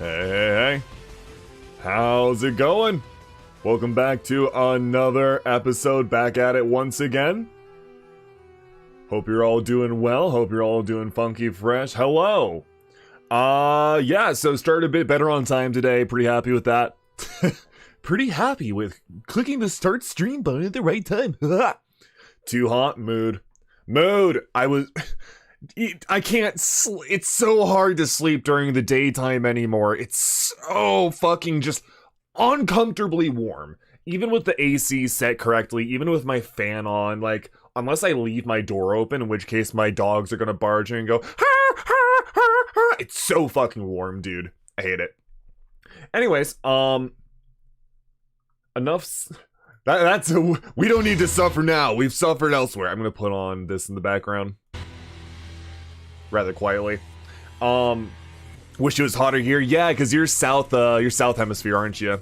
Hey, how's it going? Welcome back to another episode, back at it once again. Hope you're all doing well, hope you're all doing funky fresh. Hello! Yeah, so started a bit better on time today, pretty happy with that. Pretty happy with clicking the start stream button at the right time. Too hot, mood. I can't it's so hard to sleep during the daytime anymore. It's so fucking just uncomfortably warm. Even with the AC set correctly, even with my fan on, like, unless I leave my door open, in which case my dogs are gonna barge in and go, ha, ha, ha, ha. It's so fucking warm, dude. I hate it. Anyways, we don't need to suffer now. We've suffered elsewhere. I'm gonna put on this in the background rather quietly. Wish it was hotter here. Yeah, because you're south hemisphere, aren't you?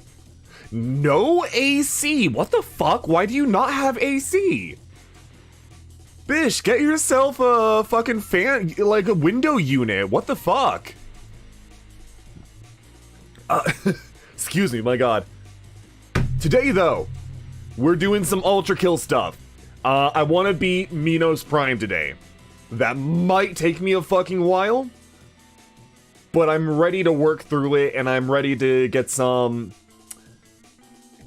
No AC. What the fuck? Why do you not have AC? Bish, get yourself a fucking fan, like a window unit. What the fuck? Excuse me, my god. Today, though, we're doing some Ultra Kill stuff. I want to beat Minos Prime today. That might take me a fucking while, but I'm ready to work through it, and I'm ready to get some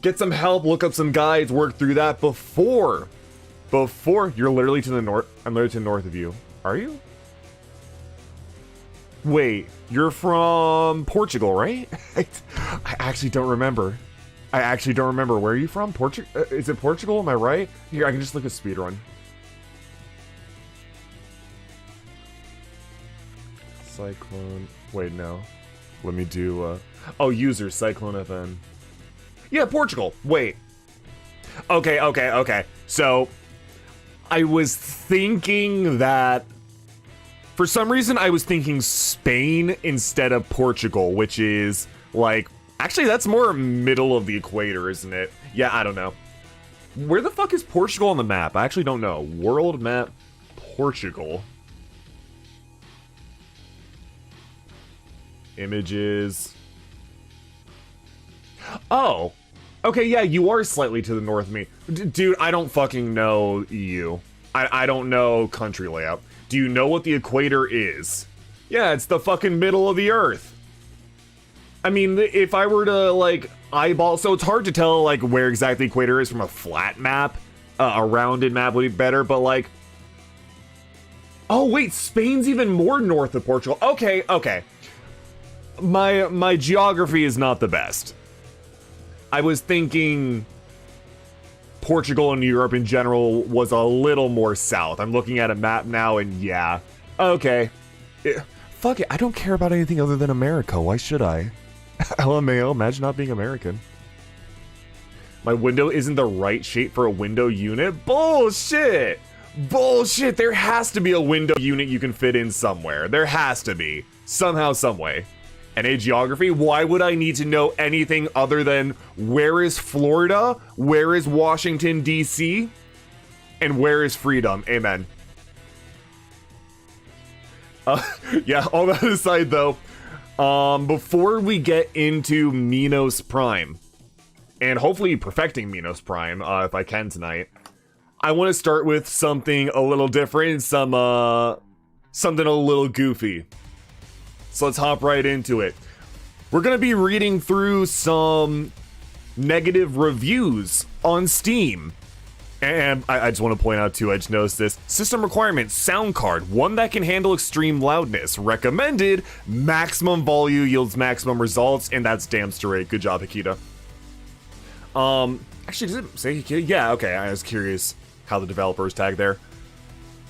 help, look up some guides, work through that before you're literally to the north. I'm literally to the north of you. Are you? Wait, you're from Portugal, right? I actually don't remember. Where are you from? Is it Portugal? Am I right? Here, I can just look at speedrun. Cyclone. Wait, no. Let me do, user, Cyclone FN. Yeah, Portugal. Wait. Okay. So, I was thinking that... For some reason, I was thinking Spain instead of Portugal, which is, like... Actually, that's more middle of the equator, isn't it? Yeah, I don't know. Where the fuck is Portugal on the map? I actually don't know. World map Portugal. Images. Oh. Okay, yeah, you are slightly to the north of me. Dude, I don't fucking know EU. I don't know country layout. Do you know what the equator is? Yeah, it's the fucking middle of the earth. I mean, if I were to, like, eyeball... So it's hard to tell, like, where exactly the equator is from a flat map. A rounded map would be better, but, like... Oh, wait, Spain's even more north of Portugal. Okay. My geography is not the best. I was thinking Portugal and Europe in general was a little more south. I'm looking at a map now and yeah. Okay. Fuck it, I don't care about anything other than America. Why should I? LMAO, imagine not being American. My window isn't the right shape for a window unit? Bullshit! Bullshit! There has to be a window unit you can fit in somewhere. There has to be. Somehow, someway. NA geography? Why would I need to know anything other than where is Florida, where is Washington, D.C., and where is freedom? Amen. Yeah, all that aside though, before we get into Minos Prime, and hopefully perfecting Minos Prime, if I can tonight, I want to start with something a little different, something a little goofy. So let's hop right into it. We're going to be reading through some negative reviews on Steam. And I just want to point out too, I just noticed this. System requirements, sound card, one that can handle extreme loudness. Recommended, maximum volume yields maximum results, and that's damn straight. Good job, Hikita. Actually, does it say Hikita? Yeah, okay, I was curious how the developers tag there.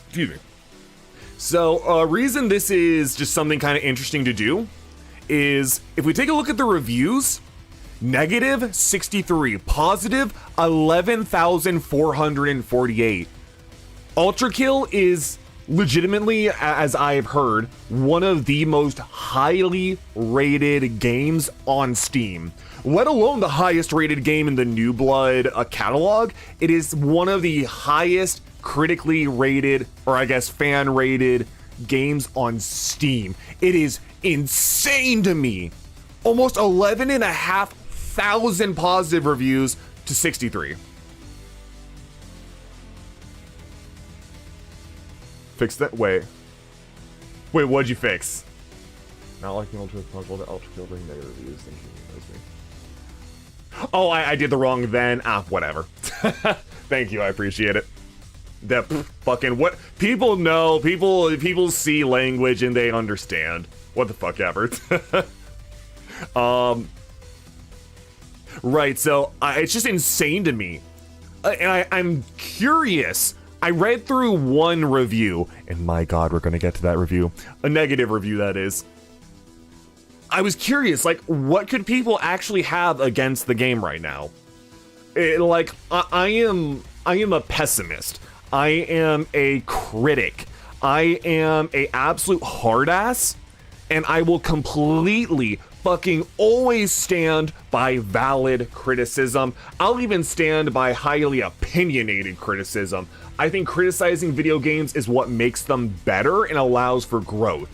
Excuse me. So, reason this is just something kind of interesting to do is, if we take a look at the reviews, negative 63, positive 11,448. Ultra Kill is legitimately, as I've heard, one of the most highly rated games on Steam. Let alone the highest rated game in the New Blood catalog. It is one of the highest critically rated, or I guess fan rated games on Steam. It is insane to me almost 11,500 positive reviews to 63. Fix that. Wait, what'd you fix? Not liking ULTRAKILL, the ULTRAKILL bring negative reviews. Thank you. That was me. Oh, I did the wrong then. Whatever. Thank you, I appreciate it. That fucking what people know, people see language and they understand. What the fuck ever. Right, so it's just insane to me. And I'm curious. I read through one review, and my god, we're gonna get to that review. A negative review, that is. I was curious, like, what could people actually have against the game right now? I am a pessimist. I am a critic. I am a absolute hard ass, and I will completely fucking always stand by valid criticism. I'll even stand by highly opinionated criticism. I think criticizing video games is what makes them better and allows for growth.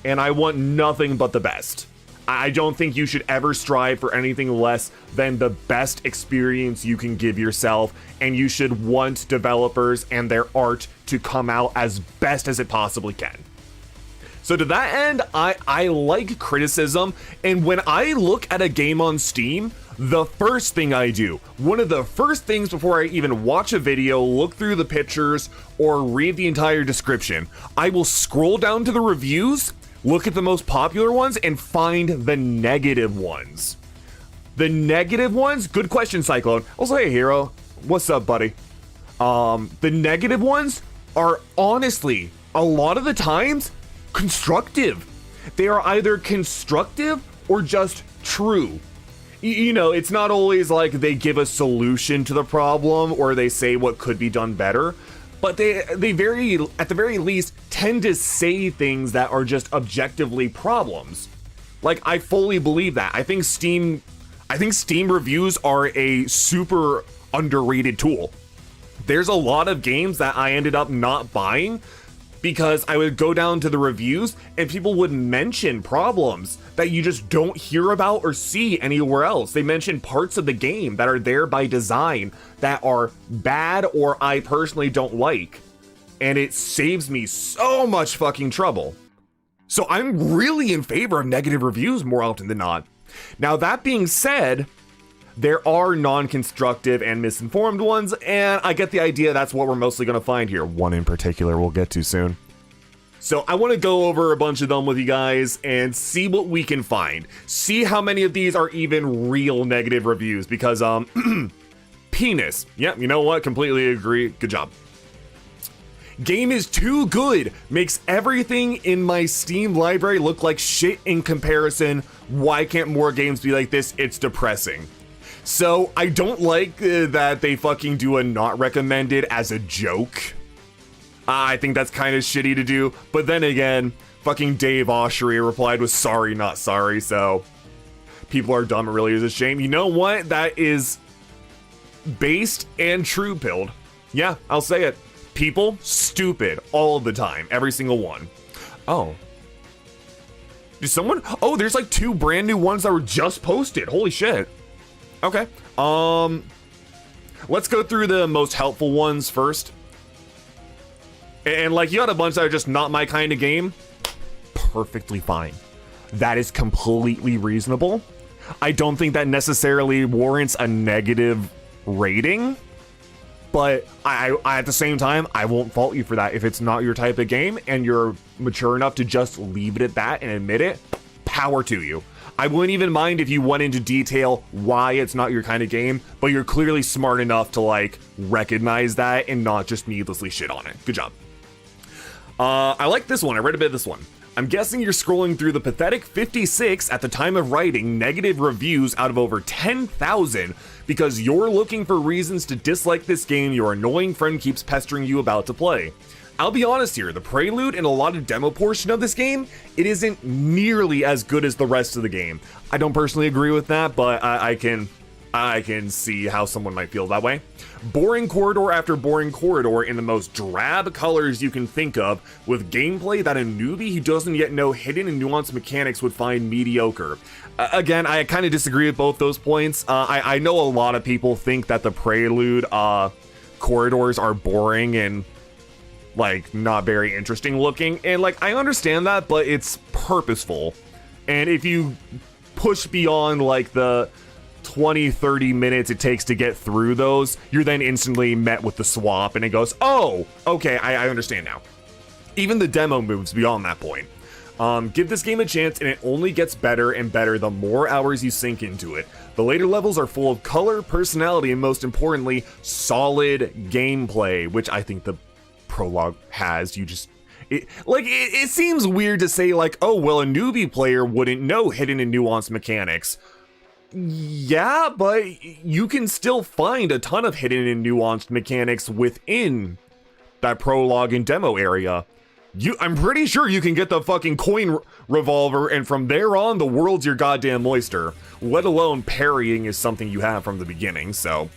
And I want nothing but the best. I don't think you should ever strive for anything less than the best experience you can give yourself, and you should want developers and their art to come out as best as it possibly can. So to that end, I like criticism, and when I look at a game on Steam, the first thing I do, one of the first things before I even watch a video, look through the pictures, or read the entire description, I will scroll down to the reviews, look at the most popular ones, and find the negative ones. The negative ones? Good question, Cyclone. Also, hey, Hero. What's up, buddy? The negative ones are honestly, a lot of the times, constructive. They are either constructive or just true. You know, it's not always like they give a solution to the problem or they say what could be done better, but they at the very least, tend to say things that are just objectively problems. Like, I fully believe that. I think Steam reviews are a super underrated tool. There's a lot of games that I ended up not buying because I would go down to the reviews and people would mention problems that you just don't hear about or see anywhere else. They mention parts of the game that are there by design that are bad or I personally don't like. And it saves me so much fucking trouble. So I'm really in favor of negative reviews more often than not. Now, that being said, there are non-constructive and misinformed ones, and I get the idea that's what we're mostly going to find here. One in particular we'll get to soon. So I want to go over a bunch of them with you guys and see what we can find. See how many of these are even real negative reviews, because, penis. Yep, you know what? Completely agree. Good job. Game is too good. Makes everything in my Steam library look like shit in comparison. Why can't more games be like this? It's depressing. So I don't like that they fucking do a not recommended as a joke. I think that's kind of shitty to do. But then again, fucking Dave Oshry replied with sorry, not sorry. So people are dumb. It really is a shame. You know what? That is based and true pilled. Yeah, I'll say it. People stupid all of the time. Every single one. Oh. Did someone? Oh, there's like 2 brand new ones that were just posted. Holy shit. Okay, let's go through the most helpful ones first. And like, you had a bunch that are just not my kind of game. Perfectly fine. That is completely reasonable. I don't think that necessarily warrants a negative rating, but I at the same time, I won't fault you for that. If it's not your type of game and you're mature enough to just leave it at that and admit it, power to you. I wouldn't even mind if you went into detail why it's not your kind of game, but you're clearly smart enough to like recognize that and not just needlessly shit on it. Good job. I like this one. I read a bit of this one. I'm guessing you're scrolling through the pathetic 56 at the time of writing negative reviews out of over 10,000 because you're looking for reasons to dislike this game your annoying friend keeps pestering you about to play. I'll be honest here, the prelude and a lot of demo portion of this game, it isn't nearly as good as the rest of the game. I don't personally agree with that, but I can I can see how someone might feel that way. Boring corridor after boring corridor in the most drab colors you can think of, with gameplay that a newbie who doesn't yet know hidden and nuanced mechanics would find mediocre. Again, I kind of disagree with both those points. I know a lot of people think that the Prelude corridors are boring and like not very interesting looking, and like I understand that, but it's purposeful. And if you push beyond like the 20-30 minutes it takes to get through those, you're then instantly met with the swap and it goes, oh, okay, I understand now. Even the demo moves beyond that point. Give this game a chance and it only gets better and better the more hours you sink into it. The later levels are full of color, personality, and most importantly, solid gameplay, which I think the prologue has. It seems weird to say like, oh, well, a newbie player wouldn't know hidden and nuanced mechanics. Yeah, but you can still find a ton of hidden and nuanced mechanics within that prologue and demo area. I'm pretty sure you can get the fucking coin revolver, and from there on, the world's your goddamn oyster. Let alone parrying is something you have from the beginning, so...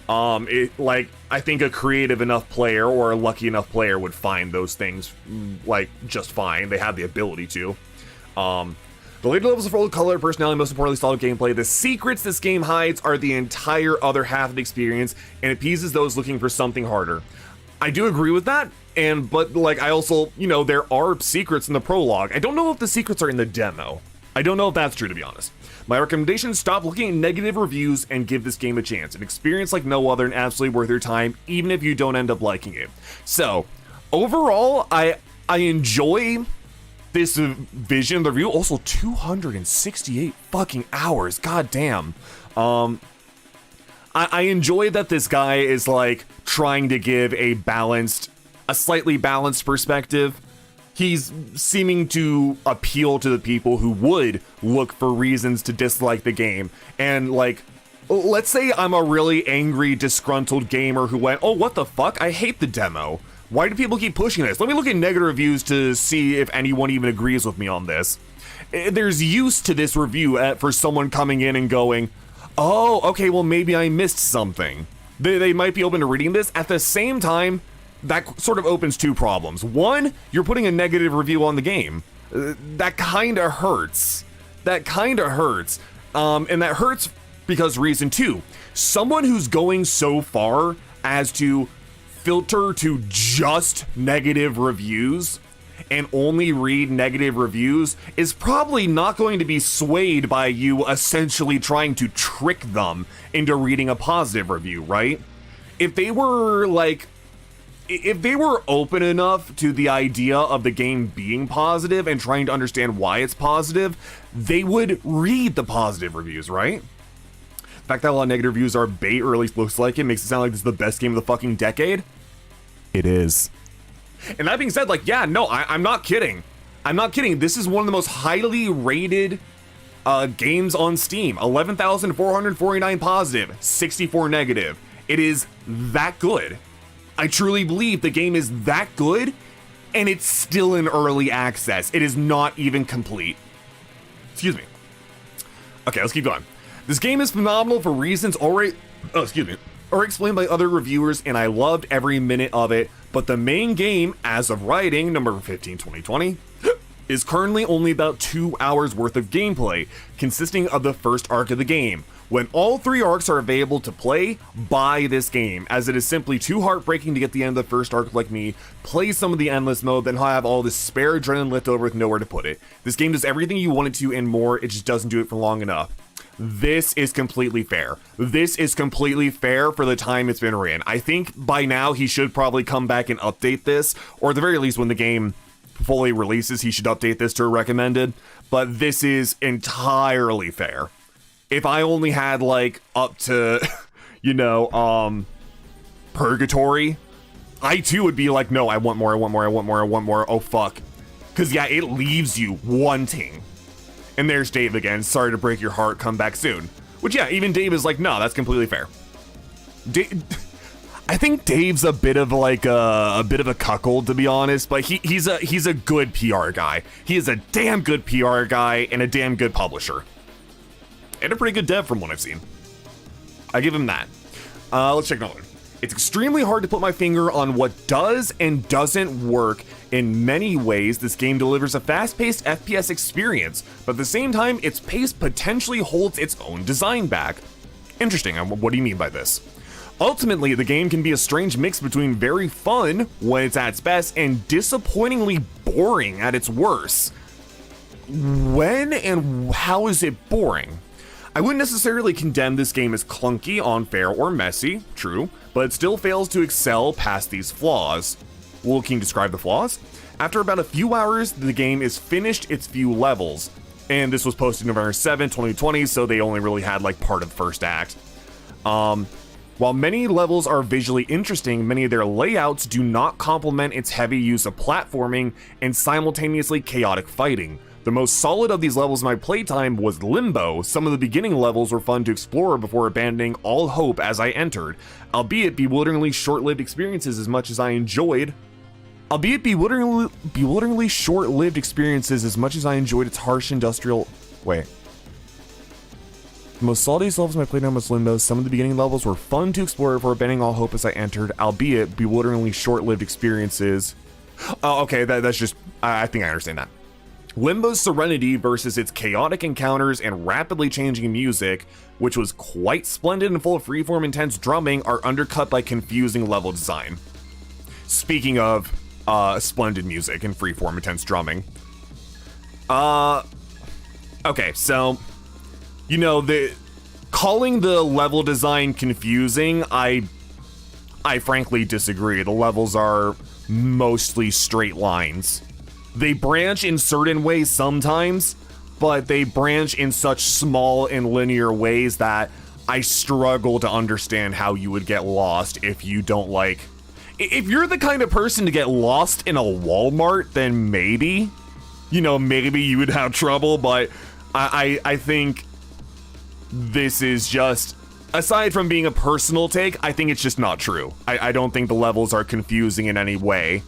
I think a creative enough player or a lucky enough player would find those things, like, just fine. They have the ability to. The later levels are full of color, personality, most importantly, solid gameplay. The secrets this game hides are the entire other half of the experience, and appeases those looking for something harder. I do agree with that, but like I also, there are secrets in the prologue. I don't know if the secrets are in the demo. I don't know if that's true, to be honest. My recommendation, stop looking at negative reviews and give this game a chance. An experience like no other and absolutely worth your time, even if you don't end up liking it. So, overall, I enjoy this vision of the review. Also, 268 fucking hours. God damn. I enjoy that this guy is like trying to give a slightly balanced perspective. He's seeming to appeal to the people who would look for reasons to dislike the game. And like, let's say I'm a really angry, disgruntled gamer who went, oh, what the fuck? I hate the demo. Why do people keep pushing this? Let me look at negative reviews to see if anyone even agrees with me on this. There's use to this review for someone coming in and going, oh, okay, well, maybe I missed something. They might be open to reading this. At the same time, that sort of opens two problems. One, you're putting a negative review on the game. That kind of hurts. And that hurts because reason two, someone who's going so far as to filter to just negative reviews and only read negative reviews is probably not going to be swayed by you essentially trying to trick them into reading a positive review, right? If they were open enough to the idea of the game being positive and trying to understand why it's positive, they would read the positive reviews, right? The fact that a lot of negative reviews are bait, or at least looks like it, makes it sound like this is the best game of the fucking decade. It is. And that being said, like, yeah, no, I'm not kidding. This is one of the most highly rated games on Steam. 11,449 positive, 64 negative. It is that good. I truly believe the game is that good, and it's still in early access. It is not even complete. Excuse me. Okay, let's keep going. This game is phenomenal for reasons already explained by other reviewers, and I loved every minute of it, but the main game, as of writing, number 15, 2020, is currently only about 2 hours worth of gameplay, consisting of the first arc of the game. When all 3 arcs are available to play, buy this game, as it is simply too heartbreaking to get the end of the first arc like me, play some of the endless mode, then have all this spare adrenaline left over with nowhere to put it. This game does everything you want it to and more, it just doesn't do it for long enough. This is completely fair. This is completely fair for the time it's been ran. I think by now he should probably come back and update this, or at the very least when the game fully releases, he should update this to recommended, but this is entirely fair. If I only had like up to, Purgatory, I too would be like, no, I want more, oh fuck. Cause yeah, it leaves you wanting. And there's Dave again, sorry to break your heart, come back soon. Which yeah, even Dave is like, no, that's completely fair. I think Dave's a bit of a cuckold, to be honest, but he's a good PR guy. He is a damn good PR guy and a damn good publisher. And a pretty good dev from what I've seen. I give him that. Let's check another one. It's extremely hard to put my finger on what does and doesn't work. In many ways, this game delivers a fast-paced FPS experience, but at the same time, its pace potentially holds its own design back. Interesting, what do you mean by this? Ultimately, the game can be a strange mix between very fun when it's at its best and disappointingly boring at its worst. When and how is it boring? I wouldn't necessarily condemn this game as clunky, unfair, or messy, true, but it still fails to excel past these flaws. Well, can you describe the flaws? After about a few hours, the game is finished its few levels, and this was posted November 7, 2020, so they only really had like part of the first act. While many levels are visually interesting, many of their layouts do not complement its heavy use of platforming and simultaneously chaotic fighting. The most solid of these levels in my playtime was Limbo. Some of the beginning levels were fun to explore before abandoning all hope as I entered, albeit bewilderingly short-lived experiences as much as I enjoyed. Bewilderingly short-lived experiences as much as I enjoyed its harsh industrial... Wait. The most solid of these levels in my playtime was Limbo. Some of the beginning levels were fun to explore before abandoning all hope as I entered, albeit bewilderingly short-lived experiences. Oh, okay, that's just... I think I understand that. Limbo's serenity versus its chaotic encounters and rapidly changing music, which was quite splendid and full of freeform intense drumming, are undercut by confusing level design. Speaking of splendid music and freeform intense drumming. Okay, so, you know, calling the level design confusing, I frankly disagree. The levels are mostly straight lines. They branch in certain ways sometimes, but they branch in such small and linear ways that I struggle to understand how you would get lost if you don't like... If you're the kind of person to get lost in a Walmart, then maybe, you know, maybe you would have trouble, but I think this is just... Aside from being a personal take, I think it's just not true. I don't think the levels are confusing in any way.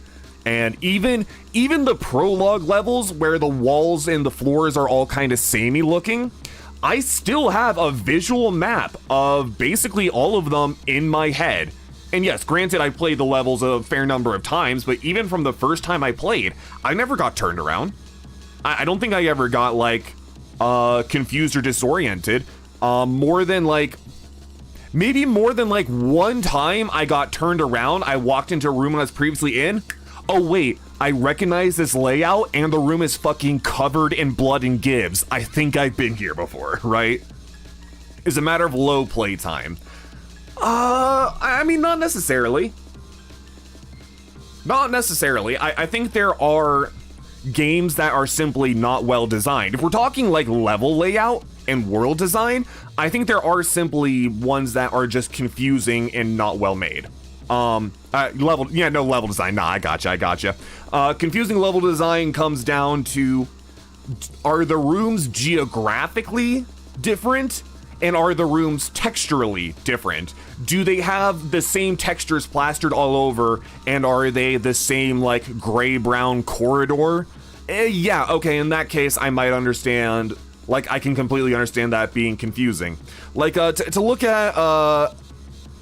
And even the prologue levels where the walls and the floors are all kind of samey looking, I still have a visual map of basically all of them in my head. And yes, granted, I played the levels a fair number of times, but even from the first time I played, I never got turned around. I don't think I ever got like confused or disoriented. More than like one time I got turned around. I walked into a room I was previously in. Oh wait, I recognize this layout and the room is fucking covered in blood and gibbs. I think I've been here before, right? It's a matter of low playtime. I mean, not necessarily. Not necessarily. I think there are games that are simply not well designed. If we're talking like level layout and world design, I think there are simply ones that are just confusing and not well made. Level design. Nah, I gotcha. Confusing level design comes down to, are the rooms geographically different? And are the rooms texturally different? Do they have the same textures plastered all over? And are they the same like gray-brown corridor? Yeah, okay, in that case, I might understand. Like, I can completely understand that being confusing. Like, to look at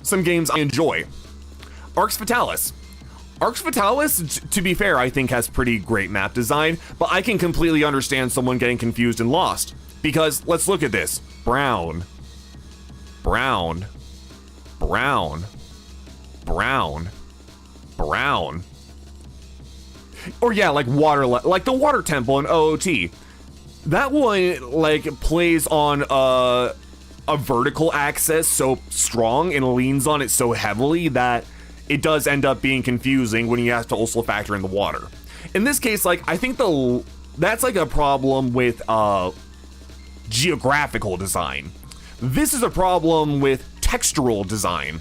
some games I enjoy. Arx Fatalis. Arx Fatalis, to be fair, I think has pretty great map design, but I can completely understand someone getting confused and lost. Because, let's look at this. Brown. Brown. Brown. Brown. Brown. Or yeah, like like the water temple in OOT. That one, like, plays on a vertical axis so strong and leans on it so heavily that it does end up being confusing when you have to also factor in the water. In this case, like, I think that's like a problem with geographical design. This is a problem with textural design.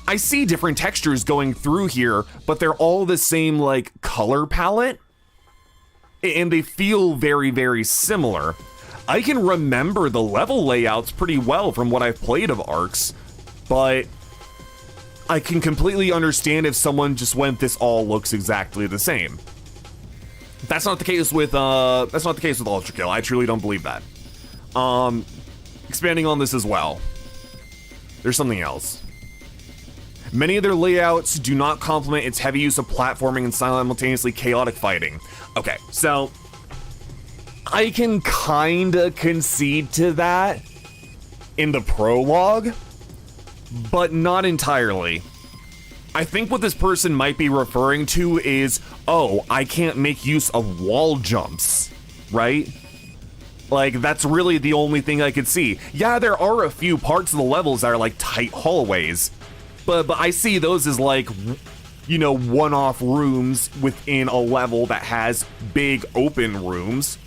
I see different textures going through here, but they're all the same, like, color palette, and they feel very, very similar. I can remember the level layouts pretty well from what I've played of Arx, but I can completely understand if someone just went, this all looks exactly the same. That's not the case with ULTRAKILL. I truly don't believe that. Expanding on this as well. There's something else. Many of their layouts do not complement its heavy use of platforming and simultaneously chaotic fighting. Okay, so I can kinda concede to that in the prologue, but not entirely. I think what this person might be referring to is, oh, I can't make use of wall jumps, right? Like, that's really the only thing I could see. Yeah, there are a few parts of the levels that are like tight hallways, but I see those as like, you know, one-off rooms within a level that has big open rooms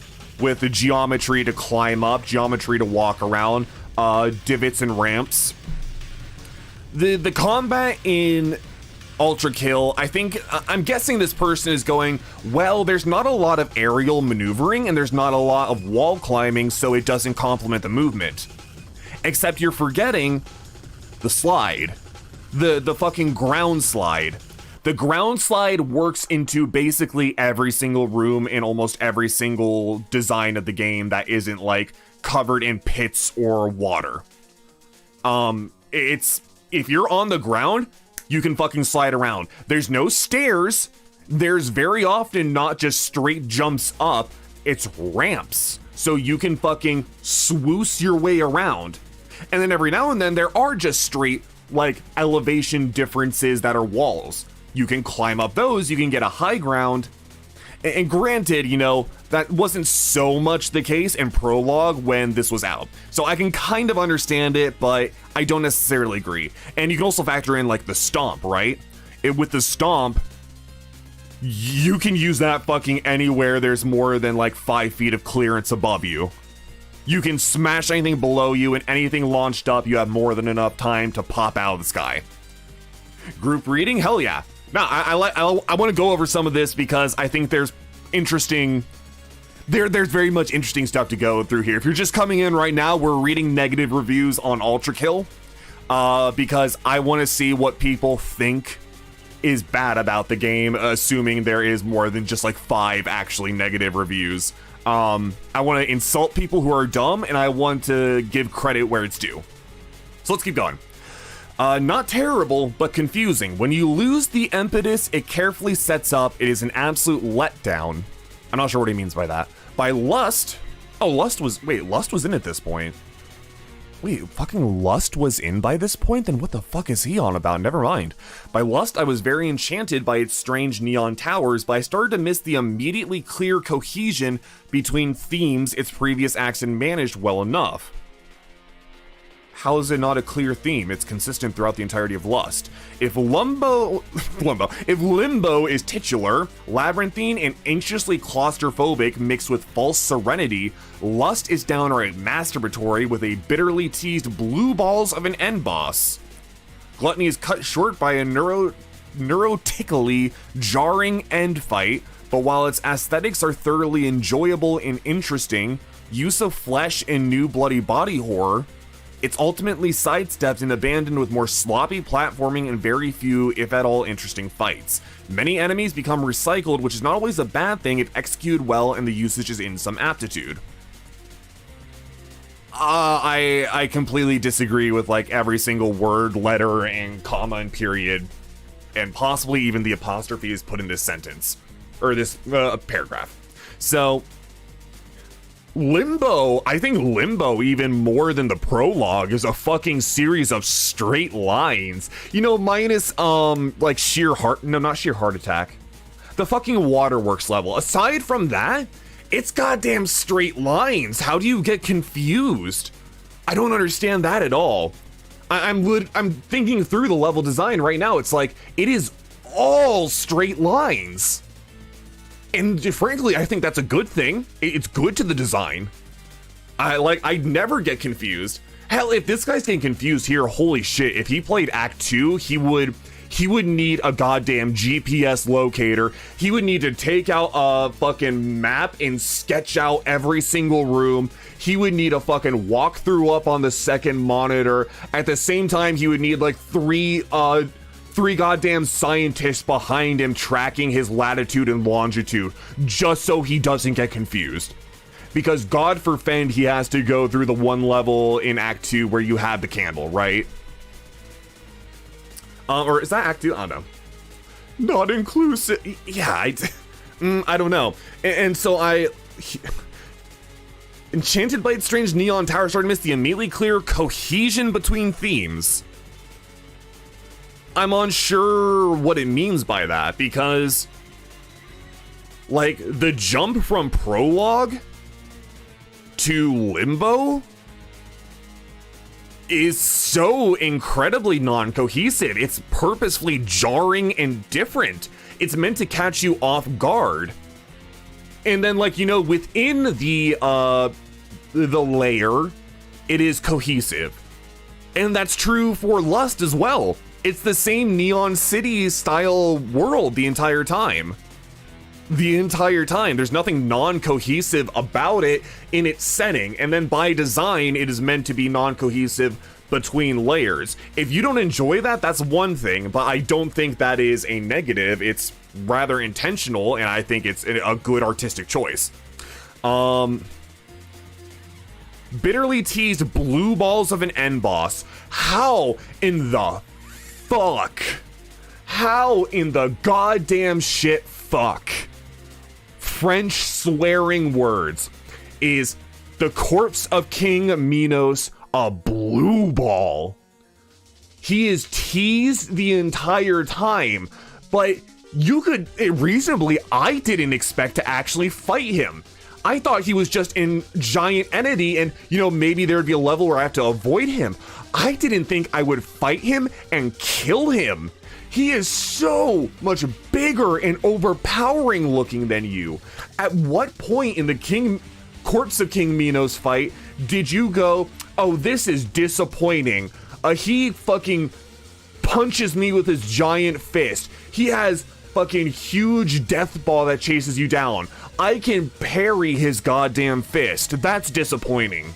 with the geometry to climb up, geometry to walk around, divots and ramps. The combat in ULTRAKILL, I think, I'm guessing this person is going, well, there's not a lot of aerial maneuvering and there's not a lot of wall climbing, so it doesn't complement the movement. Except you're forgetting the slide. The fucking ground slide. The ground slide works into basically every single room in almost every single design of the game that isn't like covered in pits or water. If you're on the ground, you can fucking slide around. There's no stairs. There's very often not just straight jumps up, it's ramps. So you can fucking swoosh your way around. And then every now and then there are just straight like elevation differences that are walls. You can climb up those, you can get a high ground. And granted, you know, that wasn't so much the case in prologue when this was out. So I can kind of understand it, but I don't necessarily agree. And you can also factor in like the stomp, right? With the stomp, you can use that fucking anywhere there's more than like 5 feet of clearance above you. You can smash anything below you, and anything launched up, you have more than enough time to pop out of the sky. Group reading? Hell yeah. Now, I want to go over some of this because I think there's interesting... There's very much interesting stuff to go through here. If you're just coming in right now, we're reading negative reviews on ULTRAKILL because I want to see what people think is bad about the game, assuming there is more than just like 5 actually negative reviews. I want to insult people who are dumb, and I want to give credit where it's due. So let's keep going. Not terrible, but confusing. When you lose the impetus it carefully sets up, it is an absolute letdown. I'm not sure what he means by that. By Lust... Oh, Lust was in at this point. Wait, fucking Lust was in by this point? Then what the fuck is he on about? Never mind. By Lust, I was very enchanted by its strange neon towers, but I started to miss the immediately clear cohesion between themes its previous acts had managed well enough. How is it not a clear theme? It's consistent throughout the entirety of Lust. If Limbo is titular, labyrinthine, and anxiously claustrophobic mixed with false serenity, Lust is downright masturbatory with a bitterly teased blue balls of an end boss. Gluttony is cut short by a neurotically jarring end fight, but while its aesthetics are thoroughly enjoyable and interesting, use of flesh and new bloody body horror, it's ultimately sidestepped and abandoned with more sloppy platforming and very few, if at all, interesting fights. Many enemies become recycled, which is not always a bad thing if executed well and the usage is in some aptitude. I completely disagree with like every single word, letter, and comma and period, and possibly even the apostrophe is put in this sentence, or this paragraph. So... Limbo, I think Limbo, even more than the prologue, is a fucking series of straight lines. You know, minus, like not sheer heart attack. The fucking waterworks level. Aside from that, it's goddamn straight lines. How do you get confused? I don't understand that at all. I'm thinking through the level design right now. It's like, it is all straight lines. And frankly, I think that's a good thing. It's good to the design. I never get confused. Hell, if this guy's getting confused here, holy shit, if he played Act 2, he would need a goddamn GPS locator. He would need to take out a fucking map and sketch out every single room. He would need a fucking walkthrough up on the second monitor. At the same time, he would need like three goddamn scientists behind him tracking his latitude and longitude just so he doesn't get confused. Because God forfend he has to go through the one level in Act 2 where you have the candle, right? Or is that Act 2? I don't know. Not inclusive. Yeah, I don't know. And so Enchanted Blade, Strange Neon Tower starting to miss the immediately clear cohesion between themes. I'm unsure what it means by that, because like the jump from Prologue to Limbo is so incredibly non-cohesive. It's purposefully jarring and different. It's meant to catch you off guard. And then, like, you know, within the layer, it is cohesive. And that's true for Lust as well. It's the same Neon City style world the entire time. The entire time. There's nothing non-cohesive about it in its setting. And then by design, it is meant to be non-cohesive between layers. If you don't enjoy that, that's one thing, but I don't think that is a negative. It's rather intentional, and I think it's a good artistic choice. Bitterly teased blue balls of an end boss. How in the fuck? How in the goddamn shit fuck? French swearing words. Is the corpse of King Minos a blue ball? He is teased the entire time, but you could reasonably, I didn't expect to actually fight him. I thought he was just in giant entity and, you know, maybe there would be a level where I have to avoid him. I didn't think I would fight him and kill him. He is so much bigger and overpowering looking than you. At what point in the corpse of King Minos fight did you go, oh, this is disappointing? He fucking punches me with his giant fist. He has fucking huge death ball that chases you down. I can parry his goddamn fist. That's disappointing.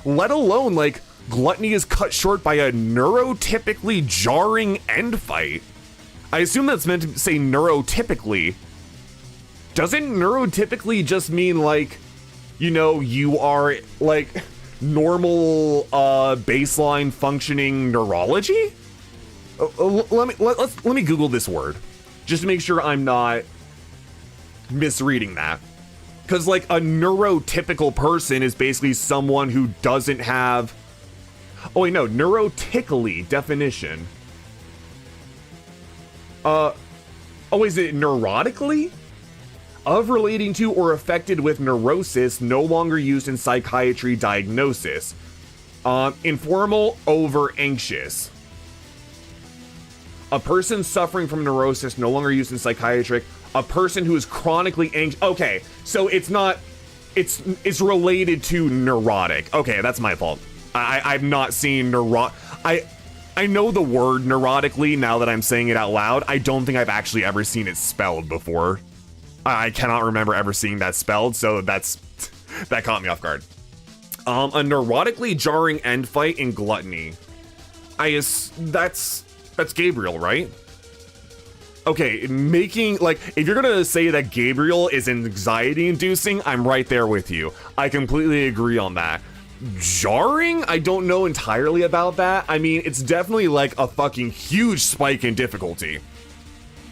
Let alone, like, Gluttony is cut short by a neurotypically jarring end fight. I assume that's meant to say neurotypically. Doesn't neurotypically just mean, like, you know, you are, like, normal, baseline functioning neurology? Let me Google this word, just to make sure I'm not misreading that. Because, like, a neurotypical person is basically someone who doesn't have... Oh, wait, no. Neurotically definition. Oh, is it neurotically? Of relating to or affected with neurosis, no longer used in psychiatry diagnosis. Informal, over anxious. A person suffering from neurosis, no longer used in psychiatric. A person who is chronically anxious. Okay, so it's not, it's related to neurotic. Okay, that's my fault. I've not seen I know the word neurotically now that I'm saying it out loud. I don't think I've actually ever seen it spelled before. I cannot remember ever seeing that spelled, so that caught me off guard. A neurotically jarring end fight in Gluttony. That's Gabriel, right? Okay, if you're gonna say that Gabriel is anxiety inducing, I'm right there with you. I completely agree on that. Jarring? I don't know entirely about that. I mean, it's definitely like a fucking huge spike in difficulty.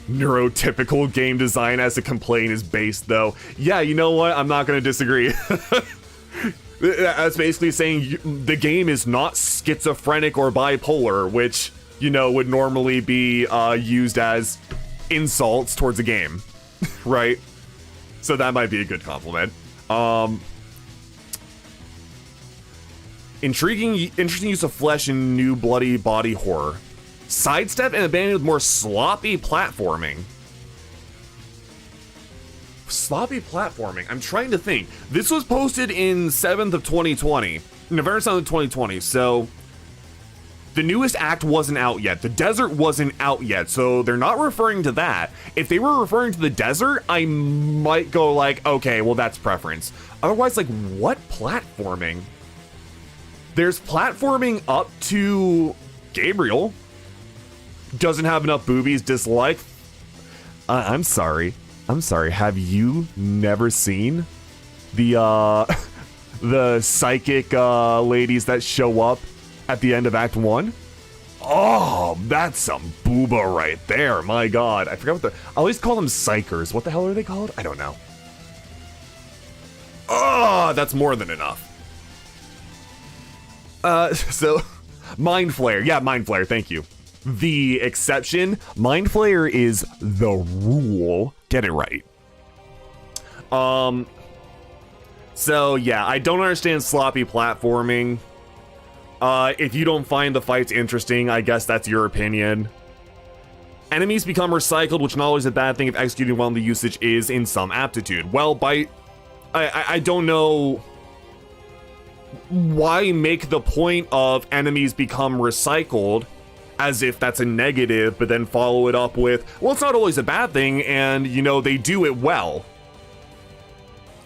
Neurotypical game design as a complaint is based, though. Yeah, you know what? I'm not gonna disagree. That's basically saying the game is not schizophrenic or bipolar, which, you know, would normally be used as insults towards a game, right? So that might be a good compliment. Interesting use of flesh in new bloody body horror. Sidestep and abandoned with more sloppy platforming. Sloppy platforming. I'm trying to think. This was posted in 7th of 2020. November 7th of 2020, so the newest act wasn't out yet. The desert wasn't out yet, so they're not referring to that. If they were referring to the desert, I might go like, okay, well, that's preference. Otherwise, like, what platforming? There's platforming up to Gabriel. Doesn't have enough boobies, dislike. I'm sorry. Have you never seen the the psychic ladies that show up at the end of Act 1? Oh, that's some booba right there. My god. I forgot what I always call them psychers. What the hell are they called? I don't know. Oh, that's more than enough. So, Mind Flare. Yeah, Mind Flare. Thank you. The exception. Mind Flare is the rule. Get it right. So, yeah, I don't understand sloppy platforming. If you don't find the fights interesting, I guess that's your opinion. Enemies become recycled, which not always a bad thing if executing well, the usage is in some aptitude. Well, I don't know why make the point of enemies become recycled as if that's a negative, but then follow it up with, well, it's not always a bad thing, and, you know, they do it well.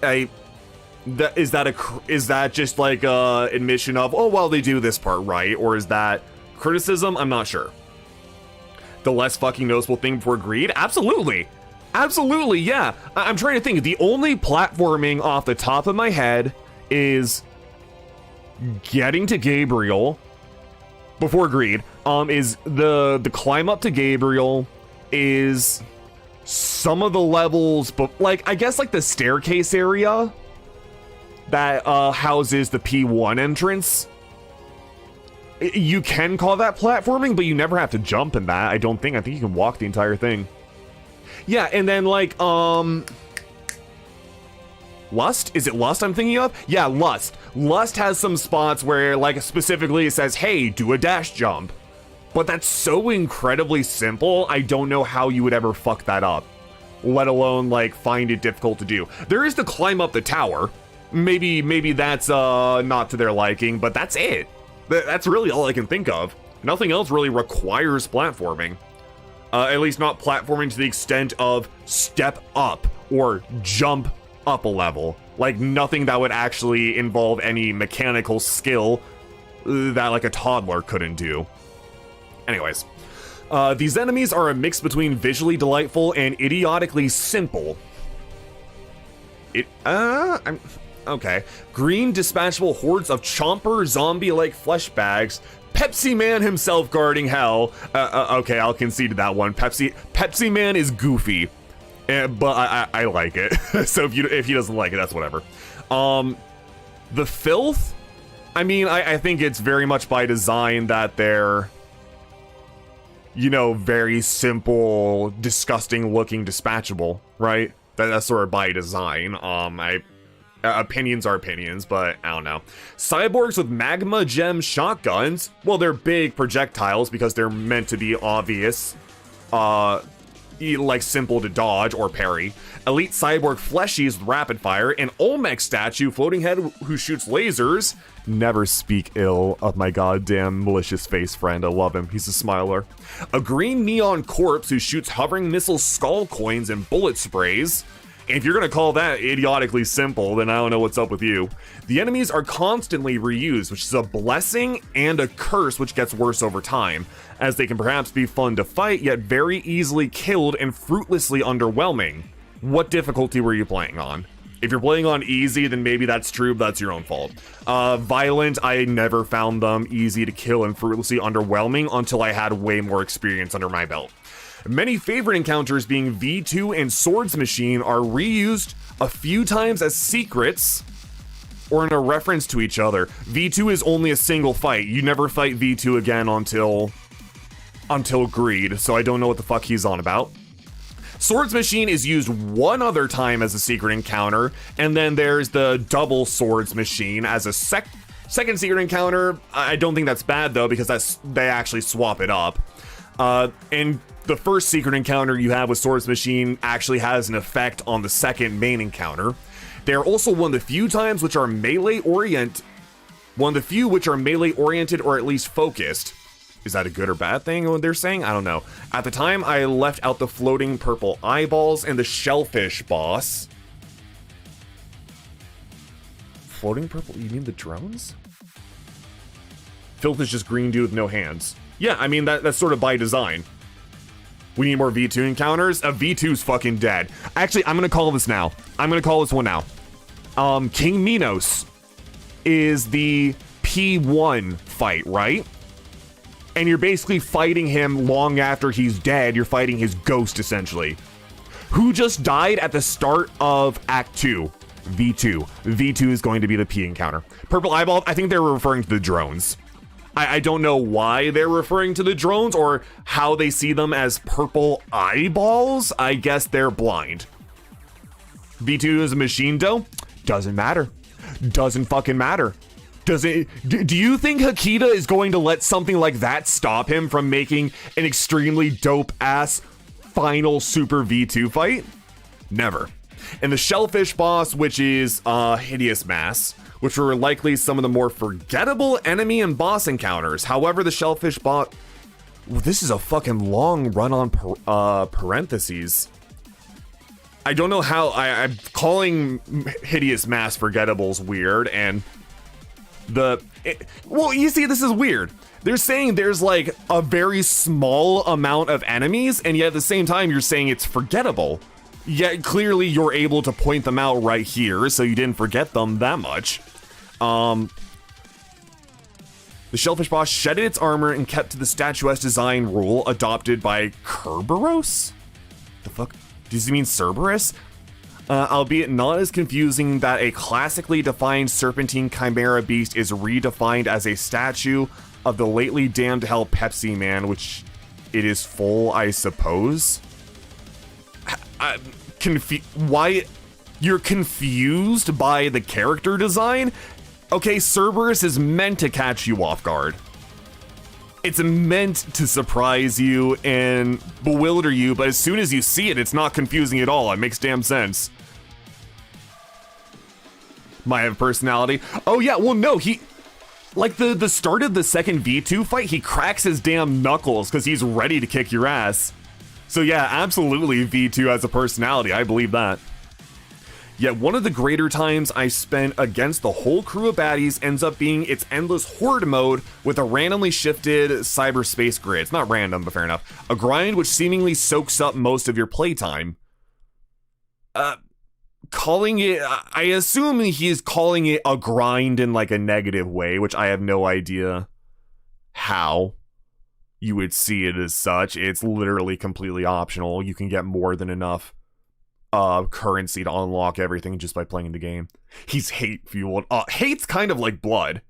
Is that just like a admission of, oh, well, they do this part right, or is that criticism? I'm not sure. The less fucking noticeable thing before greed? Absolutely. Absolutely, yeah. I'm trying to think. The only platforming off the top of my head is getting to Gabriel before greed. Is the climb up to Gabriel, is some of the levels, but like, I guess like the staircase area that houses the P1 entrance. You can call that platforming, but you never have to jump in that. I don't think. I think you can walk the entire thing. Yeah, and then like Lust? Is it Lust I'm thinking of? Yeah, Lust. Lust has some spots where like specifically it says, hey, do a dash jump. But that's so incredibly simple, I don't know how you would ever fuck that up. Let alone like find it difficult to do. There is the climb up the tower. Maybe that's not to their liking, but that's it. That's really all I can think of. Nothing else really requires platforming. At least not platforming to the extent of step up or jump up a level. Like nothing that would actually involve any mechanical skill that like a toddler couldn't do. Anyways, these enemies are a mix between visually delightful and idiotically simple. Okay. Green dispatchable hordes of chomper zombie-like flesh bags. Pepsi Man himself guarding hell. Okay, I'll concede to that one. Pepsi Man is goofy, but I like it. So if he doesn't like it, that's whatever. The filth. I mean, I think it's very much by design that they're, you know, very simple, disgusting-looking dispatchable, right? That's sort of by design. Opinions are opinions, but I don't know. Cyborgs with magma gem shotguns. Well, they're big projectiles because they're meant to be obvious. Like simple to dodge or parry. Elite cyborg fleshies with rapid fire. An Olmec statue floating head who shoots lasers. Never speak ill of my goddamn malicious face friend. I love him. He's a smiler. A green neon corpse who shoots hovering missile skull coins and bullet sprays. If you're gonna call that idiotically simple, then I don't know what's up with you. The enemies are constantly reused, which is a blessing and a curse, which gets worse over time, as they can perhaps be fun to fight, yet very easily killed and fruitlessly underwhelming. What difficulty were you playing on? If you're playing on easy, then maybe that's true, but that's your own fault. Violent, I never found them easy to kill and fruitlessly underwhelming until I had way more experience under my belt. Many favorite encounters being V2 and Swords Machine are reused a few times as secrets or in a reference to each other. V2 is only a single fight. You never fight V2 again until Greed, so I don't know what the fuck he's on about. Swords Machine is used one other time as a secret encounter, and then there's the double Swords Machine as a second secret encounter. I don't think that's bad though, because they actually swap it up. And the first secret encounter you have with Swords Machine actually has an effect on the second main encounter. They're also one of the few times which are melee oriented or at least focused. Is that a good or bad thing, what they're saying? I don't know. At the time, I left out the floating purple eyeballs and the shellfish boss. Floating purple? You mean the drones? Filth is just green dude with no hands. Yeah, I mean, that's sort of by design. We need more V2 encounters. V2's fucking dead. Actually, I'm gonna call this now. I'm gonna call this one now. King Minos is the P1 fight, right? and you're basically fighting him long after he's dead. You're fighting his ghost, essentially. Who just died at the start of Act 2? V2. V2 is going to be the P encounter. Purple Eyeball, I think they were referring to the drones. I don't know why they're referring to the drones or how they see them as purple eyeballs. I guess they're blind. V2 is a machine dough? Doesn't matter. Doesn't fucking matter. Does it? Do you think Hakita is going to let something like that stop him from making an extremely dope ass final Super V2 fight? Never. And the Shellfish boss, which is Hideous Mass, which were likely some of the more forgettable enemy and boss encounters. However, the Shellfish boss... Well, this is a fucking long run on parentheses. I don't know how... I'm calling Hideous Mass forgettables weird, and... well, you see, this is weird. They're saying there's like a very small amount of enemies, and yet at the same time, you're saying it's forgettable. Yet clearly you're able to point them out right here, so you didn't forget them that much. The Shellfish boss shedded its armor and kept to the statuesque design rule adopted by Kerberos? The fuck? Does he mean Cerberus? Albeit not as confusing that a classically defined serpentine chimera beast is redefined as a statue of the lately damned to hell Pepsi Man, which it is full, I suppose. Why you're confused by the character design? Okay, Cerberus is meant to catch you off guard. It's meant to surprise you and bewilder you, but as soon as you see it, it's not confusing at all. It makes damn sense. Might have personality. Oh yeah, well no, he... Like the start of the second V2 fight, he cracks his damn knuckles because he's ready to kick your ass. So yeah, absolutely V2 has a personality, I believe that. Yet one of the greater times I spent against the whole crew of baddies ends up being its endless horde mode with a randomly shifted cyberspace grid. It's not random, but fair enough. A grind which seemingly soaks up most of your playtime. Calling it, I assume he's calling it a grind in like a negative way, which I have no idea how you would see it as such. It's literally completely optional. You can get more than enough currency to unlock everything just by playing the game. He's hate fueled. Hate's kind of like blood.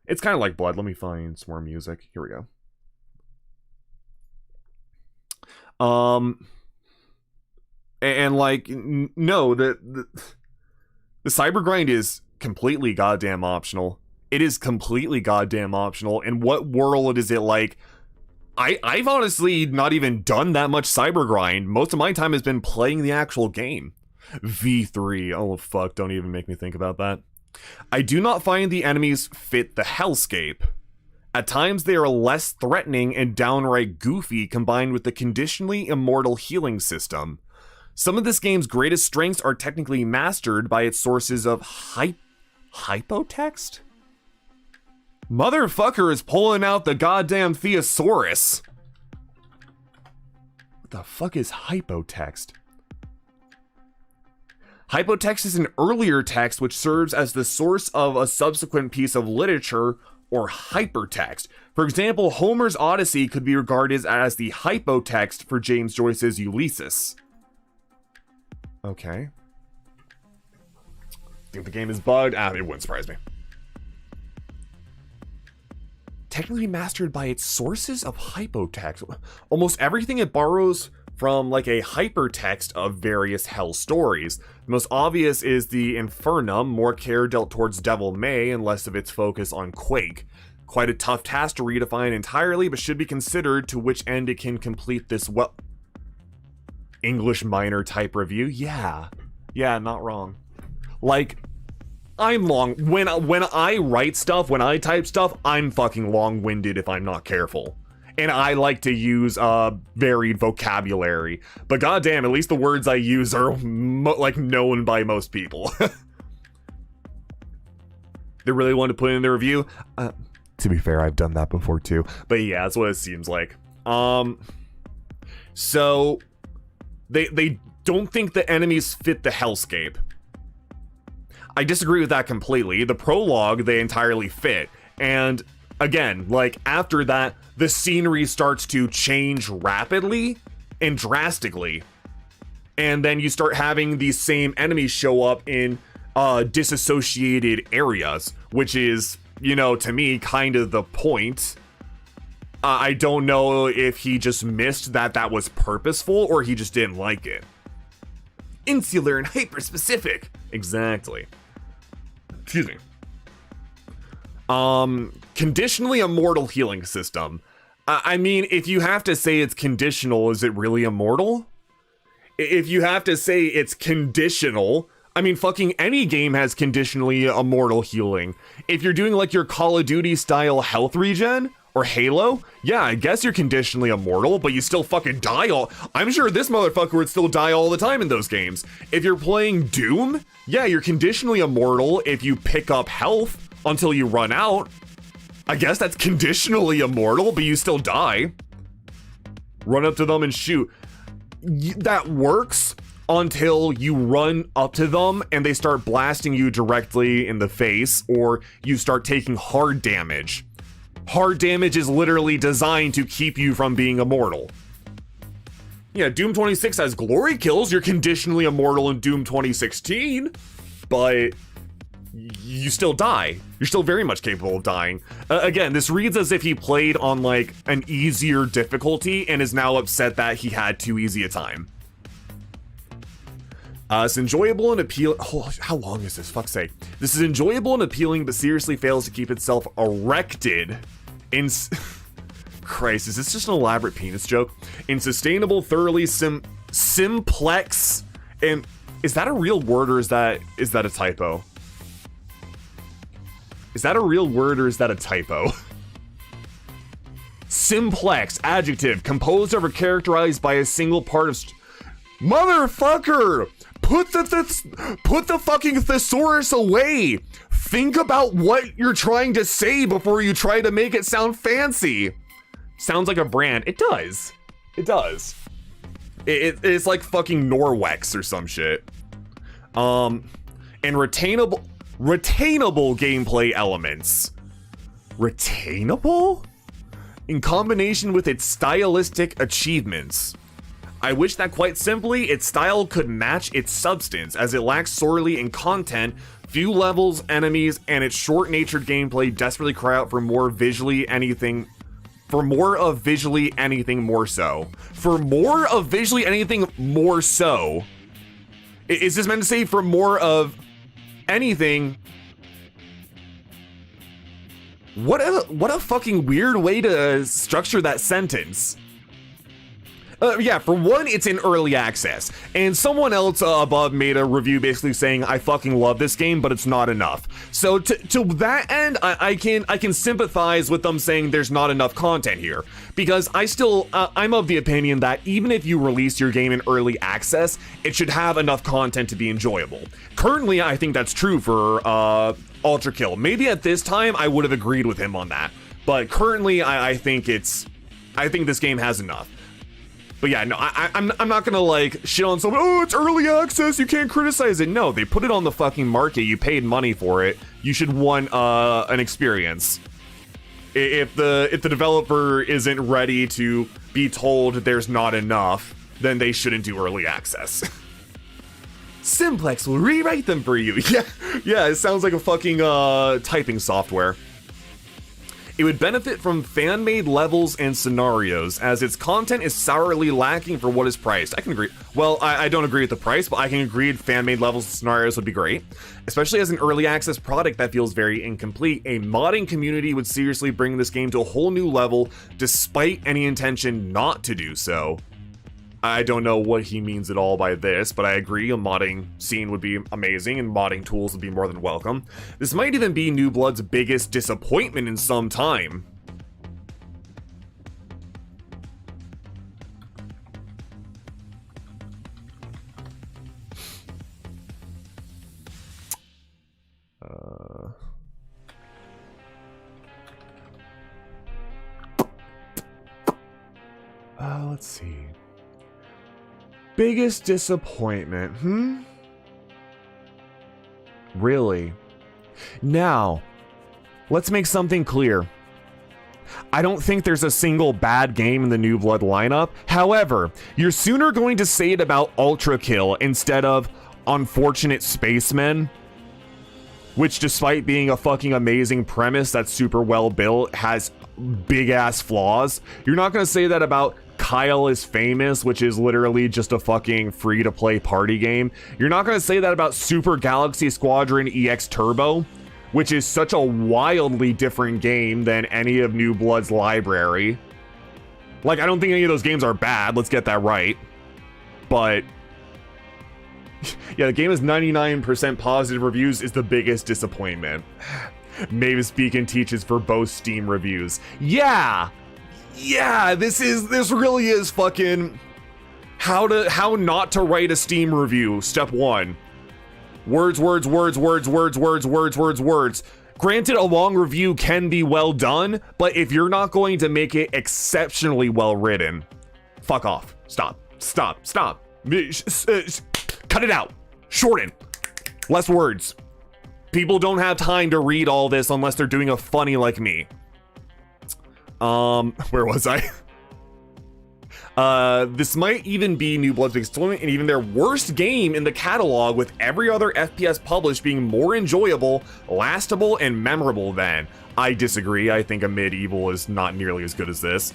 It's kind of like blood. Let me find some more music. Here we go. And like, no, the cyber grind is completely goddamn optional. It is completely goddamn optional. And what world is it like? I've honestly not even done that much cyber grind. Most of my time has been playing the actual game. V3, oh fuck, don't even make me think about that. I do not find the enemies fit the hellscape. At times they are less threatening and downright goofy combined with the conditionally immortal healing system. Some of this game's greatest strengths are technically mastered by its sources of hypotext? Motherfucker is pulling out the goddamn thesaurus. What the fuck is hypotext? Hypotext is an earlier text which serves as the source of a subsequent piece of literature or hypertext. For example, Homer's Odyssey could be regarded as the hypotext for James Joyce's Ulysses. Okay. Think the game is bugged? It wouldn't surprise me. Technically mastered by its sources of hypotext. Almost everything it borrows from like a hypertext of various hell stories. The most obvious is the Infernum, more care dealt towards Devil May and less of its focus on Quake. Quite a tough task to redefine entirely, but should be considered to which end it can complete this well. English minor type review? Yeah, not wrong. Like, I'm long. When I write stuff, when I type stuff, I'm fucking long-winded if I'm not careful. And I like to use varied vocabulary. But goddamn, at least the words I use are like known by most people. They really want to put in their review. To be fair, I've done that before too. But yeah, that's what it seems like. So they don't think the enemies fit the hellscape. I disagree with that completely. The prologue, they entirely fit. And Again, like, after that, the scenery starts to change rapidly and drastically. And then you start having these same enemies show up in disassociated areas, which is, you know, to me, kind of the point. I don't know if he just missed that was purposeful or he just didn't like it. Insular and hyper-specific. Exactly. Excuse me. Conditionally immortal healing system. I mean, if you have to say it's conditional, is it really immortal? If you have to say it's conditional, I mean, fucking any game has conditionally immortal healing. If you're doing like your Call of Duty style health regen, or Halo, yeah, I guess you're conditionally immortal, but you still fucking die all... I'm sure this motherfucker would still die all the time in those games. If you're playing Doom, yeah, you're conditionally immortal if you pick up health until you run out. I guess that's conditionally immortal, but you still die. Run up to them and shoot. That works until you run up to them and they start blasting you directly in the face, or you start taking hard damage. Hard damage is literally designed to keep you from being immortal. Yeah, Doom 26 has glory kills. You're conditionally immortal in Doom 2016, but you still die. You're still very much capable of dying. Again, this reads as if he played on like an easier difficulty and is now upset that he had too easy a time. It's enjoyable and appealing. Oh, how long is this? Fuck's sake. This is enjoyable and appealing, but seriously fails to keep itself erected in... Christ, is this just an elaborate penis joke? In sustainable, thoroughly simplex... And is that a real word or is that a typo? Is that a real word or is that a typo? Simplex, adjective, composed of or characterized by a single part of... Motherfucker! Put the fucking thesaurus away! Think about what you're trying to say before you try to make it sound fancy. Sounds like a brand. It does. It does. It's like fucking Norwex or some shit. And retainable gameplay elements. Retainable? In combination with its stylistic achievements. I wish that quite simply, its style could match its substance, as it lacks sorely in content, few levels, enemies, and its short-natured gameplay desperately cry out for more of visually anything more so. For more of visually anything more so. Is this meant to say for more of anything? What a fucking weird way to structure that sentence. Yeah, for one, it's in early access, and someone else above made a review basically saying, I fucking love this game, but it's not enough. So to that end, I can sympathize with them saying there's not enough content here, because I'm of the opinion that even if you release your game in early access, it should have enough content to be enjoyable. Currently, I think that's true for ULTRAKILL. Maybe at this time, I would have agreed with him on that, but currently, I think this game has enough. But yeah, no, I'm not gonna like shit on someone. Oh, it's early access. You can't criticize it. No, they put it on the fucking market. You paid money for it. You should want an experience. If the developer isn't ready to be told there's not enough, then they shouldn't do early access. Simplex will rewrite them for you. Yeah, it sounds like a fucking typing software. It would benefit from fan-made levels and scenarios, as its content is sourly lacking for what is priced. I can agree. Well, I don't agree with the price, but I can agree fan-made levels and scenarios would be great. Especially as an early access product that feels very incomplete. A modding community would seriously bring this game to a whole new level, despite any intention not to do so. I don't know what he means at all by this, but I agree a modding scene would be amazing and modding tools would be more than welcome. This might even be New Blood's biggest disappointment in some time. Let's see. Biggest disappointment, Really? Now, let's make something clear. I don't think there's a single bad game in the New Blood lineup. However, you're sooner going to say it about ULTRAKILL instead of Unfortunate Spacemen, which, despite being a fucking amazing premise that's super well built, has big ass flaws. You're not gonna say that about Kyle is Famous, which is literally just a fucking free to play party game. You're not gonna say that about Super Galaxy Squadron EX Turbo, which is such a wildly different game than any of New Blood's library. Like, I don't think any of those games are bad, let's get that right. But yeah, the game has 99% positive reviews is the biggest disappointment. Mavis Beacon teaches for both Steam reviews. Yeah, this really is fucking how not to write a Steam review. Step 1. Words. Granted, a long review can be well done, but if you're not going to make it exceptionally well written, fuck off. Stop. Cut it out. Shorten. Less words. People don't have time to read all this unless they're doing a funny like me. Where was I? This might even be New Blood's biggest disappointment and even their worst game in the catalog, with every other FPS published being more enjoyable, lastable, and memorable than. I disagree. I think a Medieval is not nearly as good as this.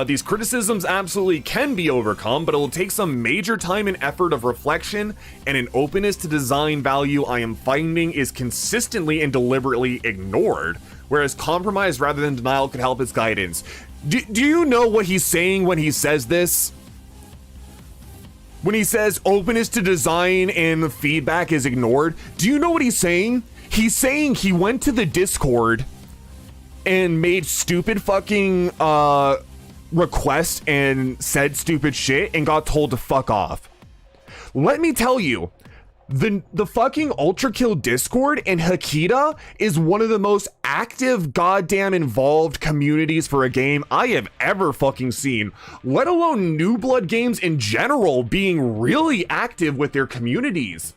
These criticisms absolutely can be overcome, but it will take some major time and effort of reflection, and an openness to design value I am finding is consistently and deliberately ignored, whereas compromise rather than denial could help its guidance. Do you know what he's saying when he says this? When he says openness to design and feedback is ignored, do you know what he's saying? He's saying he went to the Discord and made stupid fucking requests and said stupid shit and got told to fuck off. Let me tell you, the fucking ULTRAKILL Discord and Hakita is one of the most active, goddamn involved communities for a game I have ever fucking seen, let alone New Blood games in general being really active with their communities.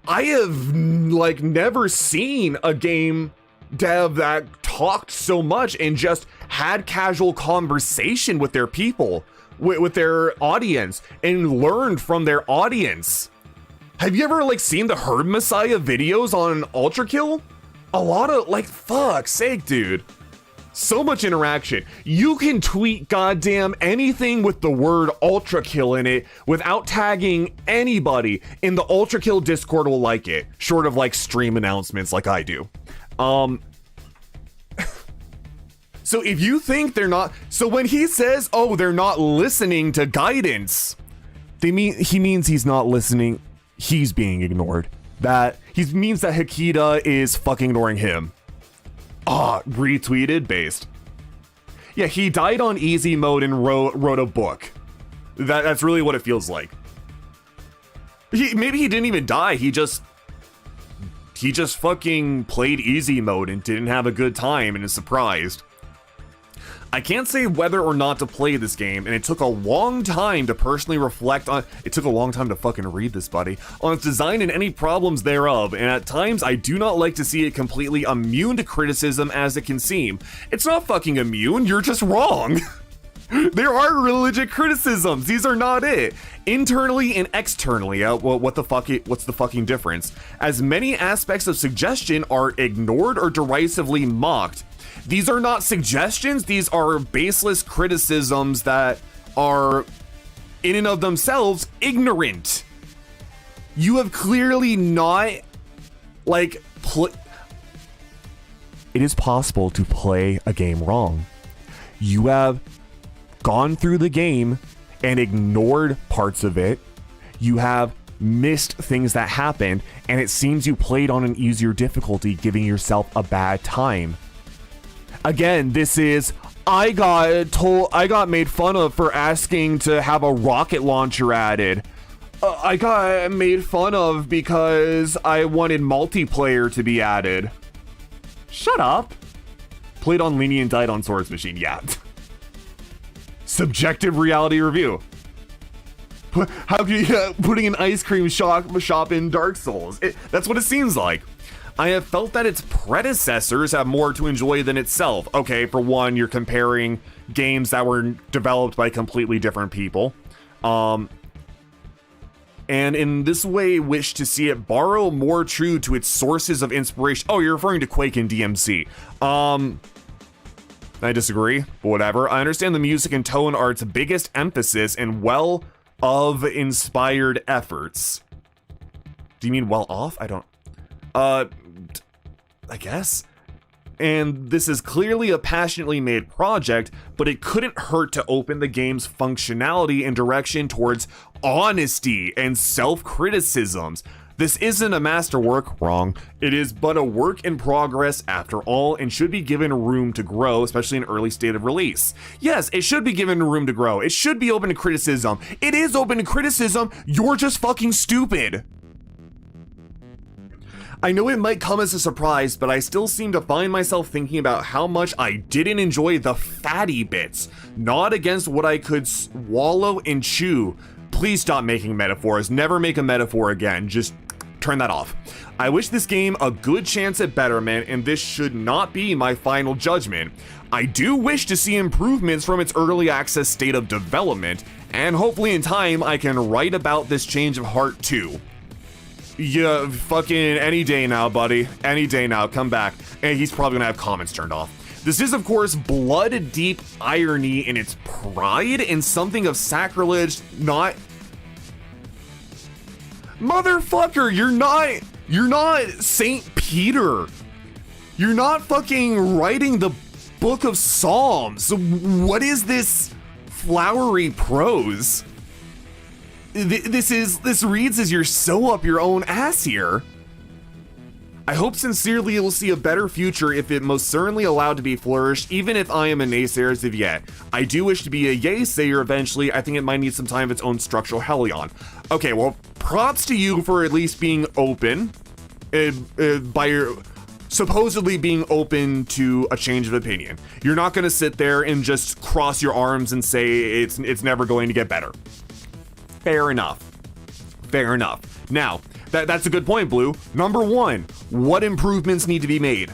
I have like never seen a game dev that talked so much and just had casual conversation with their people, with their audience, and learned from their audience. Have you ever like seen the Herd Messiah videos on ULTRAKILL? A lot of like, fuck's sake, dude. So much interaction. You can tweet goddamn anything with the word ULTRAKILL in it without tagging anybody, and the ULTRAKILL Discord will like it, short of like stream announcements like I do. So if you think they're not, so when he says, oh, they're not listening to guidance, he means he's not listening, he's being ignored. That he means that Hakita is fucking ignoring him. Retweeted based. Yeah, he died on easy mode and wrote a book. That's really what it feels like. Maybe he didn't even die, he just fucking played easy mode and didn't have a good time and is surprised. I can't say whether or not to play this game, and it took a long time to personally reflect on. It took a long time to fucking read this, buddy, on its design and any problems thereof, and at times I do not like to see it completely immune to criticism as it can seem. It's not fucking immune, you're just wrong. There are legit criticisms, these are not it. Internally and externally, what's the fucking difference? As many aspects of suggestion are ignored or derisively mocked. These are not suggestions, these are baseless criticisms that are, in and of themselves, ignorant. You have clearly not, like, it is possible to play a game wrong. You have gone through the game and ignored parts of it. You have missed things that happened, and it seems you played on an easier difficulty, giving yourself a bad time. Again, this is, I got made fun of for asking to have a rocket launcher added. I got made fun of because I wanted multiplayer to be added. Shut up. Played on lenient, died on Swords Machine, yeah. Subjective reality review. How can you putting an ice cream shop in Dark Souls? That's what it seems like. I have felt that its predecessors have more to enjoy than itself. Okay, for one, you're comparing games that were developed by completely different people. And in this way, wish to see it borrow more true to its sources of inspiration. Oh, you're referring to Quake and DMC. I disagree, but whatever. I understand the music and tone are its biggest emphasis and well of inspired efforts. Do you mean well off? I don't... I guess? And this is clearly a passionately made project, but it couldn't hurt to open the game's functionality and direction towards honesty and self-criticisms. This isn't a masterwork, wrong. It is but a work in progress after all and should be given room to grow, especially in early state of release. Yes, it should be given room to grow. It should be open to criticism. It is open to criticism. You're just fucking stupid. I know it might come as a surprise, but I still seem to find myself thinking about how much I didn't enjoy the fatty bits, not against what I could swallow and chew. Please stop making metaphors. Never make a metaphor again. Just turn that off. I wish this game a good chance at betterment, and this should not be my final judgment. I do wish to see improvements from its early access state of development, and hopefully in time I can write about this change of heart too. Yeah, fucking any day now, buddy. Any day now, come back. And he's probably gonna have comments turned off. This is, of course, blood-deep irony in its pride and something of sacrilege, not... Motherfucker, you're not Saint Peter. You're not fucking writing the Book of Psalms. What is this flowery prose? This reads as you're so up your own ass here. I hope sincerely you'll see a better future if it most certainly allowed to be flourished, even if I am a naysayer as of yet. I do wish to be a yay-sayer eventually. I think it might need some time of its own structural hellion. Okay, well, props to you for at least being open, by your supposedly being open to a change of opinion. You're not gonna sit there and just cross your arms and say it's never going to get better. Fair enough. Fair enough. Now, that's a good point, Blue. Number one, what improvements need to be made?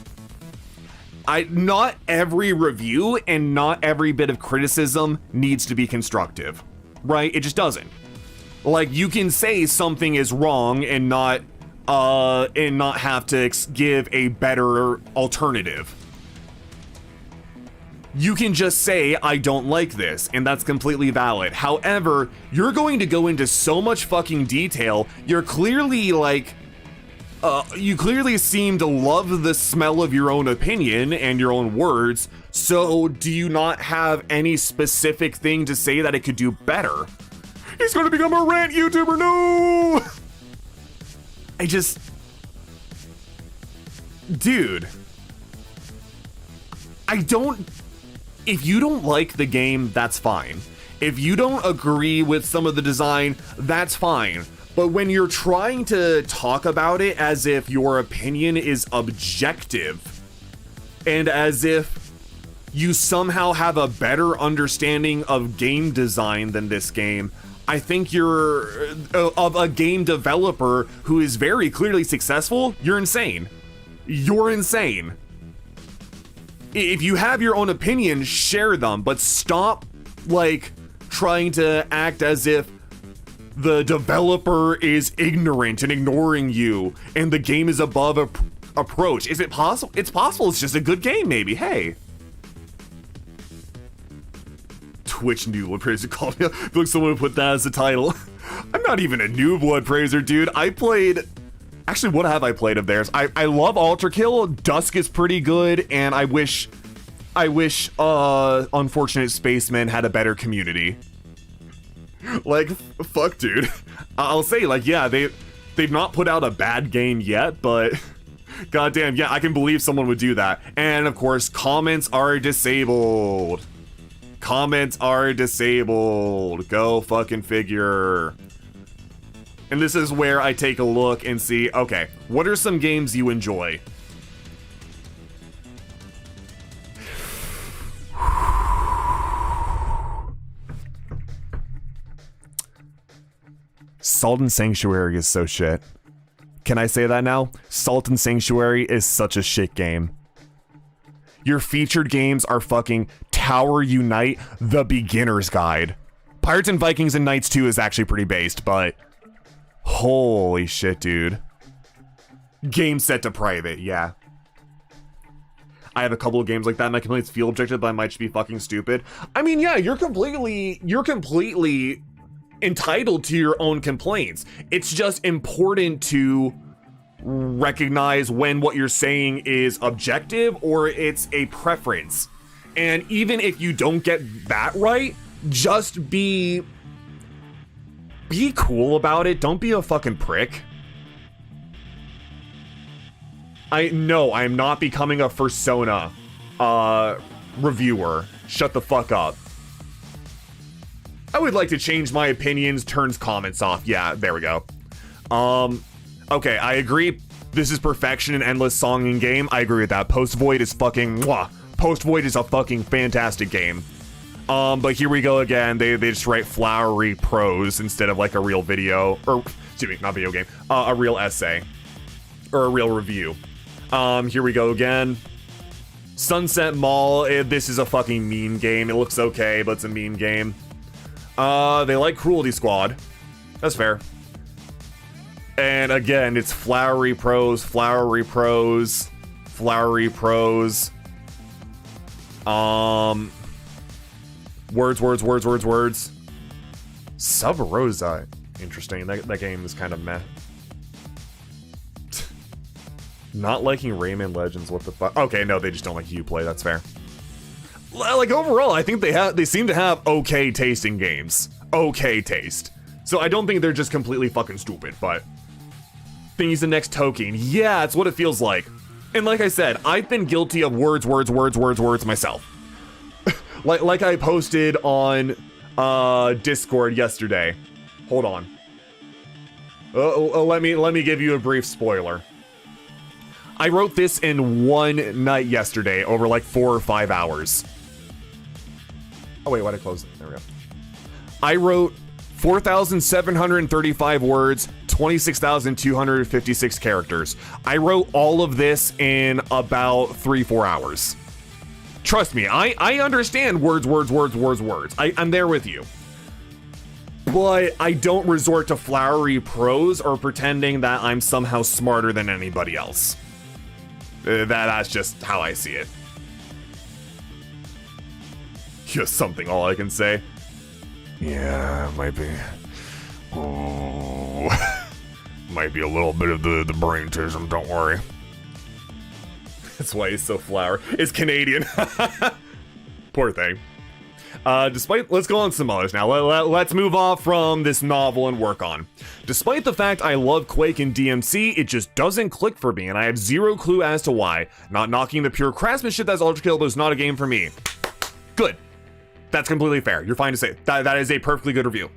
Not every review and not every bit of criticism needs to be constructive, right? It just doesn't. Like, you can say something is wrong and not have to give a better alternative. You can just say, I don't like this, and that's completely valid. However, you're going to go into so much fucking detail, you're clearly like, you clearly seem to love the smell of your own opinion and your own words, so do you not have any specific thing to say that it could do better? He's gonna become a rant YouTuber, no! Dude. If you don't like the game, that's fine. If you don't agree with some of the design, that's fine. But when you're trying to talk about it as if your opinion is objective, and as if you somehow have a better understanding of game design than this game, I think you're, of a game developer who is very clearly successful, you're insane. You're insane. If you have your own opinion, share them, but stop, like, trying to act as if the developer is ignorant and ignoring you, and the game is above approach. Is it possible? It's possible. It's just a good game, maybe. Hey. Twitch New Blood Praiser called me. I feel like someone would put that as the title. I'm not even a New Blood Praiser, dude. I played... Actually, what have I played of theirs? I love ULTRAKILL. Dusk is pretty good, and I wish Unfortunate Spacemen had a better community. Like, fuck, dude. I'll say, like, yeah, they've not put out a bad game yet, but goddamn, yeah, I can believe someone would do that. And of course, comments are disabled. Comments are disabled. Go fucking figure. And this is where I take a look and see, okay, what are some games you enjoy? Salt and Sanctuary is so shit. Can I say that now? Salt and Sanctuary is such a shit game. Your featured games are fucking Tower Unite, The Beginner's Guide. Pirates and Vikings and Knights 2 is actually pretty based, but holy shit, dude. Game set to private, yeah. I have a couple of games like that. My complaints feel objective, but I might just be fucking stupid. I mean, yeah, you're completely entitled to your own complaints. It's just important to recognize when what you're saying is objective or it's a preference. And even if you don't get that right, just be cool about it. Don't be a fucking prick. No, I'm not becoming a Persona reviewer. Shut the fuck up. I would like to change my opinions, turns comments off. Yeah, there we go. Okay, I agree. This is perfection in endless song in game. I agree with that. Post Void is fucking mwah. Post Void is a fucking fantastic game. But here we go again. They just write flowery prose instead of like a real video, or excuse me, not video game, a real essay or a real review. Here we go again. Sunset Mall. This is a fucking meme game. It looks okay, but it's a meme game. They like Cruelty Squad. That's fair. And again, it's flowery prose, flowery prose, flowery prose. Words. Sub Rosa. Interesting. That game is kind of meh. Not liking Rayman Legends, what the fuck? Okay, no, they just don't like Uplay, that's fair. Like, overall, I think they seem to have okay taste in games. Okay taste. So I don't think they're just completely fucking stupid, but... Think he's the next Token. Yeah, it's what it feels like. And like I said, I've been guilty of words myself. like I posted on Discord yesterday. Hold on. Let me give you a brief spoiler. I wrote this in one night yesterday over like 4 or 5 hours. Oh wait, why'd I close it? There we go. I wrote 4,735 words, 26,256 characters. I wrote all of this in about 3-4 hours. Trust me, I understand words. I'm there with you. But I don't resort to flowery prose or pretending that I'm somehow smarter than anybody else. That's just how I see it. Just something, all I can say. Yeah, might be. Oh, might be a little bit of the braintism, don't worry. That's why he's so flower. It's Canadian. Poor thing. Let's go on some others now. Let's move off from this novel and work on. Despite the fact I love Quake and DMC, it just doesn't click for me, and I have zero clue as to why. Not knocking the pure craftsmanship that's ULTRAKILL, but it's not a game for me. Good. That's completely fair. You're fine to say. That is a perfectly good review.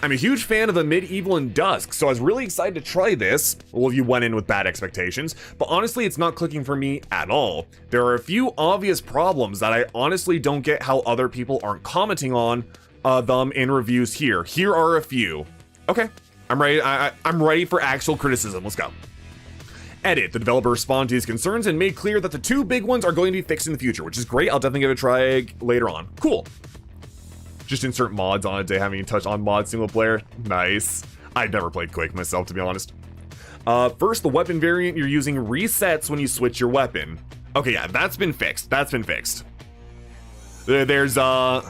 I'm a huge fan of the Medieval and Dusk, so I was really excited to try this. Well, you went in with bad expectations, but honestly, it's not clicking for me at all. There are a few obvious problems that I honestly don't get how other people aren't commenting on them in reviews here. Here are a few. Okay, I'm ready. I'm ready for actual criticism. Let's go. Edit. The developer responded to these concerns and made clear that the 2 big ones are going to be fixed in the future, which is great. I'll definitely give it a try later on. Cool. Just insert mods on it. They haven't even touched on mod single player. Nice. I've never played Quake myself, to be honest. First, the weapon variant, you're using resets when you switch your weapon. Okay, yeah, that's been fixed. There's a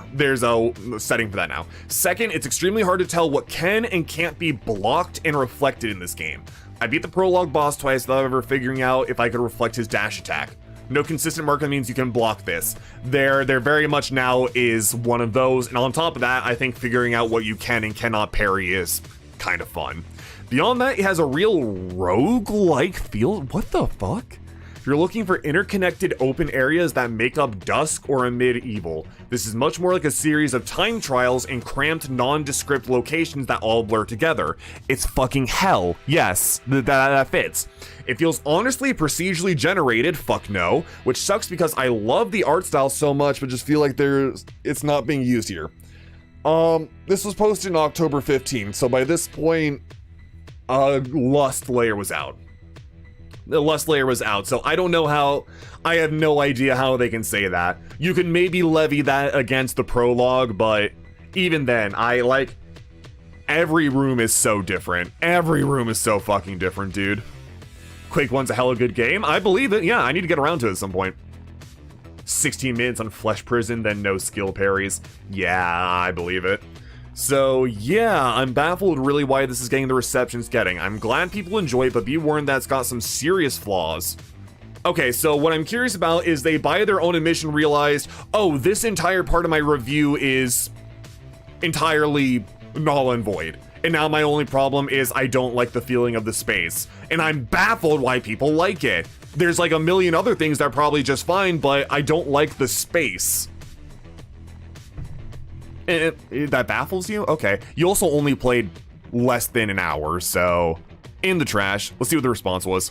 setting for that now. Second, it's extremely hard to tell what can and can't be blocked and reflected in this game. I beat the prologue boss twice without ever figuring out if I could reflect his dash attack. No consistent marker means you can block this. There very much now is one of those, and on top of that, I think figuring out what you can and cannot parry is kind of fun. Beyond that, it has a real rogue-like feel. What the fuck? You're looking for interconnected open areas that make up Dusk or a Medieval. This is much more like a series of time trials in cramped, nondescript locations that all blur together. It's fucking hell. Yes, that fits. It feels honestly procedurally generated, fuck no, which sucks because I love the art style so much, but just feel like it's not being used here. This was posted on October 15th, so by this point, Lust layer was out. The Lust layer was out, so I don't know how. I have no idea how they can say that. You can maybe levy that against the prologue, but even then, every room is so different. Every room is so fucking different, dude. Quake 1's a hella good game. I believe it. Yeah, I need to get around to it at some point. 16 minutes on Flesh Prison, then no skill parries. Yeah, I believe it. So, yeah, I'm baffled really why this is getting the reception it's getting. I'm glad people enjoy it, but be warned that it's got some serious flaws. Okay, so what I'm curious about is they, by their own admission, realized, oh, this entire part of my review is entirely null and void. And now my only problem is I don't like the feeling of the space. And I'm baffled why people like it. There's like a million other things that are probably just fine, but I don't like the space. That baffles you? Okay. You also only played less than an hour, so in the trash. Let's see what the response was.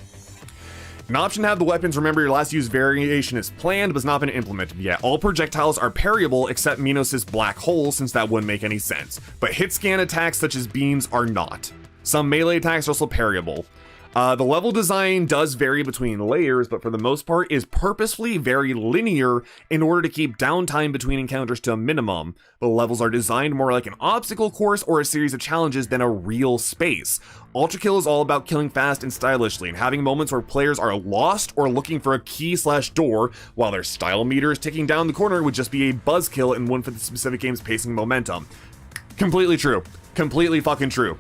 An option to have the weapons remember your last used variation is planned, but has not been implemented yet. All projectiles are parryable except Minos' black hole, since that wouldn't make any sense. But hit scan attacks such as beams are not. Some melee attacks are also parryable. The level design does vary between layers, but for the most part is purposefully very linear in order to keep downtime between encounters to a minimum. The levels are designed more like an obstacle course or a series of challenges than a real space. ULTRAKILL is all about killing fast and stylishly, and having moments where players are lost or looking for a key/door, while their style meter is ticking down the corner would just be a buzzkill and wouldn't fit the specific game's pacing momentum. Completely true. Completely fucking true.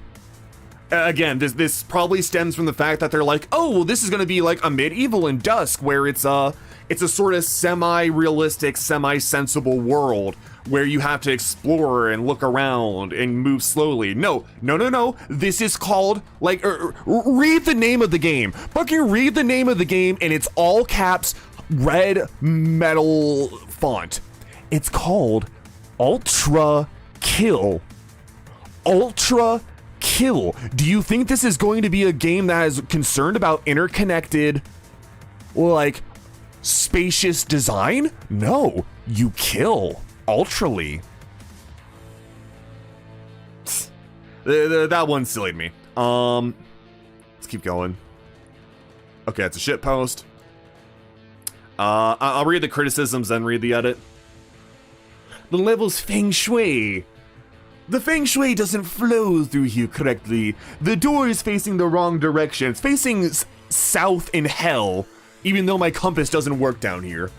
Again, this probably stems from the fact that they're like, oh, well, this is going to be like a medieval in Dusk, where it's a sort of semi-realistic, semi-sensible world where you have to explore and look around and move slowly. No. This is called, like, read the name of the game. Fucking read the name of the game, and it's all caps, red metal font. It's called ULTRAKILL. ULTRAKILL. Do you think this is going to be a game that is concerned about interconnected, like, spacious design? No, you kill ultrally. That one sillied me. Let's keep going. Okay, it's a shit post. I'll read the criticisms, then read the edit. The level's feng shui. The feng shui doesn't flow through here correctly. The door is facing the wrong direction. It's facing south in hell, even though my compass doesn't work down here.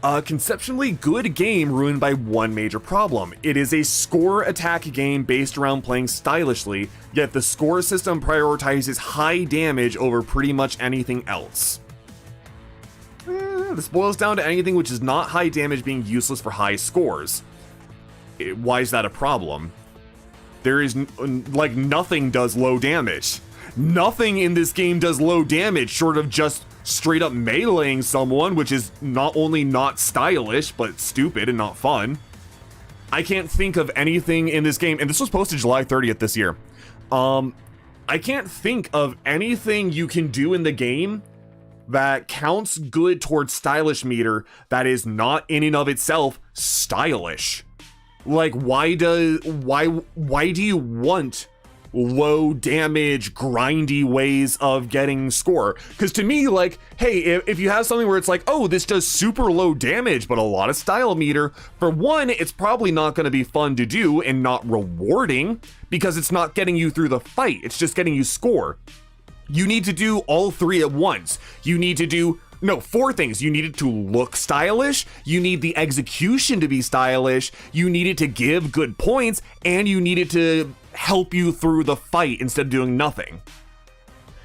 Conceptually good game ruined by one major problem. It is a score attack game based around playing stylishly, yet the score system prioritizes high damage over pretty much anything else. This boils down to anything which is not high damage being useless for high scores. Why is that a problem? There is, like, nothing does low damage. Nothing in this game does low damage short of just straight up meleeing someone, which is not only not stylish, but stupid and not fun. I can't think of anything in this game, and this was posted July 30th this year. I can't think of anything you can do in the game that counts good towards stylish meter that is not in and of itself stylish. Like, why do you want low damage, grindy ways of getting score? Because to me, like, hey, if you have something where it's like, oh, this does super low damage, but a lot of style meter, for one, it's probably not going to be fun to do and not rewarding because it's not getting you through the fight. It's just getting you score. You need to do all three at once. You need to do four things. You need it to look stylish, you need the execution to be stylish, you need it to give good points, and you need it to help you through the fight instead of doing nothing.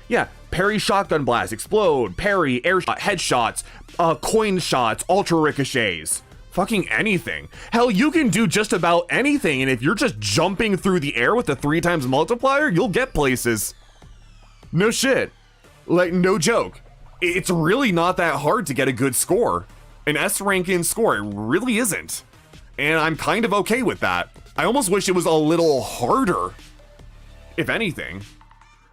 Yeah, parry shotgun blast, explode, parry, air shot, headshots, coin shots, ultra ricochets. Fucking anything. Hell, you can do just about anything, and if you're just jumping through the air with the 3x multiplier, you'll get places. No shit. Like, no joke. It's really not that hard to get a good score. An S ranking score, it really isn't. And I'm kind of okay with that. I almost wish it was a little harder, if anything.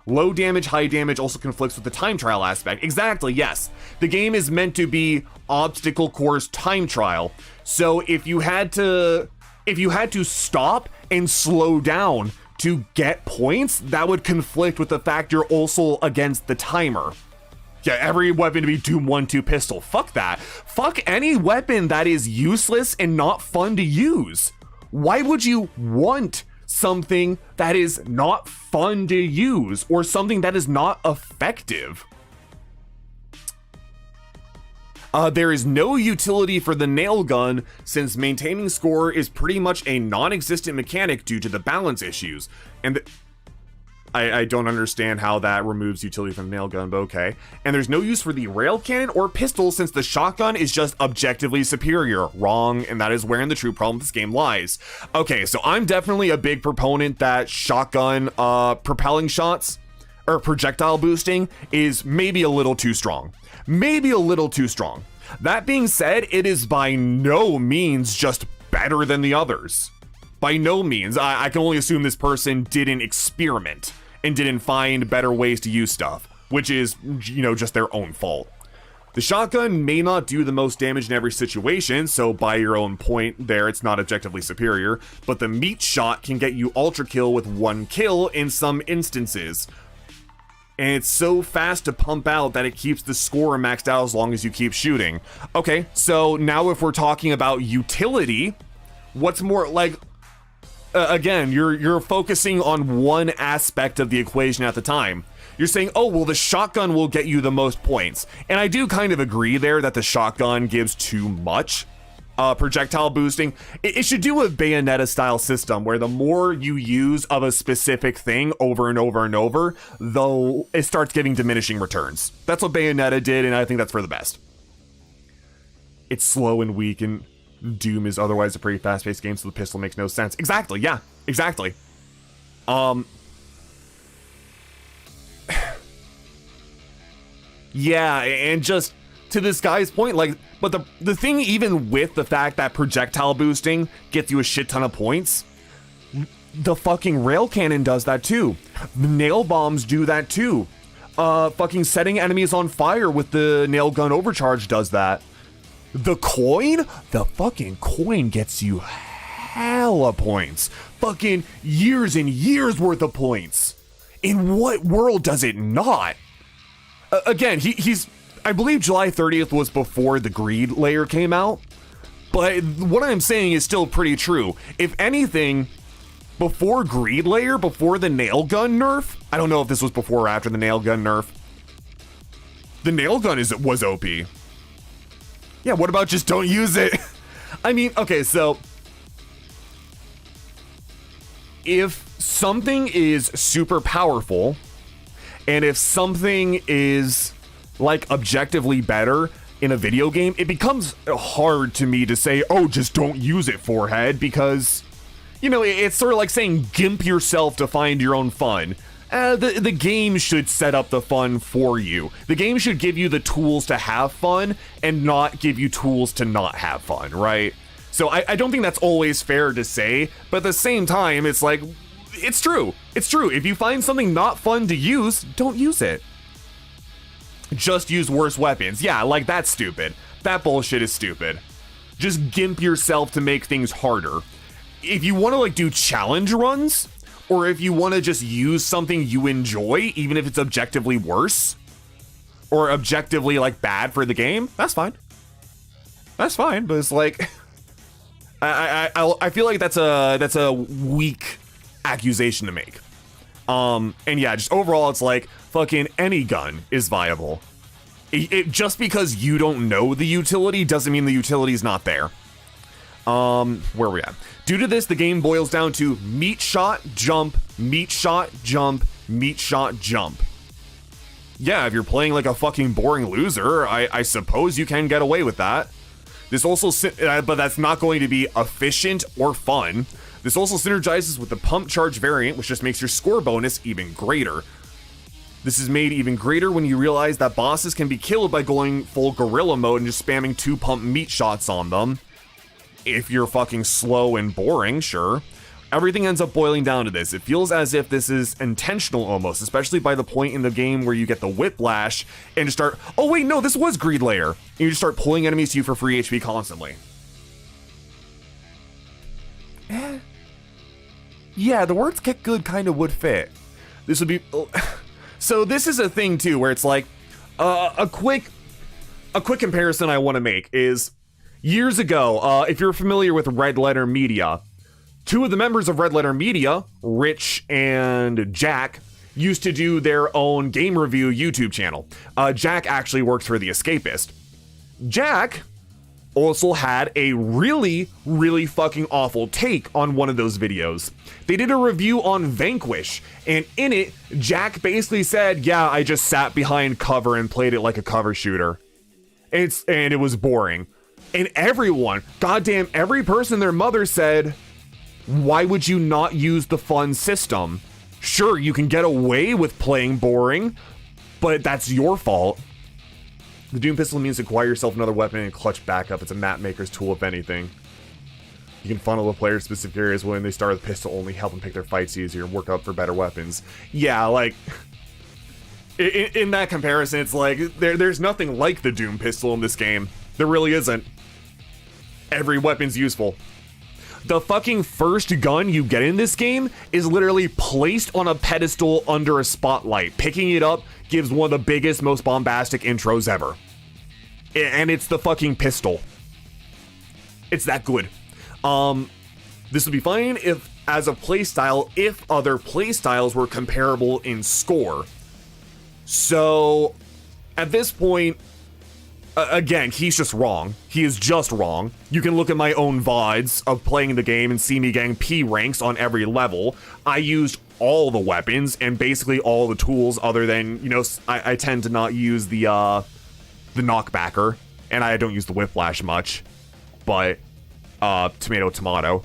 Low damage, high damage also conflicts with the time trial aspect. Exactly, yes. The game is meant to be obstacle course time trial. So if you had to stop and slow down to get points, that would conflict with the fact you're also against the timer. Yeah, every weapon to be Doom 1-2 pistol. Fuck that. Fuck any weapon that is useless and not fun to use. Why would you want something that is not fun to use or something that is not effective? There is no utility for the nail gun since maintaining score is pretty much a non-existent mechanic due to the balance issues. And I don't understand how that removes utility from the nail gun, but okay. And there's no use for the rail cannon or pistol since the shotgun is just objectively superior. Wrong, and that is wherein the true problem with this game lies. Okay, so I'm definitely a big proponent that shotgun propelling shots or projectile boosting is maybe a little too strong. Maybe a little too strong. That being said, it is by no means just better than the others. By no means. I can only assume this person didn't experiment and didn't find better ways to use stuff, which is, you know, just their own fault. The shotgun may not do the most damage in every situation, so by your own point there, it's not objectively superior, but the meat shot can get you ultra kill with 1 kill in some instances. And it's so fast to pump out that it keeps the score maxed out as long as you keep shooting. Okay, so now if we're talking about utility, what's more like, again, you're focusing on one aspect of the equation at the time. You're saying, oh, well, the shotgun will get you the most points. And I do kind of agree there that the shotgun gives too much projectile boosting. It should do a Bayonetta style system where the more you use of a specific thing over and over and over, though it starts getting diminishing returns. That's what Bayonetta did, and I think that's for the best. It's slow and weak, and Doom is otherwise a pretty fast-paced game, so the pistol makes no sense. Exactly, yeah, exactly. Yeah, and just to this guy's point, like, but the thing, even with the fact that projectile boosting gets you a shit ton of points, the fucking rail cannon does that too. Nail bombs do that too. Fucking setting enemies on fire with the nail gun overcharge does that. The fucking coin gets you hella points. Fucking years and years worth of points. In what world does it not? Again, he's, I believe July 30th was before the greed layer came out, but what I'm saying is still pretty true. If anything, before greed layer, before the nail gun nerf, I don't know if this was before or after the nail gun nerf, the nail gun was OP. Yeah, what about just don't use it? I mean, okay, so if something is super powerful, and if something is like objectively better in a video game, it becomes hard to me to say, oh, just don't use it, forehead, because, you know, it's sort of like saying gimp yourself to find your own fun. The game should set up the fun for you. The game should give you the tools to have fun and not give you tools to not have fun, right? So I don't think that's always fair to say, but at the same time, it's like, it's true. It's true. If you find something not fun to use, don't use it. Just use worse weapons. Yeah, like that's stupid. That bullshit is stupid. Just gimp yourself to make things harder. If you want to like do challenge runs, or if you want to just use something you enjoy, even if it's objectively worse, or objectively like bad for the game, that's fine. That's fine, but it's like, I feel like that's a weak accusation to make. And yeah, just overall, it's like fucking any gun is viable. Just because you don't know the utility doesn't mean the utility is not there. Where are we at? Due to this, the game boils down to meat shot, jump, meat shot, jump, meat shot, jump. Yeah, if you're playing like a fucking boring loser, I suppose you can get away with that. This also, but that's not going to be efficient or fun. This also synergizes with the pump charge variant, which just makes your score bonus even greater. This is made even greater when you realize that bosses can be killed by going full gorilla mode and just spamming 2 pump meat shots on them. If you're fucking slow and boring, sure. Everything ends up boiling down to this. It feels as if this is intentional almost, especially by the point in the game where you get the whiplash and just start, oh wait, no, this was greed layer. And you just start pulling enemies to you for free HP constantly. Yeah, the words get good kind of would fit. This would be... So this is a thing too, where it's like, a quick comparison I want to make is, years ago, if you're familiar with Red Letter Media, two of the members of Red Letter Media, Rich and Jack, used to do their own game review YouTube channel. Jack actually works for The Escapist. Jack also had a really, really fucking awful take on one of those videos. They did a review on Vanquish, and in it, Jack basically said, yeah, I just sat behind cover and played it like a cover shooter. And it was boring. And everyone, goddamn every person and their mother said, why would you not use the fun system? Sure, you can get away with playing boring, but that's your fault. The Doom Pistol means acquire yourself another weapon and clutch backup. It's a map maker's tool, if anything. You can funnel the players to specific areas when they start with pistol only, help them pick their fights easier, and work up for better weapons. Yeah, like, in that comparison, it's like, there's nothing like the Doom Pistol in this game. There really isn't. Every weapon's useful. The fucking first gun you get in this game is literally placed on a pedestal under a spotlight. Picking it up gives one of the biggest, most bombastic intros ever. And it's the fucking pistol. It's that good. This would be fine if, as a playstyle, if other playstyles were comparable in score. So, at this point, again, he's just wrong. He is just wrong. You can look at my own VODs of playing the game and see me getting P ranks on every level. I used all the weapons and basically all the tools other than, you know, I tend to not use the knockbacker, and I don't use the whiplash much, but tomato.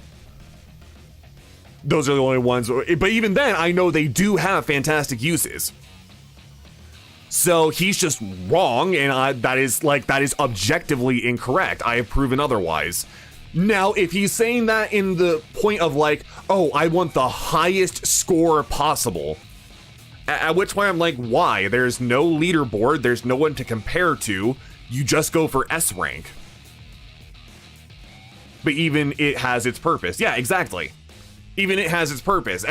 Those are the only ones, but even then, I know they do have fantastic uses. So he's just wrong, and that is objectively incorrect. I have proven otherwise. Now, if he's saying that in the point of like, oh, I want the highest score possible, at which point I'm like, why? There's no leaderboard, there's no one to compare to, you just go for S rank. But even it has its purpose. Yeah, exactly. Even it has its purpose.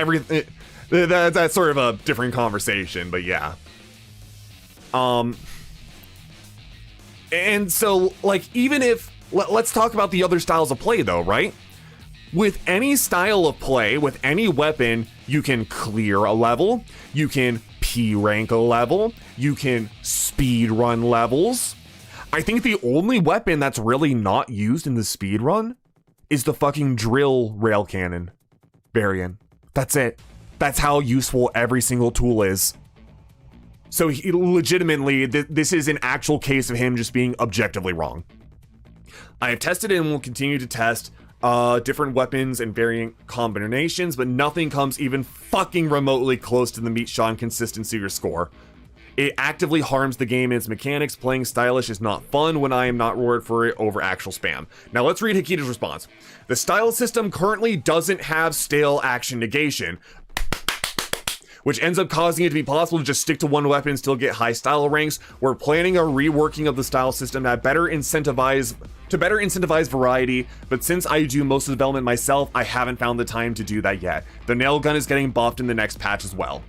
That's sort of a different conversation, but yeah. And so, like, even if, let's talk about the other styles of play though, right? With any style of play, with any weapon, you can clear a level, you can P rank a level, you can speed run levels. I think the only weapon that's really not used in the speed run is the fucking drill rail cannon variant. That's it. That's how useful every single tool is. So he legitimately, this is an actual case of him just being objectively wrong. I have tested it and will continue to test different weapons and variant combinations, but nothing comes even fucking remotely close to the meat shot consistency or score. It actively harms the game and its mechanics. Playing stylish is not fun when I am not rewarded for it over actual spam. Now let's read Hikita's response. The style system currently doesn't have stale action negation, which ends up causing it to be possible to just stick to one weapon and still get high style ranks. We're planning a reworking of the style system that better incentivize variety, but since I do most of the development myself, I haven't found the time to do that yet. The nail gun is getting buffed in the next patch as well.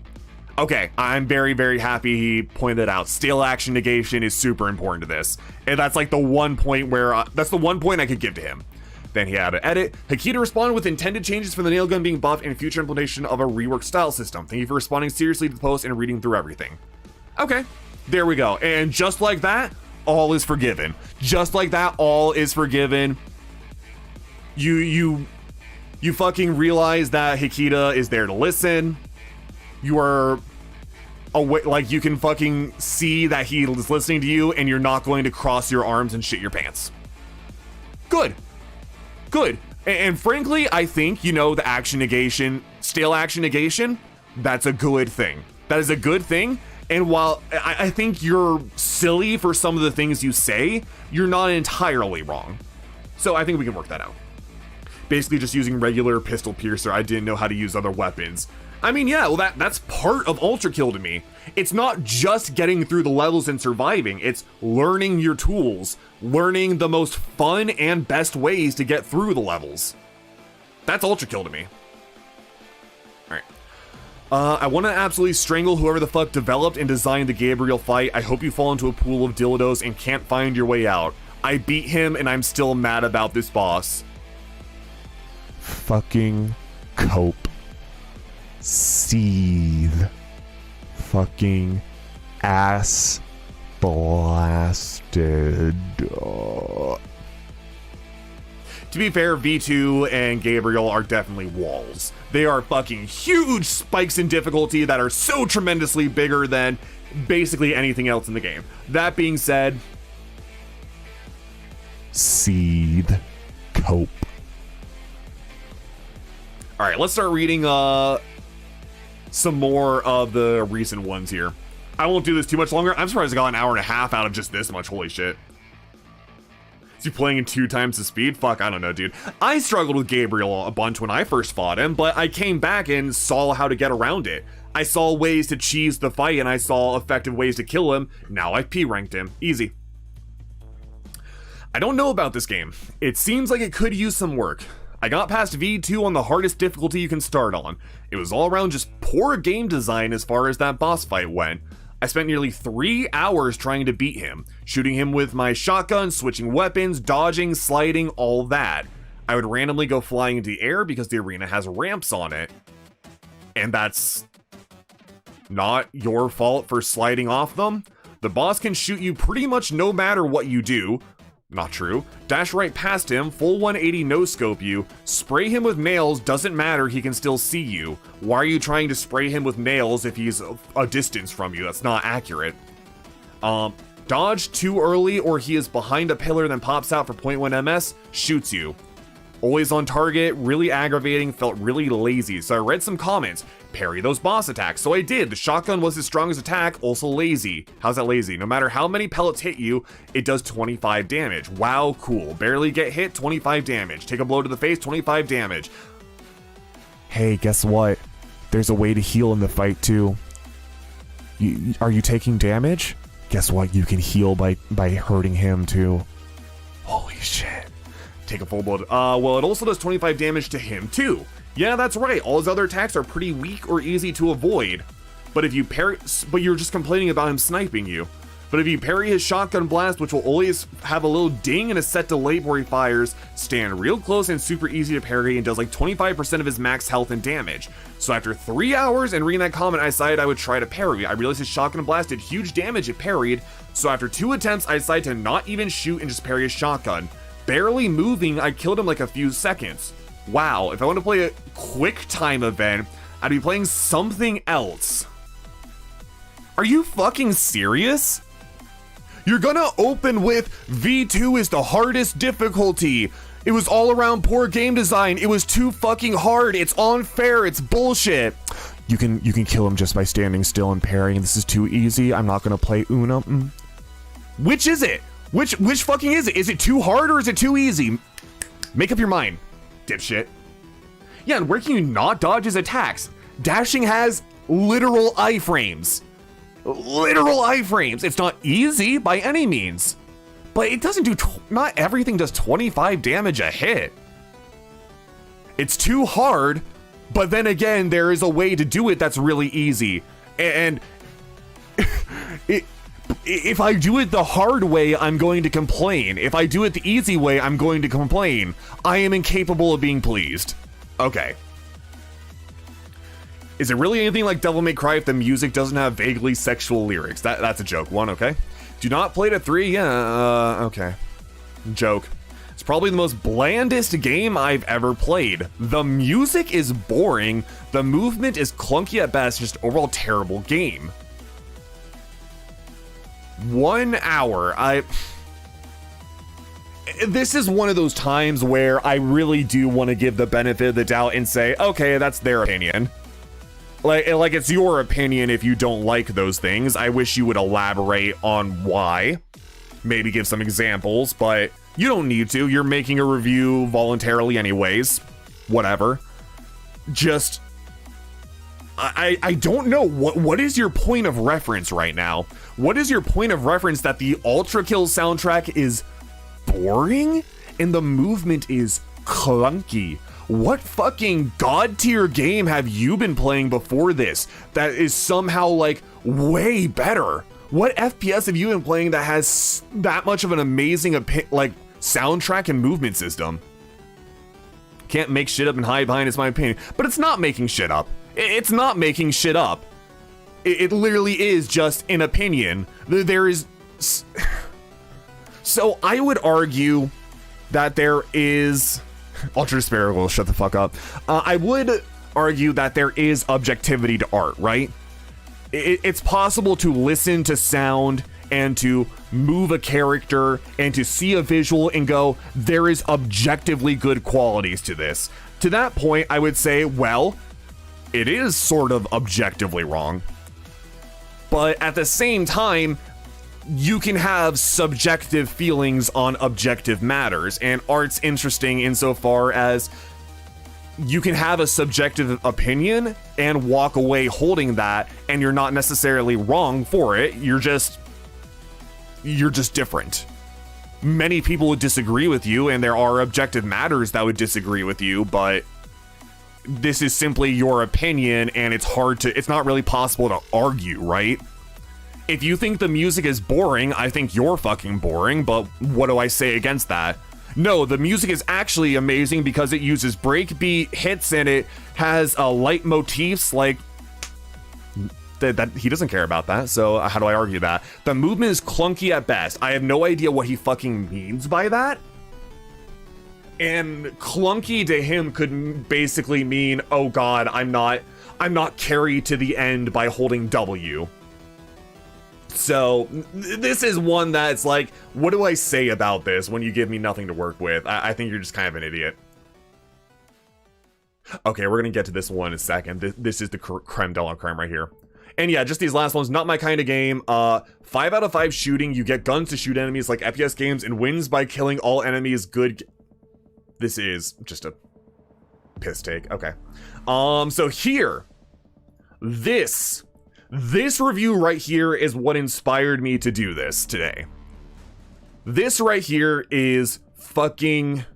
Okay, I'm very, very happy he pointed out. Stale action negation is super important to this. And that's like the one point where, that's the one point I could give to him. Then he had to edit. Hikita responded with intended changes for the nail gun being buffed and future implementation of a reworked style system. Thank you for responding seriously to the post and reading through everything. Okay, there we go. And just like that, all is forgiven. Just like that, all is forgiven. You fucking realize that Hikita is there to listen. You are away, like you can fucking see that he is listening to you, and you're not going to cross your arms and shit your pants. Good. Good. And frankly, I think, you know, the action negation, stale action negation, that's a good thing. That is a good thing. And while I think you're silly for some of the things you say, you're not entirely wrong. So I think we can work that out. Basically just using regular pistol piercer. I didn't know how to use other weapons. I mean, yeah, well, that's part of Ultrakill to me. It's not just getting through the levels and surviving. It's learning your tools, learning the most fun and best ways to get through the levels. That's Ultrakill to me. I want to absolutely strangle whoever the fuck developed and designed the Gabriel fight. I hope you fall into a pool of dildos and can't find your way out. I beat him and I'm still mad about this boss. Fucking cope. Seethe. Fucking ass blasted. To be fair, V2 and Gabriel are definitely walls. They are fucking huge spikes in difficulty that are so tremendously bigger than basically anything else in the game. That being said, Seethe. Cope. Alright, let's start reading some more of the recent ones here. I won't do this too much longer. I'm surprised I got an hour and a half out of just this much. Holy shit. Is he playing in 2 times the speed? Fuck, I don't know, dude. I struggled with Gabriel a bunch when I first fought him, but I came back and saw how to get around it. I saw ways to cheese the fight, and I saw effective ways to kill him. Now I've P-ranked him. Easy. I don't know about this game. It seems like it could use some work. I got past V2 on the hardest difficulty you can start on. It was all around just poor game design as far as that boss fight went. I spent nearly 3 hours trying to beat him, shooting him with my shotgun, switching weapons, dodging, sliding, all that. I would randomly go flying into the air because the arena has ramps on it. And that's not your fault for sliding off them. The boss can shoot you pretty much no matter what you do. Not true. Dash right past him, full 180 no-scope you, spray him with nails, doesn't matter, he can still see you. Why are you trying to spray him with nails if he's a distance from you? That's not accurate. Dodge too early or he is behind a pillar then pops out for 0.1 ms, shoots you. Always on target, really aggravating, felt really lazy, so I read some comments. Parry those boss attacks, so I did. The shotgun was his strongest attack, also lazy. How's that lazy? No matter how many pellets hit you, it does 25 damage. Wow, cool. Barely get hit, 25 damage. Take a blow to the face, 25 damage. Hey, guess what? There's a way to heal in the fight too. Are you taking damage? Guess what? You can heal by hurting him too. Holy shit. Take a full blow. Well, it also does 25 damage to him too. Yeah, that's right. All his other attacks are pretty weak or easy to avoid. But if you parry, but you're just complaining about him sniping you. But if you parry his shotgun blast, which will always have a little ding and a set delay before he fires, stand real close and super easy to parry and does like 25% of his max health and damage. So after 3 hours and reading that comment, I decided I would try to parry. I realized his shotgun blast did huge damage if parried. So after 2 attempts, I decided to not even shoot and just parry his shotgun. Barely moving, I killed him like a few seconds. Wow, if I want to play a quick time event, I'd be playing something else. Are you fucking serious? You're gonna open with V2 is the hardest difficulty. It was all around poor game design. It was too fucking hard. It's unfair. It's bullshit. You can kill him just by standing still and parrying. This is too easy. I'm not gonna play Uno. Which is it? Which fucking is it? Is it too hard or is it too easy? Make up your mind, dipshit. Yeah, and where can you not dodge his attacks? Dashing has literal iframes. Literal iframes. It's not easy by any means. But it doesn't do, not everything does 25 damage a hit. It's too hard, but then again, there is a way to do it that's really easy. And if I do it the hard way, I'm going to complain. If I do it the easy way, I'm going to complain. I am incapable of being pleased. Okay. Is it really anything like Devil May Cry if the music doesn't have vaguely sexual lyrics? That's a joke. 1, okay. Do not play it at 3? Yeah, okay. Joke. It's probably the most blandest game I've ever played. The music is boring. The movement is clunky at best. Just overall terrible game. 1 hour. This is one of those times where I really do want to give the benefit of the doubt and say, okay, that's their opinion. Like it's your opinion if you don't like those things. I wish you would elaborate on why. Maybe give some examples, but you don't need to. You're making a review voluntarily anyways. Whatever. Just... I don't know. What is your point of reference right now? What is your point of reference that the ULTRAKILL soundtrack is boring and the movement is clunky? what fucking god tier game have you been playing before this that is somehow like way better? What FPS have you been playing that has that much of an amazing like soundtrack and movement system? Can't make shit up and hide behind it's my opinion, but it's not making shit up. It's not making shit up. It literally is just an opinion. There is. So I would argue that there is. Ultra Despair will shut the fuck up. I would argue that there is objectivity to art, right? It's possible to listen to sound and to move a character and to see a visual and go, there is objectively good qualities to this. To that point, I would say, well, it is sort of objectively wrong. But at the same time, you can have subjective feelings on objective matters, and art's interesting insofar as you can have a subjective opinion and walk away holding that, and you're not necessarily wrong for it. You're just different. Many people would disagree with you, and there are objective matters that would disagree with you, but this is simply your opinion, and it's not really possible to argue, right? If you think the music is boring, I think you're fucking boring, but what do I say against that? No, the music is actually amazing because it uses breakbeat hits and it has light motifs like that. He doesn't care about that, so how do I argue that? The movement is clunky at best. I have no idea what he fucking means by that. And clunky to him could basically mean, oh god, I'm not carried to the end by holding W. So this is one that's like, what do I say about this when you give me nothing to work with? I think you're just kind of an idiot. Okay, we're gonna get to this one in a second. This is the creme de la creme right here. And yeah, just these last ones, not my kind of game. 5 out of 5 shooting. You get guns to shoot enemies like FPS games and wins by killing all enemies. Good. This is just a piss take. Okay. So here, this review right here is what inspired me to do this today. This right here is fucking...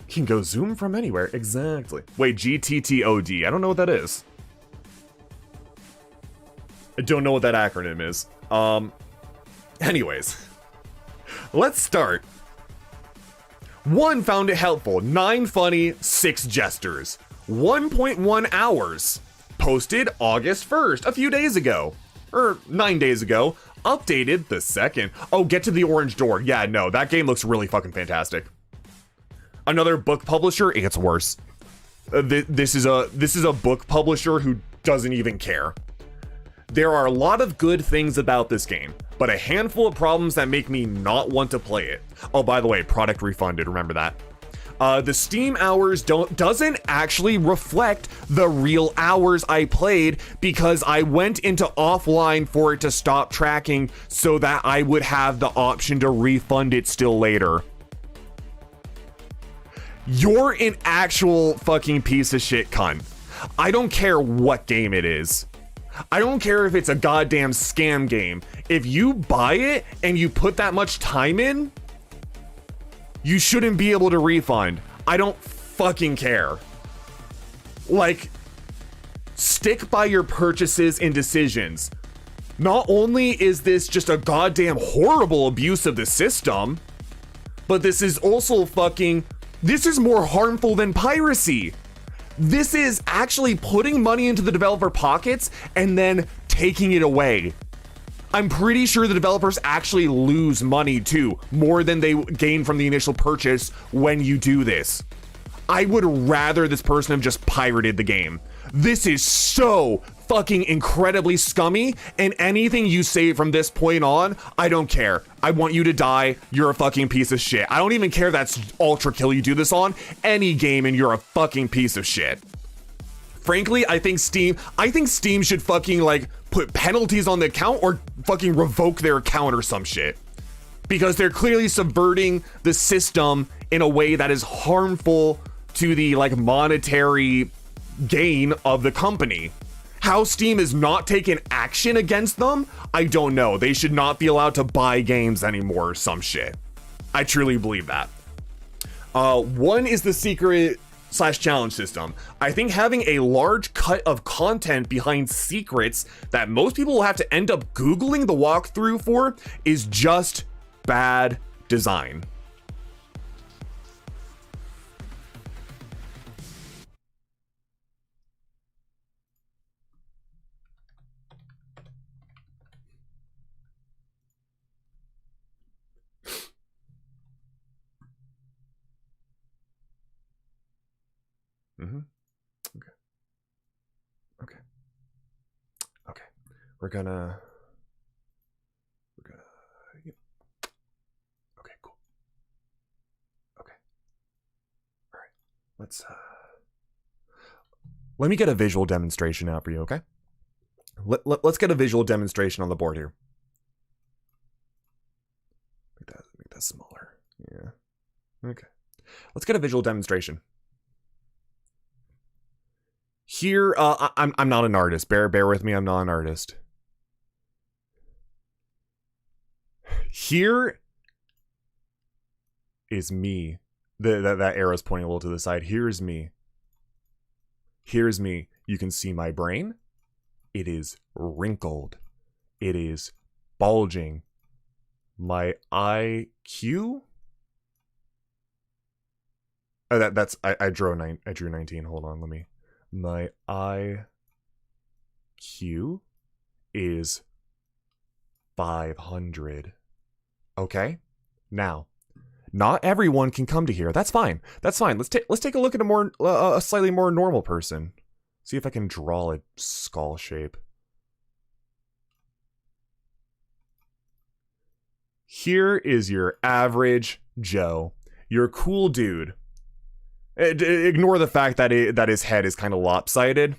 Can go zoom from anywhere. Exactly. Wait, GTTOD. I don't know what that is. I don't know what that acronym is. Anyways. Let's start. 1 found it helpful. 9 funny. 6 gestures. 1.1 hours. Posted August 1st, a few days ago. Or 9 days ago. Updated the 2nd. Oh, get to the orange door. Yeah, no, that game looks really fucking fantastic. Another book publisher, it gets worse. This is a book publisher who doesn't even care. There are a lot of good things about this game, but a handful of problems that make me not want to play it. Oh, by the way, product refunded, remember that. The Steam hours doesn't actually reflect the real hours I played because I went into offline for it to stop tracking so that I would have the option to refund it still later. You're an actual fucking piece of shit cunt. I don't care what game it is. I don't care if it's a goddamn scam game. If you buy it and you put that much time in, you shouldn't be able to refund. I don't fucking care. Like, stick by your purchases and decisions. Not only is this just a goddamn horrible abuse of the system, but this is also fucking... This is more harmful than piracy. This is actually putting money into the developer pockets and then taking it away. I'm pretty sure the developers actually lose money too, more than they gain from the initial purchase when you do this. I would rather this person have just pirated the game. This is so fucking incredibly scummy, and anything you say from this point on, I don't care. I want you to die. You're a fucking piece of shit. I don't even care that's ULTRAKILL you do this on. Any game and you're a fucking piece of shit. Frankly, I think Steam should fucking like put penalties on the account or fucking revoke their account or some shit. Because they're clearly subverting the system in a way that is harmful to the like monetary gain of the company. How Steam is not taking action against them, I don't know. They should not be allowed to buy games anymore or some shit. I truly believe that. One is the secret/challenge system. I think having a large cut of content behind secrets that most people will have to end up Googling the walkthrough for is just bad design. Okay. Okay. Okay. We're gonna. Yep. Okay. Cool. Okay. All right. Let me get a visual demonstration out for you. Okay. Let's get a visual demonstration on the board here. Make that smaller. Yeah. Okay. Let's get a visual demonstration. Here, I'm not an artist. Bear with me. I'm not an artist. Here is me. That arrow's pointing a little to the side. Here's me. Here's me. You can see my brain. It is wrinkled. It is bulging. My IQ. Oh, I drew 19. Hold on, let me. My IQ is 500. Okay? Now, not everyone can come to here. That's fine. That's fine. Let's take a look at a slightly more normal person. See if I can draw a skull shape. Here is your average Joe. You're a cool dude. Ignore the fact that his head is kind of lopsided.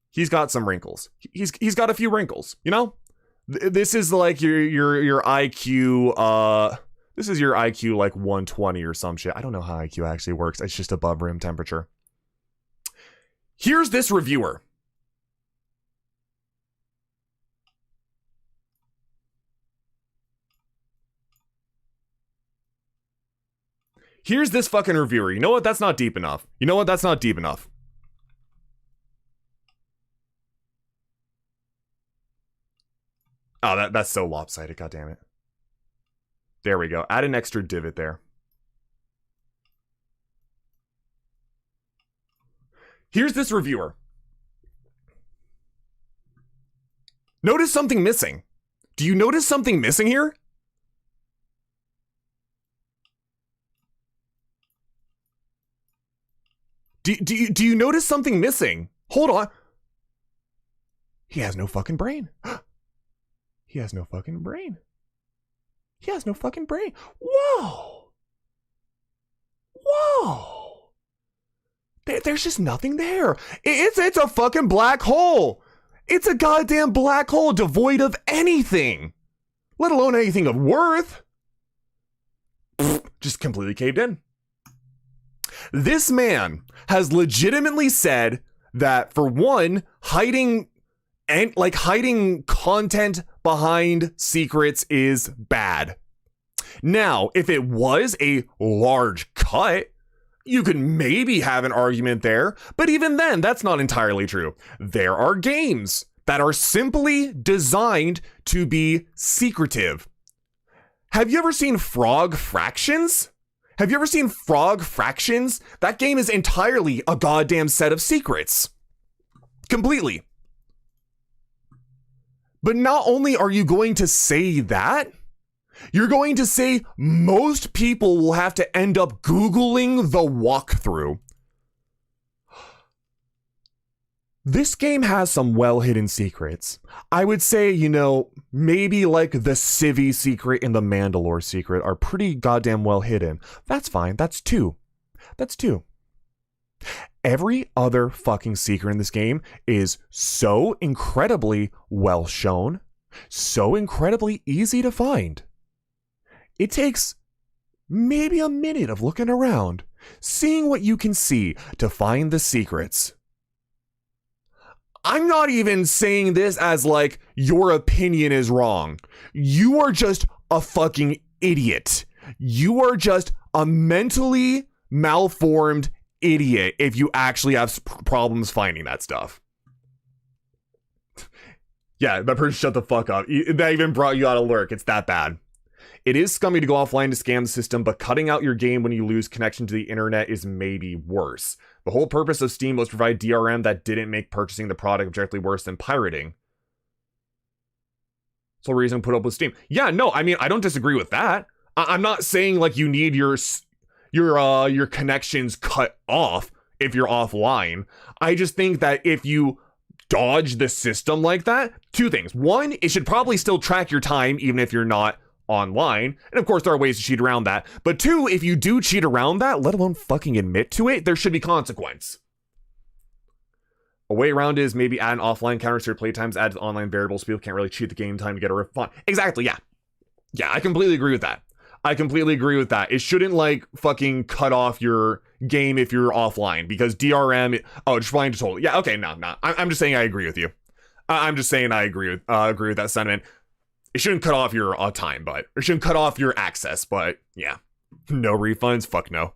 He's got some wrinkles. He's got a few wrinkles, you know? This is like your IQ, this is your IQ like 120 or some shit. I don't know how IQ actually works. It's just above room temperature. Here's this reviewer. Here's this fucking reviewer. You know what? That's not deep enough. You know what? That's not deep enough. Oh, that's so lopsided. God damn it. There we go. Add an extra divot there. Here's this reviewer. Notice something missing. Do you notice something missing here? Do you notice something missing? Hold on. He has no fucking brain. He has no fucking brain. He has no fucking brain. Whoa. Whoa. There's just nothing there. It's a fucking black hole. It's a goddamn black hole devoid of anything. Let alone anything of worth. Just completely caved in. This man has legitimately said that, for one, hiding content behind secrets is bad. Now, if it was a large cut, you could maybe have an argument there, but even then, that's not entirely true. There are games that are simply designed to be secretive. Have you ever seen Frog Fractions? Have you ever seen Frog Fractions? That game is entirely a goddamn set of secrets. Completely. But not only are you going to say that, you're going to say most people will have to end up Googling the walkthrough. This game has some well-hidden secrets. I would say, maybe like the Civi secret and the Mandalore secret are pretty goddamn well hidden. That's fine. That's two. Every other fucking secret in this game is so incredibly well shown, so incredibly easy to find. It takes maybe a minute of looking around, seeing what you can see to find the secrets. I'm not even saying this as like your opinion is wrong. You are just a fucking idiot. You are just a mentally malformed idiot if you actually have problems finding that stuff. Yeah, that person shut the fuck up. That even brought you out of lurk. It's that bad. It is scummy to go offline to scam the system, but cutting out your game when you lose connection to the internet is maybe worse. The whole purpose of Steam was to provide DRM that didn't make purchasing the product objectively worse than pirating. So reason put up with Steam. Yeah, no, I mean, I don't disagree with that. I'm not saying like you need your connections cut off if you're offline. I just think that if you dodge the system like that, two things. One, it should probably still track your time even if you're not online. And of course, there are ways to cheat around that. But two, if you do cheat around that, let alone fucking admit to it, there should be consequence. A way around is maybe add an offline counter to your playtimes, add online variables so people can't really cheat the game time to get a refund. Exactly, yeah. Yeah, I completely agree with that. It shouldn't like fucking cut off your game if you're offline because DRM. Just flying to total. Yeah, okay, no. I'm just saying I agree with you. I'm just saying I agree with that sentiment. It shouldn't cut off your time, but it shouldn't cut off your access. But yeah, no refunds. Fuck no.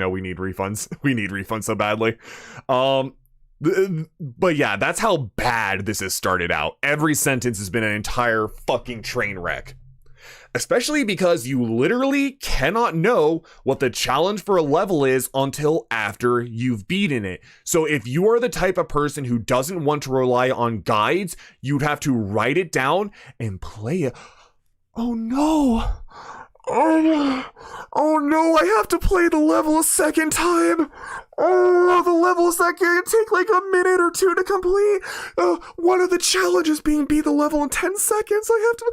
We need refunds. We need refunds so badly. But yeah, that's how bad this has started out. Every sentence has been an entire fucking train wreck. Especially because you literally cannot know what the challenge for a level is until after you've beaten it. So if you are the type of person who doesn't want to rely on guides, you'd have to write it down and play it. Oh no. Oh no, I have to play the level a second time. Oh, the levels that can take like a minute or two to complete. One of the challenges being beat the level in 10 seconds. I have to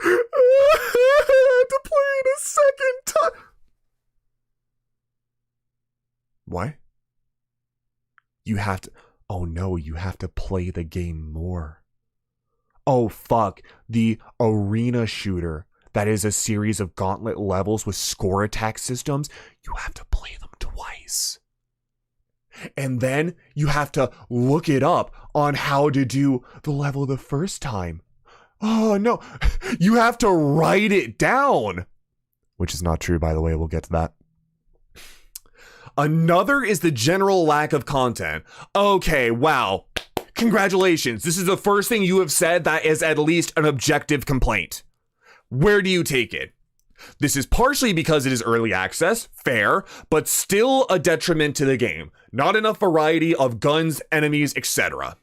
play it a second time. What? You have to, oh no, you have to play the game more. Oh fuck, the arena shooter. That is a series of gauntlet levels with score attack systems. You have to play them twice. And then you have to look it up on how to do the level the first time. Oh no, you have to write it down. Which is not true, by the way, we'll get to that. Another is the general lack of content. Okay, wow. Congratulations, this is the first thing you have said that is at least an objective complaint. Where do you take it? This is partially because it is early access, fair, but still a detriment to the game. Not enough variety of guns, enemies, etc.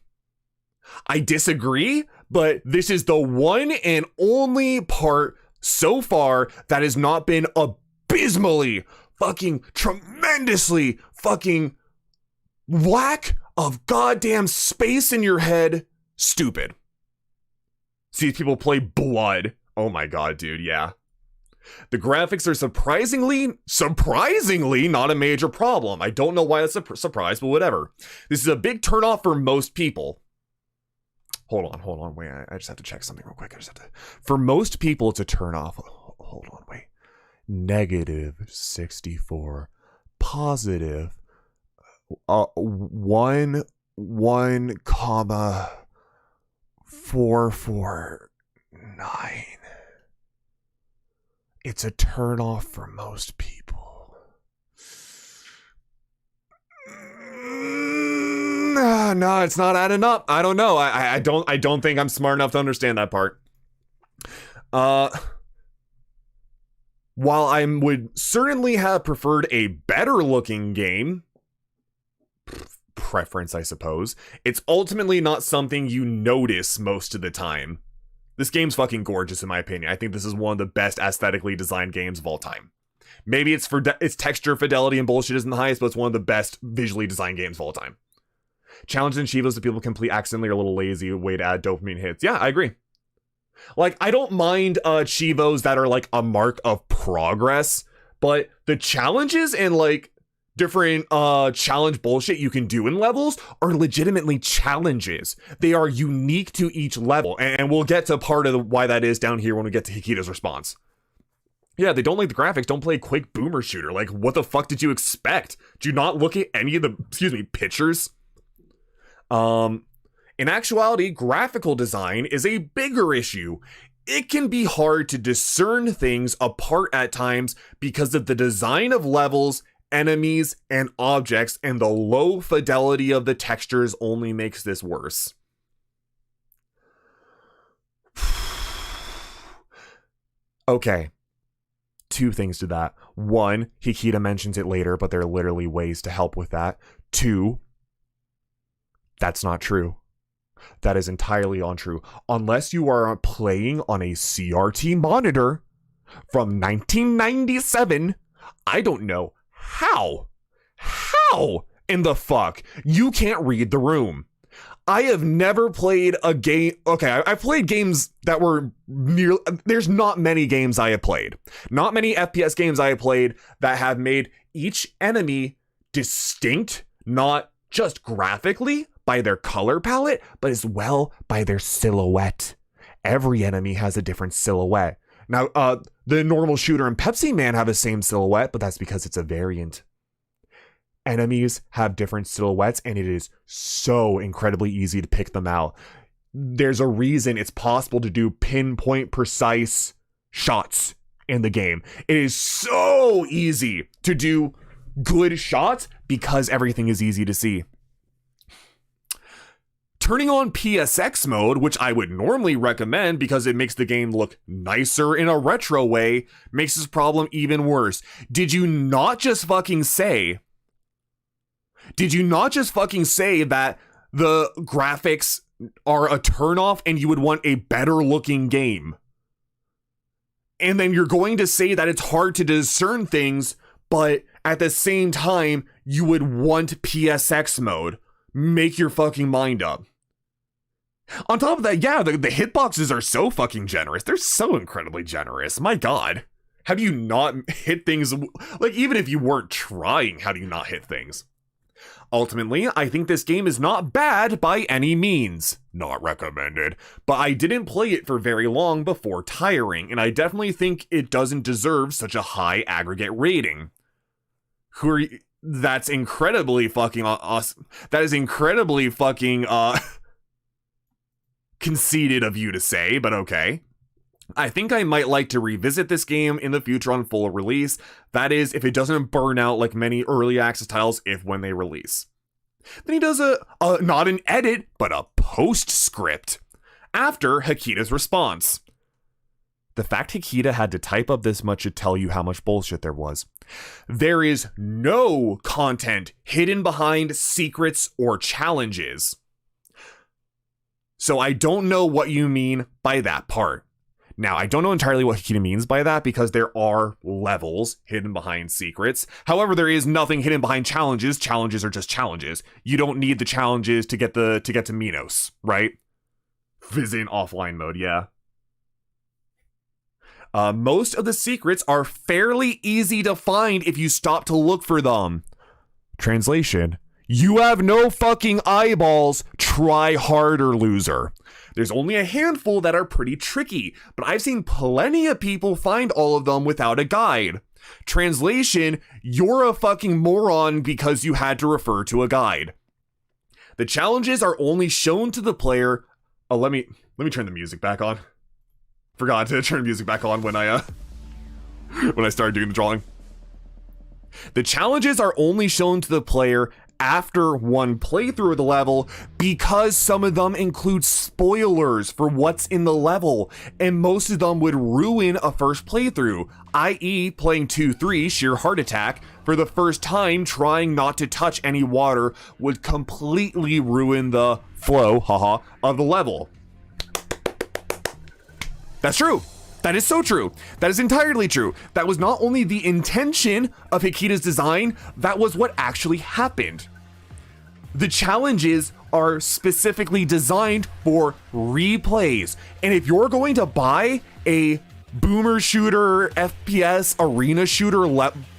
I disagree, but this is the one and only part so far that has not been abysmally, fucking tremendously, fucking lack of goddamn space in your head stupid. See people play Blood. Oh my god, dude, yeah. The graphics are surprisingly not a major problem. I don't know why that's a surprise, but whatever. This is a big turnoff for most people. Hold on, wait, I just have to check something real quick. For most people, it's a turnoff. Hold on, wait. -64. Positive. 1,449. It's a turnoff for most people. No, it's not adding up. I don't know. I don't think I'm smart enough to understand that part. While I would certainly have preferred a better looking game, preference, I suppose, it's ultimately not something you notice most of the time. This game's fucking gorgeous in my opinion. I think this is one of the best aesthetically designed games of all time. Maybe its texture fidelity and bullshit isn't the highest, but it's one of the best visually designed games of all time. Challenges and achievements that people complete accidentally are a little lazy way to add dopamine hits. Yeah, I agree. Like, I don't mind chivos that are like a mark of progress, but the challenges and like different challenge bullshit you can do in levels are legitimately challenges. They are unique to each level, and we'll get to part of why that is down here when we get to Hikita's response. Yeah, they don't like the graphics, don't play a quick boomer shooter. Like, what the fuck did you expect? Do you not look at any of the, pictures? In actuality, graphical design is a bigger issue. it can be hard to discern things apart at times because of the design of levels, enemies, and objects, and the low fidelity of the textures only makes this worse. Okay. 2 things to that. 1, Hikita mentions it later, but there are literally ways to help with that. 2, that's not true. That is entirely untrue. Unless you are playing on a CRT monitor from 1997, I don't know how in the fuck you can't read the room. I have never played a game. Okay, I've played games that were near. There's not many games I have played. Not many FPS games I have played that have made each enemy distinct, not just graphically by their color palette, but as well by their silhouette. Every enemy has a different silhouette. Now, the normal shooter and Pepsi Man have the same silhouette, but that's because it's a variant. Enemies have different silhouettes, and it is so incredibly easy to pick them out. There's a reason it's possible to do pinpoint precise shots in the game. It is so easy to do good shots because everything is easy to see. Turning on PSX mode, which I would normally recommend because it makes the game look nicer in a retro way, makes this problem even worse. Did you not just fucking say that the graphics are a turnoff and you would want a better looking game? And then you're going to say that it's hard to discern things, but at the same time, you would want PSX mode. Make your fucking mind up. On top of that, yeah, the hitboxes are so fucking generous. They're so incredibly generous. My God. How do you not hit things? Like, even if you weren't trying, how do you not hit things? Ultimately, I think this game is not bad by any means. Not recommended. But I didn't play it for very long before tiring, and I definitely think it doesn't deserve such a high aggregate rating. That's incredibly fucking awesome. That is incredibly fucking conceited of you to say, but okay. I think I might like to revisit this game in the future on full release. That is, if it doesn't burn out like many early access titles when they release. Then he does not an edit, but a postscript after Hikita's response. The fact Hikita had to type up this much should tell you how much bullshit there was. There is no content hidden behind secrets or challenges. So I don't know what you mean by that part. Now, I don't know entirely what Hikita means by that because there are levels hidden behind secrets. However, there is nothing hidden behind challenges. Challenges are just challenges. You don't need the challenges to get to Minos, right? Visit offline mode, yeah. Most of the secrets are fairly easy to find if you stop to look for them. Translation: you have no fucking eyeballs, try harder, loser. There's only a handful that are pretty tricky, but I've seen plenty of people find all of them without a guide. Translation: you're a fucking moron because you had to refer to a guide. The challenges are only shown to the player. Oh, let me turn the music back on. Forgot to turn the music back on when I started doing the drawing. The challenges are only shown to the player after one playthrough of the level because some of them include spoilers for what's in the level, and most of them would ruin a first playthrough, i.e. playing 2-3 sheer heart attack for the first time trying not to touch any water would completely ruin the flow, of the level. That's true. That is so true. That is entirely true. That was not only the intention of Hikita's design, that was what actually happened. The challenges are specifically designed for replays. And if you're going to buy a boomer shooter, FPS, arena shooter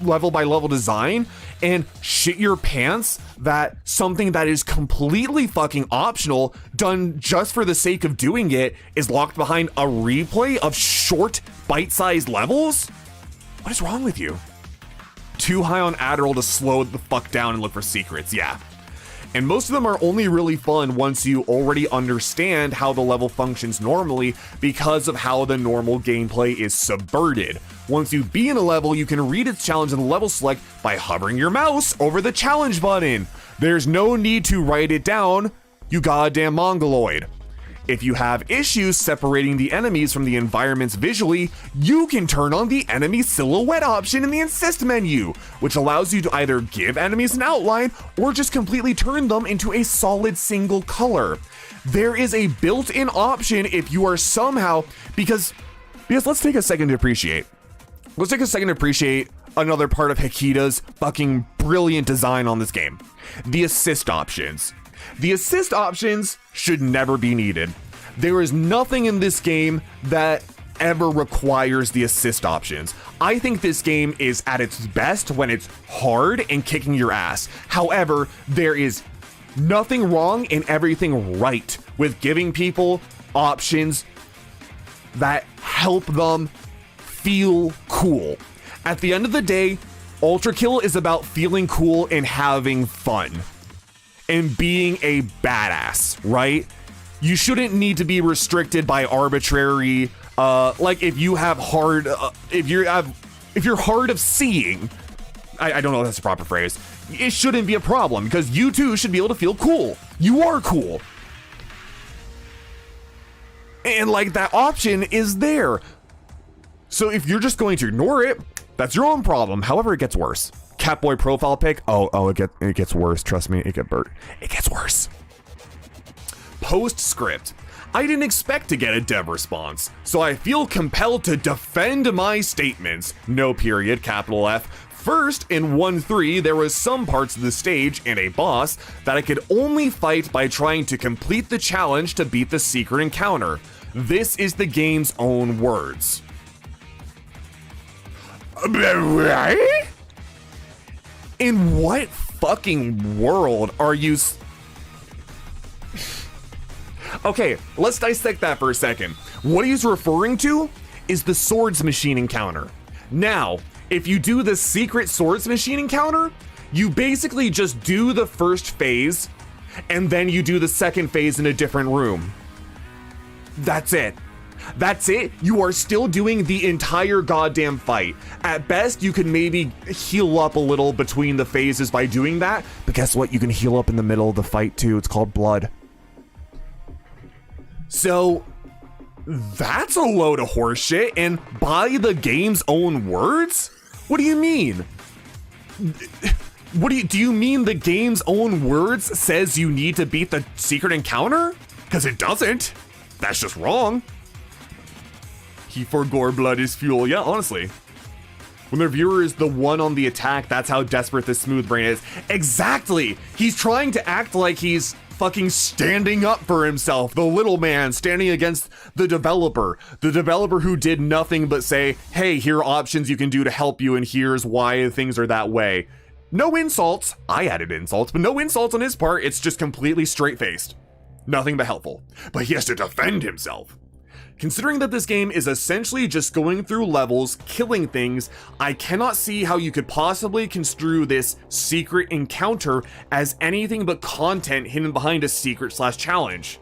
level by level design and shit your pants that something that is completely fucking optional done just for the sake of doing it is locked behind a replay of short bite-sized levels? What is wrong with you? Too high on Adderall to slow the fuck down and look for secrets, yeah. And most of them are only really fun once you already understand how the level functions normally because of how the normal gameplay is subverted. Once you be in a level, you can read its challenge in the level select by hovering your mouse over the challenge button. There's no need to write it down, you goddamn mongoloid. If you have issues separating the enemies from the environments visually, you can turn on the enemy silhouette option in the assist menu, which allows you to either give enemies an outline or just completely turn them into a solid single color. There is a built-in option if you are somehow, because let's take a second to appreciate. Let's take a second to appreciate another part of Hikita's fucking brilliant design on this game. The assist options. The assist options should never be needed. There is nothing in this game that ever requires the assist options. I think this game is at its best when it's hard and kicking your ass. However, there is nothing wrong and everything right with giving people options that help them feel cool. At the end of the day, ULTRAKILL is about feeling cool and having fun and being a badass, right? You shouldn't need to be restricted by arbitrary, like if you're hard of seeing, I don't know if that's the proper phrase. It shouldn't be a problem because you too should be able to feel cool. You are cool. And like that option is there. So if you're just going to ignore it, that's your own problem. However, it gets worse. Catboy profile pic. It gets worse. Trust me, it gets worse. Postscript. I didn't expect to get a dev response, so I feel compelled to defend my statements. No period, capital F. First, in 1.3, there was some parts of the stage and a boss that I could only fight by trying to complete the challenge to beat the secret encounter. This is the game's own words. In what fucking world are you? Okay, let's dissect that for a second. What he's referring to is the swords machine encounter. Now, if you do the secret swords machine encounter, you basically just do the first phase and then you do the second phase in a different room. That's it. That's it. You are still doing the entire goddamn fight. At best, you can maybe heal up a little between the phases by doing that. But guess what? You can heal up in the middle of the fight too. It's called blood. So that's a load of horseshit. And by the game's own words? What do you mean? Do you mean the game's own words says you need to beat the secret encounter? Because it doesn't. That's just wrong. He for gore, blood is fuel. Yeah, honestly. When the viewer is the one on the attack, that's how desperate this smooth brain is. Exactly! He's trying to act like he's fucking standing up for himself. The little man standing against the developer. The developer who did nothing but say, hey, here are options you can do to help you, and here's why things are that way. No insults. I added insults, but no insults on his part. It's just completely straight-faced. Nothing but helpful. But he has to defend himself. Considering that this game is essentially just going through levels, killing things, I cannot see how you could possibly construe this secret encounter as anything but content hidden behind a secret/challenge.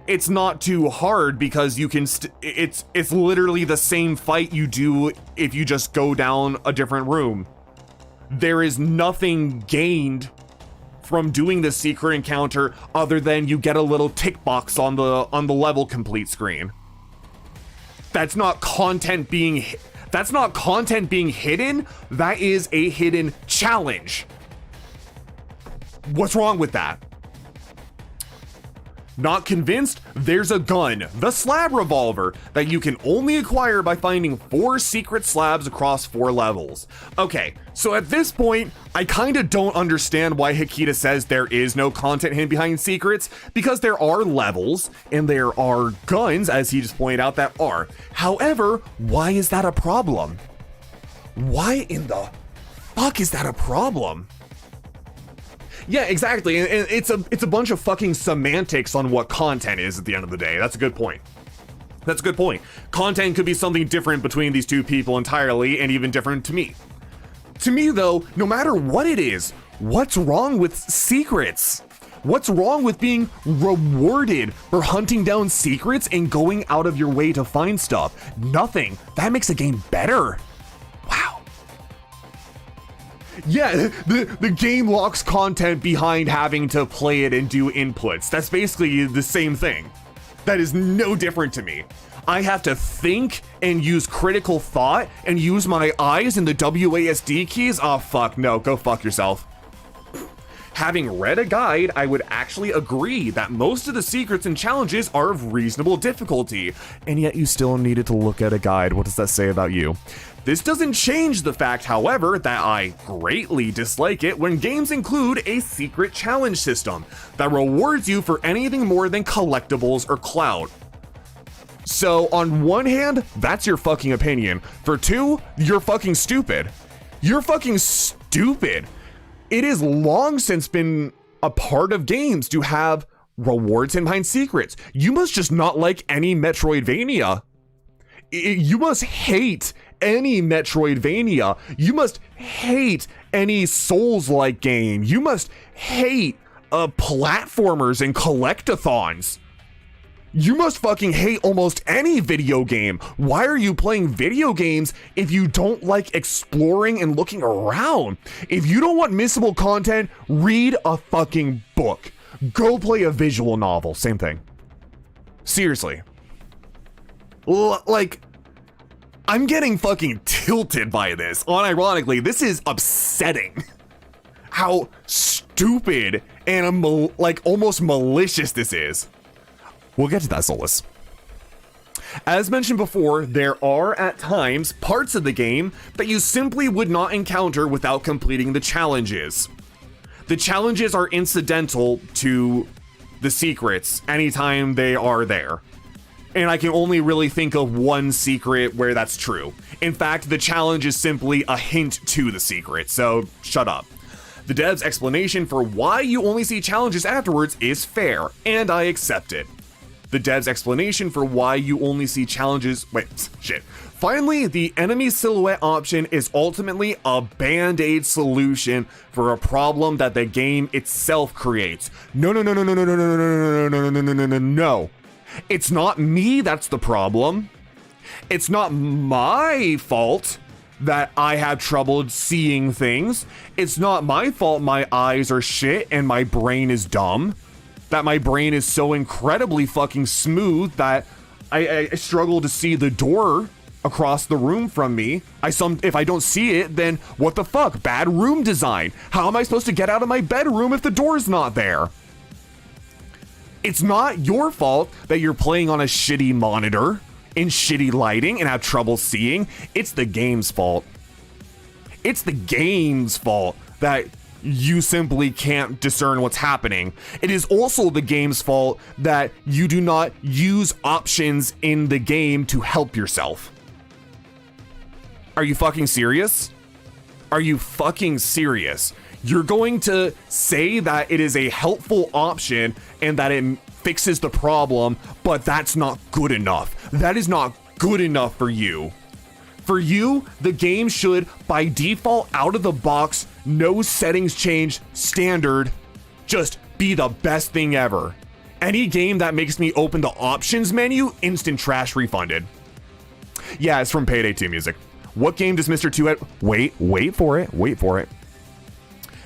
It's not too hard because you can it's literally the same fight you do if you just go down a different room. There is nothing gained from doing the secret encounter other than you get a little tick box on the level complete screen. That's not content being hidden. That is a hidden challenge. What's wrong with that? Not convinced? There's a gun, the slab revolver, that you can only acquire by finding 4 secret slabs across 4 levels. Okay, so at this point, I kinda don't understand why Hikita says there is no content hidden behind secrets, because there are levels, and there are guns, as he just pointed out, that are. However, why is that a problem? Why in the fuck is that a problem? Yeah, exactly, and it's a bunch of fucking semantics on what content is at the end of the day. That's a good point. That's a good point. Content could be something different between these two people entirely, and even different to me. To me though, no matter what it is, what's wrong with secrets? What's wrong with being rewarded for hunting down secrets and going out of your way to find stuff? Nothing. That makes a game better. Wow. Yeah, the game locks content behind having to play it and do inputs. That's basically the same thing. That is no different to me. I have to think and use critical thought and use my eyes and the WASD keys? Oh, fuck, no, go fuck yourself. Having read a guide, I would actually agree that most of the secrets and challenges are of reasonable difficulty, and yet you still needed to look at a guide. What does that say about you? This doesn't change the fact, however, that I greatly dislike it when games include a secret challenge system that rewards you for anything more than collectibles or clout. So on one hand, that's your fucking opinion. For two, you're fucking stupid. You're fucking stupid. It is long since been a part of games to have rewards behind secrets. You must just not like any Metroidvania. You must hate any Metroidvania. You must hate any Souls-like game. You must hate platformers and collectathons. You must fucking hate almost any video game. Why are you playing video games if you don't like exploring and looking around? If you don't want missable content, read a fucking book. Go play a visual novel. Same thing. Seriously. Like, I'm getting fucking tilted by this. Unironically, this is upsetting. How stupid and like almost malicious this is. We'll get to that, Solus. As mentioned before, there are at times parts of the game that you simply would not encounter without completing the challenges. The challenges are incidental to the secrets anytime they are there. And I can only really think of one secret where that's true. In fact, the challenge is simply a hint to the secret, so shut up. The dev's explanation for why you only see challenges afterwards is fair, and I accept it. The dev's explanation for why you only see challenges. Finally, the enemy silhouette option is ultimately a band-aid solution for a problem that the game itself creates. No. It's not me that's the problem. It's not my fault that I have trouble seeing things. It's not my fault my eyes are shit and my brain is dumb. That my brain is so incredibly fucking smooth that I struggle to see the door across the room from me. If I don't see it, then what the fuck? Bad room design. How am I supposed to get out of my bedroom if the door's not there? It's not your fault that you're playing on a shitty monitor in shitty lighting and have trouble seeing. It's the game's fault. It's the game's fault that you simply can't discern what's happening. It is also the game's fault that you do not use options in the game to help yourself. Are you fucking serious? Are you fucking serious? You're going to say that it is a helpful option and that it fixes the problem, but that's not good enough. That is not good enough for you. For you, the game should, by default, out of the box, no settings change, standard, just be the best thing ever. Any game that makes me open the options menu, instant trash refunded. Yeah, it's from Payday 2 music. What game does Mr. 2 wait for it.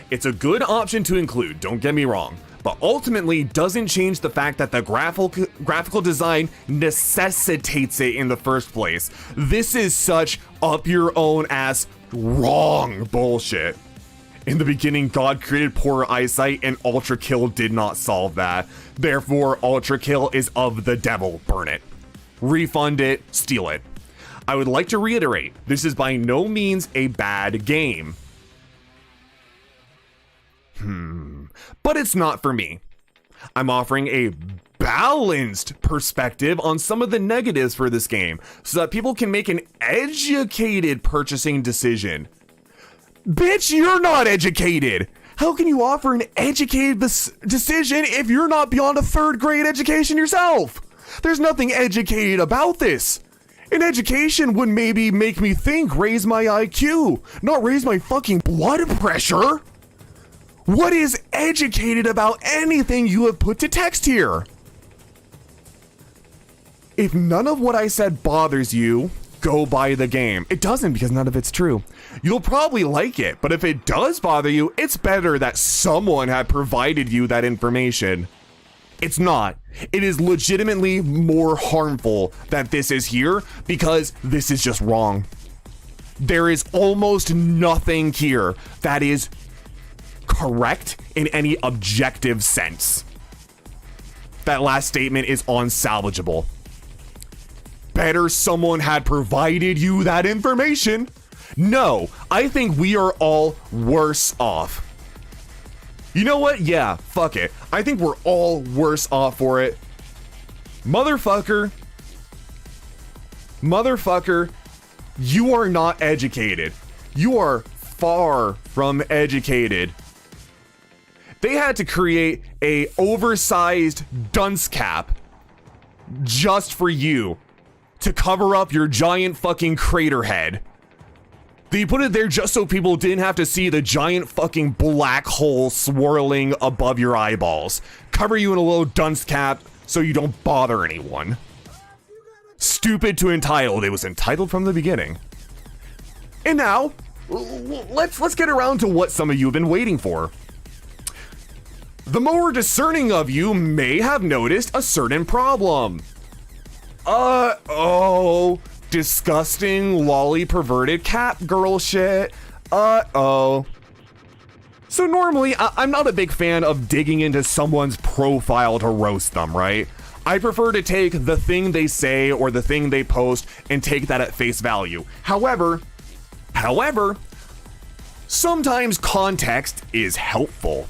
It's a good option to include, don't get me wrong, but ultimately doesn't change the fact that the graphical design necessitates it in the first place. This is such up your own ass wrong bullshit. In the beginning, God created poor eyesight and ULTRAKILL did not solve that. Therefore, ULTRAKILL is of the devil. Burn it. Refund it. Steal it. I would like to reiterate, this is by no means a bad game. But it's not for me. I'm offering a balanced perspective on some of the negatives for this game so that people can make an educated purchasing decision. Bitch, you're not educated. How can you offer an educated decision if you're not beyond a third grade education yourself? There's nothing educated about this. An education would maybe make me think, raise my IQ, not raise my fucking blood pressure. What is educated about anything you have put to text here? If none of what I said bothers you, go buy the game. It doesn't, because none of it's true. You'll probably like it, but if it does bother you, it's better that someone had provided you that information. It's not. It is legitimately more harmful that this is here, because this is just wrong. There is almost nothing here that is correct in any objective sense. That last statement is unsalvageable. Better someone had provided you that information. No, I think we are all worse off. You know what? Yeah, fuck it. I think we're all worse off for it. Motherfucker, you are not educated. You are far from educated. They had to create a oversized dunce cap just for you to cover up your giant fucking crater head. They put it there just so people didn't have to see the giant fucking black hole swirling above your eyeballs. Cover you in a little dunce cap so you don't bother anyone. Stupid to entitled. It was entitled from the beginning. And now, let's get around to what some of you have been waiting for. The more discerning of you may have noticed a certain problem. Disgusting, lolly, perverted cat girl shit. So normally, I'm not a big fan of digging into someone's profile to roast them, right? I prefer to take the thing they say or the thing they post and take that at face value. However, sometimes context is helpful.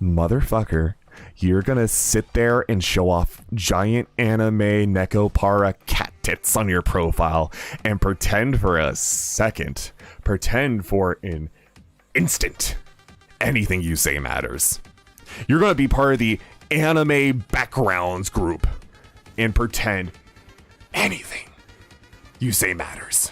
Motherfucker, you're gonna sit there and show off giant anime Nekopara cat tits on your profile and pretend for a second, pretend for an instant, anything you say matters. You're gonna be part of the anime backgrounds group and pretend anything you say matters.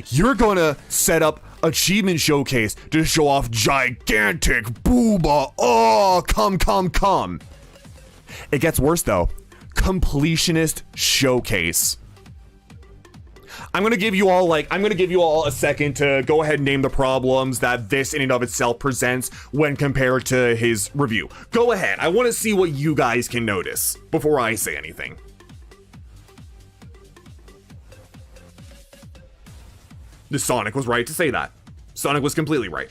You're gonna set up achievement showcase to show off gigantic booba. Oh, come. It gets worse though. Completionist showcase. I'm gonna give you all a second to go ahead and name the problems that this in and of itself presents when compared to his review. Go ahead. I want to see what you guys can notice before I say anything. The Sonic was right to say that. Sonic was completely right.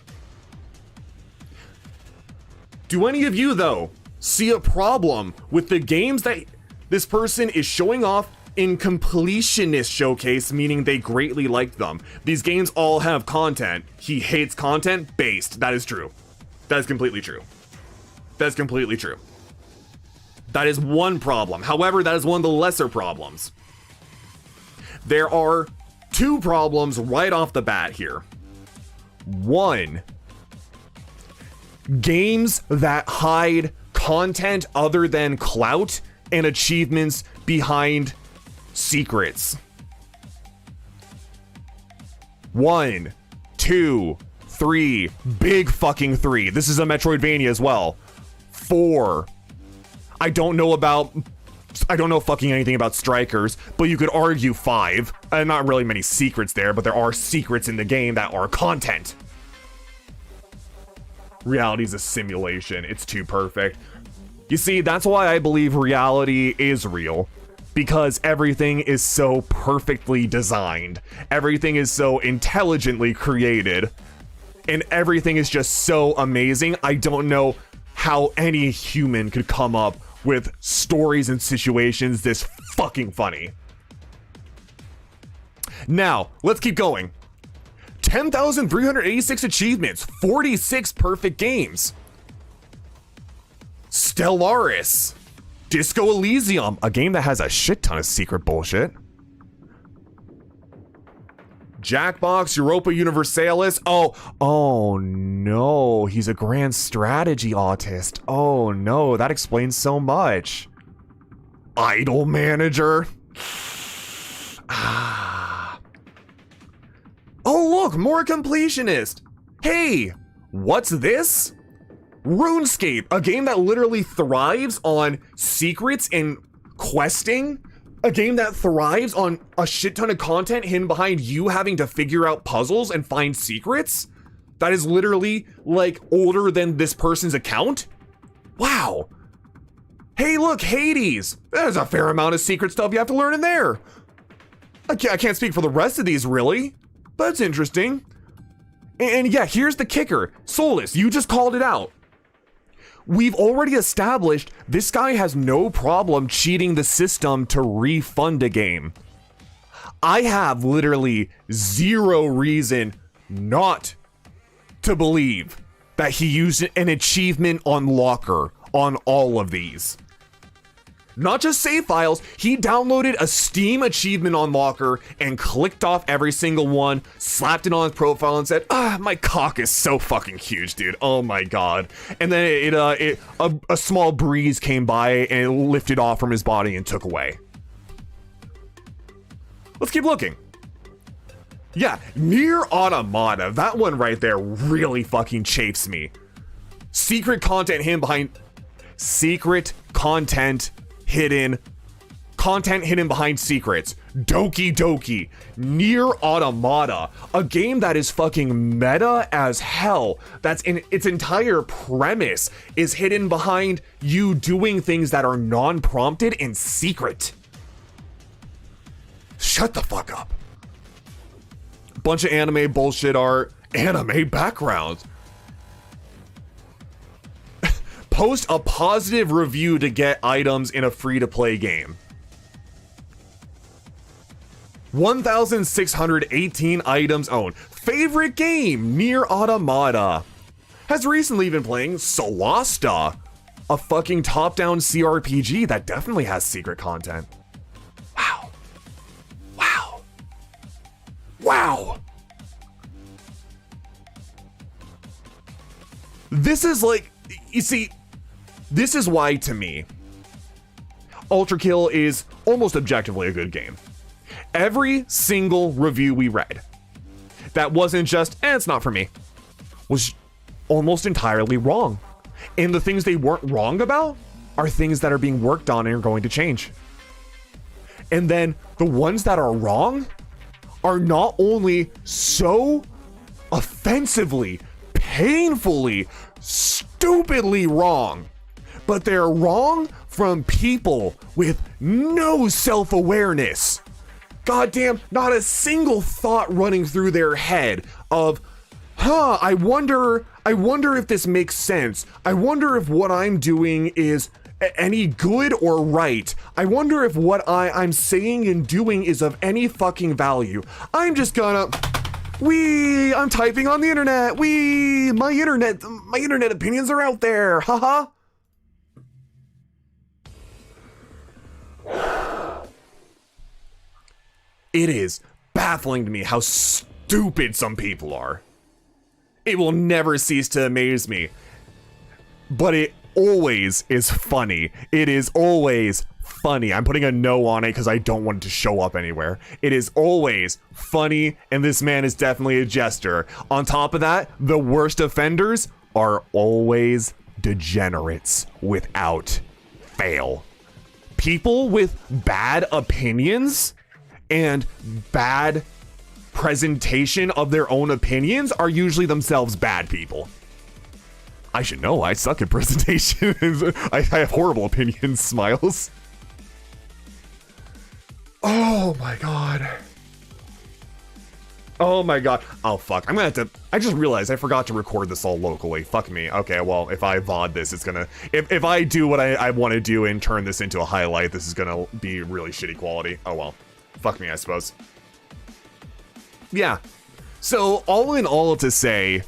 Do any of you, though, see a problem with the games that this person is showing off in completionist showcase, meaning they greatly like them? These games all have content. He hates content based. That is true. That is completely true. That's completely true. That is one problem. However, that is one of the lesser problems. There are two problems right off the bat here. One, games that hide content other than clout and achievements behind secrets. 1, 2, 3, big fucking 3. This is a Metroidvania as well. 4, I don't know fucking anything about Strikers, but you could argue 5. Not really many secrets there, but there are secrets in the game that are content. Reality is a simulation. It's too perfect. You see, that's why I believe reality is real. Because everything is so perfectly designed. Everything is so intelligently created. And everything is just so amazing. I don't know how any human could come up with stories and situations this fucking funny. Now, let's keep going. 10,386 achievements, 46 perfect games. Stellaris. Disco Elysium, a game that has a shit ton of secret bullshit. Jackbox, Europa Universalis. Oh no, he's a grand strategy autist. Oh no, that explains so much. Idol manager. Ah. Oh look, more completionist. Hey, what's this? RuneScape, a game that literally thrives on secrets and questing. A game that thrives on a shit ton of content hidden behind you having to figure out puzzles and find secrets. That is literally like older than this person's account. Wow. Hey, look, Hades. There's a fair amount of secret stuff you have to learn in there. I can't speak for the rest of these really, but it's interesting. And yeah, here's the kicker. Solus, you just called it out. We've already established this guy has no problem cheating the system to refund a game. I have literally zero reason not to believe that he used an achievement unlocker on all of these. Not just save files, he downloaded a Steam achievement unlocker and clicked off every single one, slapped it on his profile and said, my cock is so fucking huge, dude. Oh my god. And then a small breeze came by and it lifted off from his body and took away. Let's keep looking. Yeah, Nier Automata, that one right there really fucking chafes me. Secret content hidden behind secrets. Doki Doki, Nier Automata, a game that is fucking meta as hell. That's in its entire premise is hidden behind you doing things that are non-prompted and secret. Shut the fuck up. Bunch of anime bullshit art, anime backgrounds. Post a positive review to get items in a free-to-play game. 1,618 items owned. Favorite game, Nier Automata. Has recently been playing Solasta, a fucking top-down CRPG that definitely has secret content. Wow. Wow. Wow. This is like, you see, this is why, to me, ULTRAKILL is almost objectively a good game. Every single review we read that wasn't just, it's not for me, was almost entirely wrong. And the things they weren't wrong about are things that are being worked on and are going to change. And then the ones that are wrong are not only so offensively, painfully, stupidly wrong, but they're wrong from people with no self-awareness. Goddamn, not a single thought running through their head of, I wonder if this makes sense. I wonder if what I'm doing is any good or right. I wonder if what I'm saying and doing is of any fucking value. I'm just gonna, I'm typing on the internet. My internet opinions are out there. Haha. It is baffling to me how stupid some people are. It will never cease to amaze me. But it always is funny. It is always funny. I'm putting a no on it because I don't want it to show up anywhere. It is always funny, and this man is definitely a jester. On top of that, the worst offenders are always degenerates without fail. People with bad opinions and bad presentation of their own opinions are usually themselves bad people. I should know, I suck at presentations. I have horrible opinions, smiles. Oh my god. Oh my god. Oh fuck, I'm gonna have to, I just realized I forgot to record this all locally. Fuck me. Okay, well, if I VOD this, it's gonna, if I do what I want to do and turn this into a highlight, this is gonna be really shitty quality. Oh well. Fuck me, I suppose. Yeah. So, all in all to say,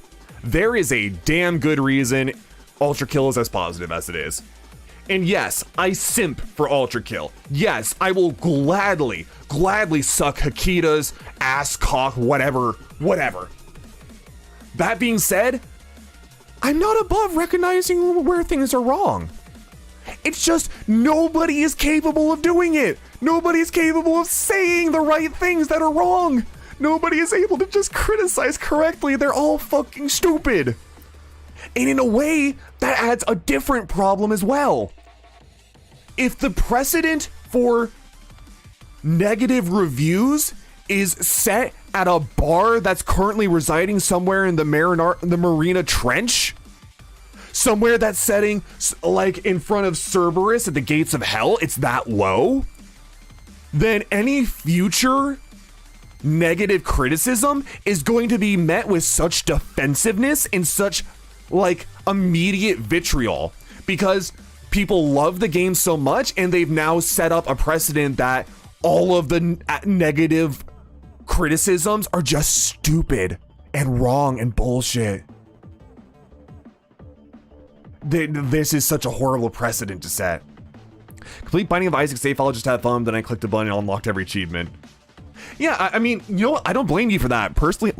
there is a damn good reason ULTRAKILL is as positive as it is. And yes, I simp for ULTRAKILL. Yes, I will gladly suck Hakita's ass, cock, whatever. That being said, I'm not above recognizing where things are wrong. It's just nobody is capable of doing it. Nobody is capable of saying the right things that are wrong. Nobody is able to just criticize correctly. They're all fucking stupid. And in a way, that adds a different problem as well. If the precedent for negative reviews is set at a bar that's currently residing somewhere in the Marina Trench, somewhere that's setting like in front of Cerberus at the gates of hell, it's that low, then any future negative criticism is going to be met with such defensiveness and such like immediate vitriol, because people love the game so much and they've now set up a precedent that all of the negative criticisms are just stupid and wrong and bullshit. This is such a horrible precedent to set. Complete Binding of Isaac save file, just had fun, then I clicked a button and unlocked every achievement. Yeah, I mean, you know what? I don't blame you for that. Personally,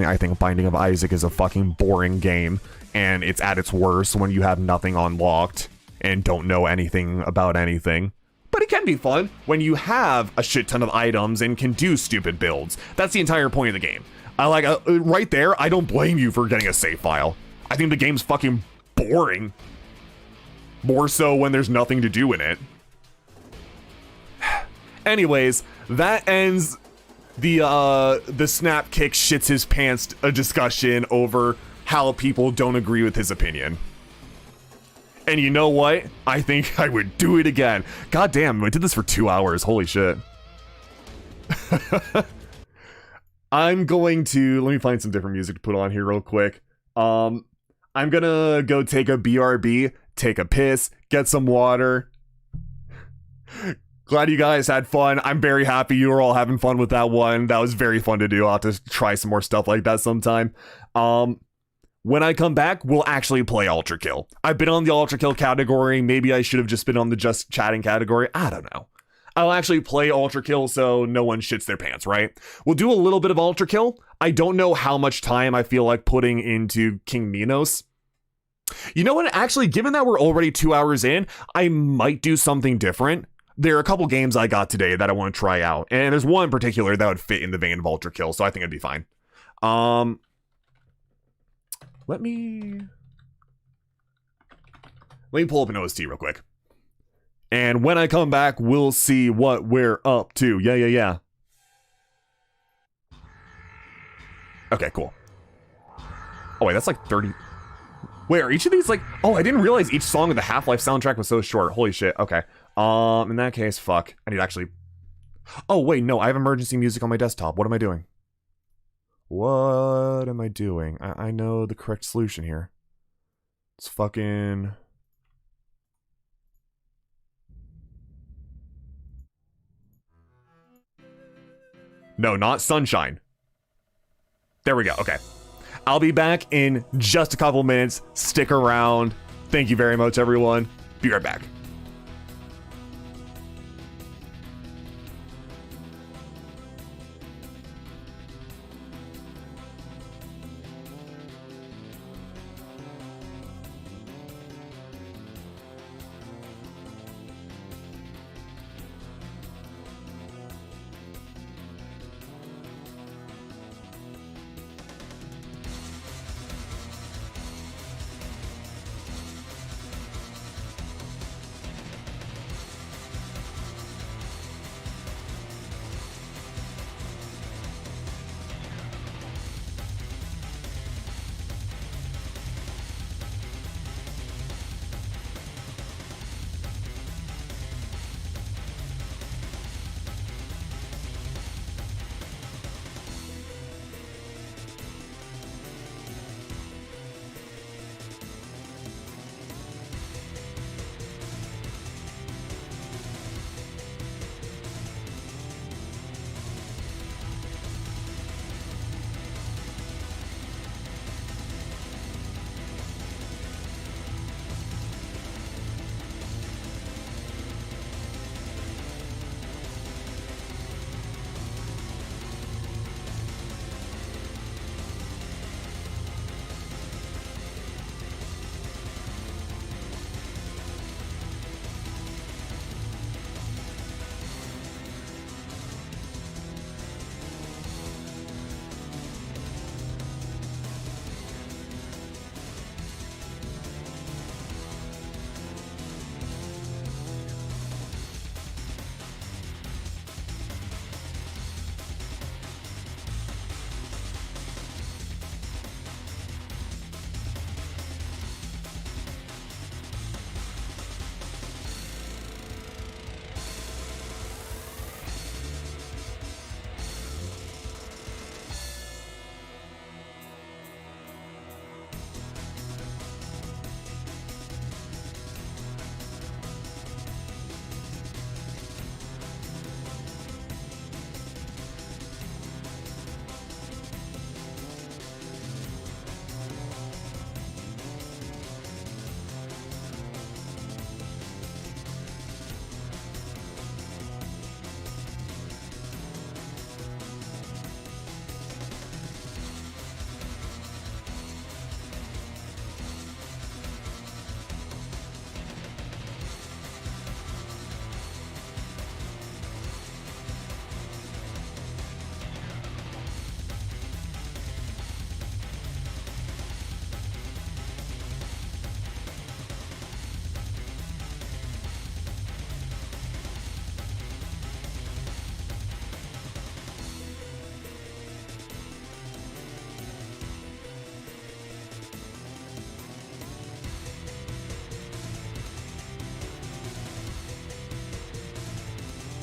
I think Binding of Isaac is a fucking boring game, and it's at its worst when you have nothing unlocked and don't know anything about anything. But it can be fun when you have a shit ton of items and can do stupid builds. That's the entire point of the game. I like, right there, I don't blame you for getting a save file. I think the game's fucking boring. More so when there's nothing to do in it. Anyways, that ends the snap kick shits his pants a discussion over how people don't agree with his opinion. And you know what? I think I would do it again. God damn, I did this for 2 hours. Holy shit. I'm going to, let me find some different music to put on here real quick. I'm gonna go take a BRB, take a piss, get some water. Glad you guys had fun. I'm very happy you were all having fun with that one. That was very fun to do. I'll have to try some more stuff like that sometime. When I come back, we'll actually play ULTRAKILL. I've been on the ULTRAKILL category. Maybe I should have just been on the just chatting category. I don't know. I'll actually play ULTRAKILL so no one shits their pants, right? We'll do a little bit of ULTRAKILL. I don't know how much time I feel like putting into King Minos. You know what? Actually, given that we're already 2 hours in, I might do something different. There are a couple games I got today that I want to try out. And there's one in particular that would fit in the vein of ULTRAKILL, so I think it'd be fine. Let me pull up an OST real quick. And when I come back, we'll see what we're up to. Yeah. Okay, cool. Oh, wait, that's like 30. Wait, are each of these like... Oh, I didn't realize each song of the Half-Life soundtrack was so short. Holy shit, okay. In that case, fuck. I need to actually... Oh, wait, no, I have emergency music on my desktop. What am I doing? What am I doing? I know the correct solution here. It's fucking... No, not Sunshine. There we go, okay. I'll be back in just a couple minutes. Stick around. Thank you very much, everyone. Be right back.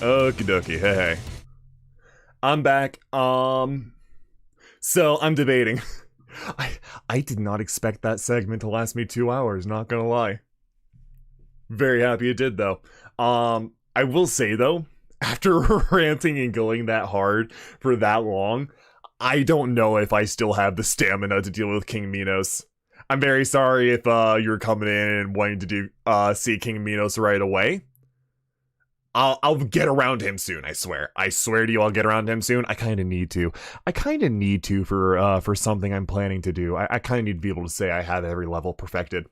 Okie dokie, hey. I'm back. So I'm debating. I did not expect that segment to last me 2 hours, not gonna lie. Very happy it did though. I will say though, after ranting and going that hard for that long, I don't know if I still have the stamina to deal with King Minos. I'm very sorry if you're coming in and wanting to do see King Minos right away. I'll get around him soon, I swear. I swear to you, I'll get around him soon. I kind of need to. I kind of need to for something I'm planning to do. I kind of need to be able to say I have every level perfected.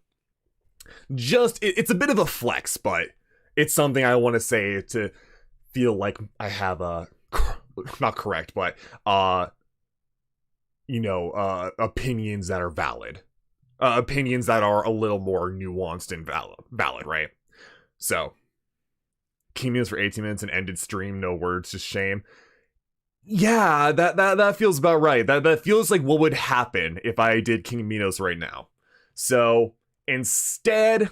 It's a bit of a flex, but it's something I want to say to feel like I have not correct, but opinions that are valid. Opinions that are a little more nuanced and valid, right? So, King Minos for 18 minutes and ended stream, no words, just shame. Yeah, that feels about right. That feels like what would happen if I did King Minos right now. So, instead,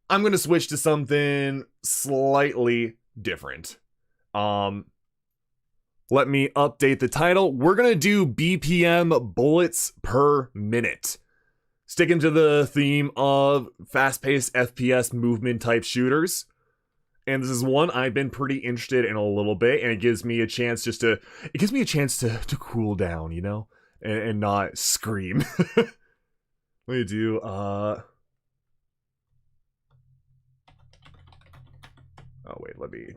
I'm going to switch to something slightly different. Let me update the title. We're going to do BPM, bullets per minute. Sticking to the theme of fast-paced FPS movement type shooters. And this is one I've been pretty interested in a little bit, and it gives me a chance to cool down, you know? And not scream. Let me do, oh wait, let me...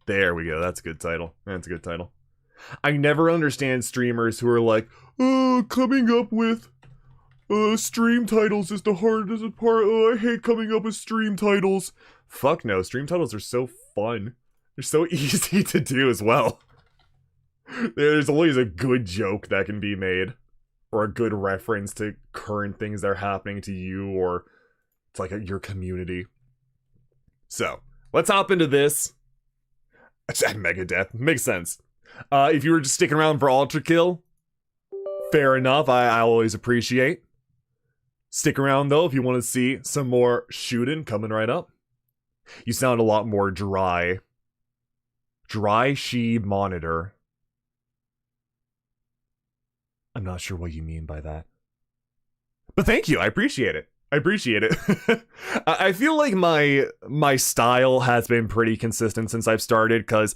There we go, that's a good title. That's a good title. I never understand streamers who are like, coming up with stream titles is the hardest part. Oh, I hate coming up with stream titles. Fuck no, stream titles are so fun. They're so easy to do as well. There's always a good joke that can be made, or a good reference to current things that are happening to you, or it's like your community. So, let's hop into this. Megadeth, makes sense. If you were just sticking around for ULTRAKILL, fair enough, I always appreciate. Stick around though if you want to see some more shooting coming right up. You sound a lot more dry. Dry sheep monitor. I'm not sure what you mean by that. But thank you, I appreciate it. I appreciate it. I feel like my style has been pretty consistent since I've started, because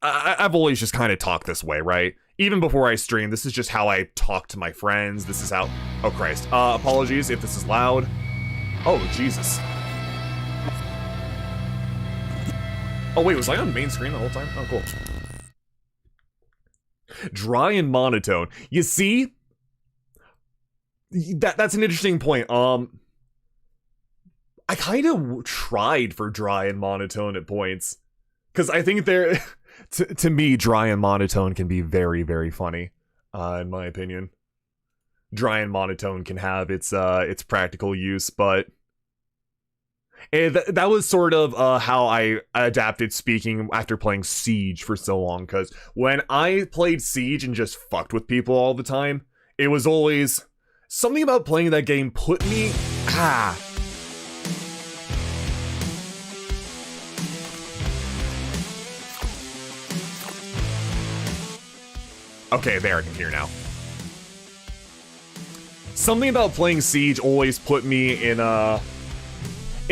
I've always just kind of talked this way, right? Even before I stream, this is just how I talk to my friends. This is how... Oh, Christ. Apologies if this is loud. Oh, Jesus. Oh, wait, was I on main screen the whole time? Oh, cool. Dry and monotone. You see? That's an interesting point. I kind of tried for dry and monotone at points, because I think they're... to me, dry and monotone can be very, very funny, in my opinion. Dry and monotone can have its practical use, but that was sort of how I adapted speaking after playing Siege for so long, because when I played Siege and just fucked with people all the time, it was always... Something about playing that game put me... Okay, there, I can hear now. Something about playing Siege always put me in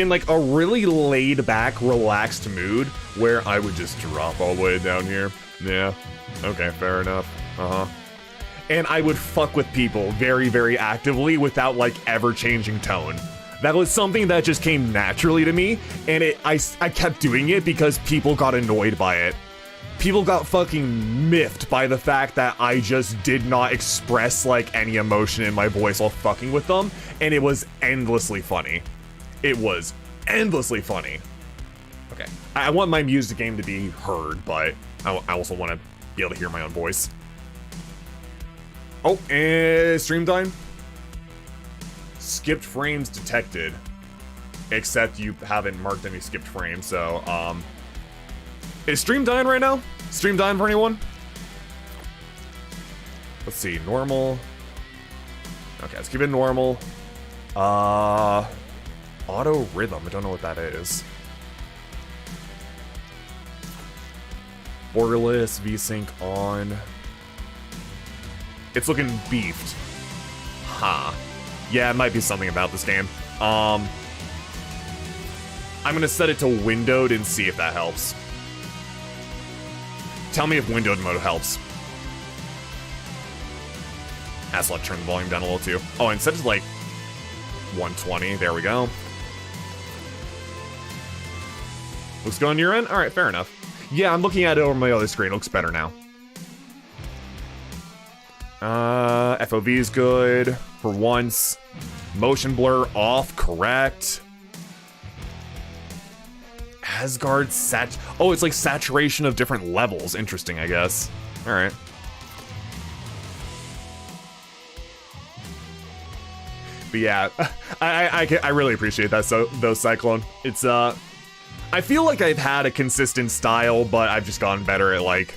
like a really laid back, relaxed mood where I would just drop all the way down here. Yeah, okay, fair enough. And I would fuck with people very, very actively without like ever changing tone. That was something that just came naturally to me, and I kept doing it because people got annoyed by it. People got fucking miffed by the fact that I just did not express like any emotion in my voice while fucking with them, and it was endlessly funny. It was endlessly funny. Okay, I want my music game to be heard, but I also want to be able to hear my own voice. Oh, and stream time? Skipped frames detected. Except you haven't marked any skipped frames, so, is stream dying right now? Stream dying for anyone? Let's see, normal. Okay, let's keep it normal. Auto rhythm, I don't know what that is. Borderless, VSync on. It's looking beefed. Huh. Yeah, it might be something about this game. I'm gonna set it to windowed and see if that helps. Tell me if windowed mode helps. Let's turn the volume down a little too. Oh, instead of like 120, there we go. Looks good on your end? Alright, fair enough. Yeah, I'm looking at it over my other screen. It looks better now. FOV is good for once. Motion blur off, correct. Asgard oh, it's like saturation of different levels. Interesting, I guess. Alright. But yeah, I really appreciate that, though, Cyclone. It's, I feel like I've had a consistent style, but I've just gotten better at, like,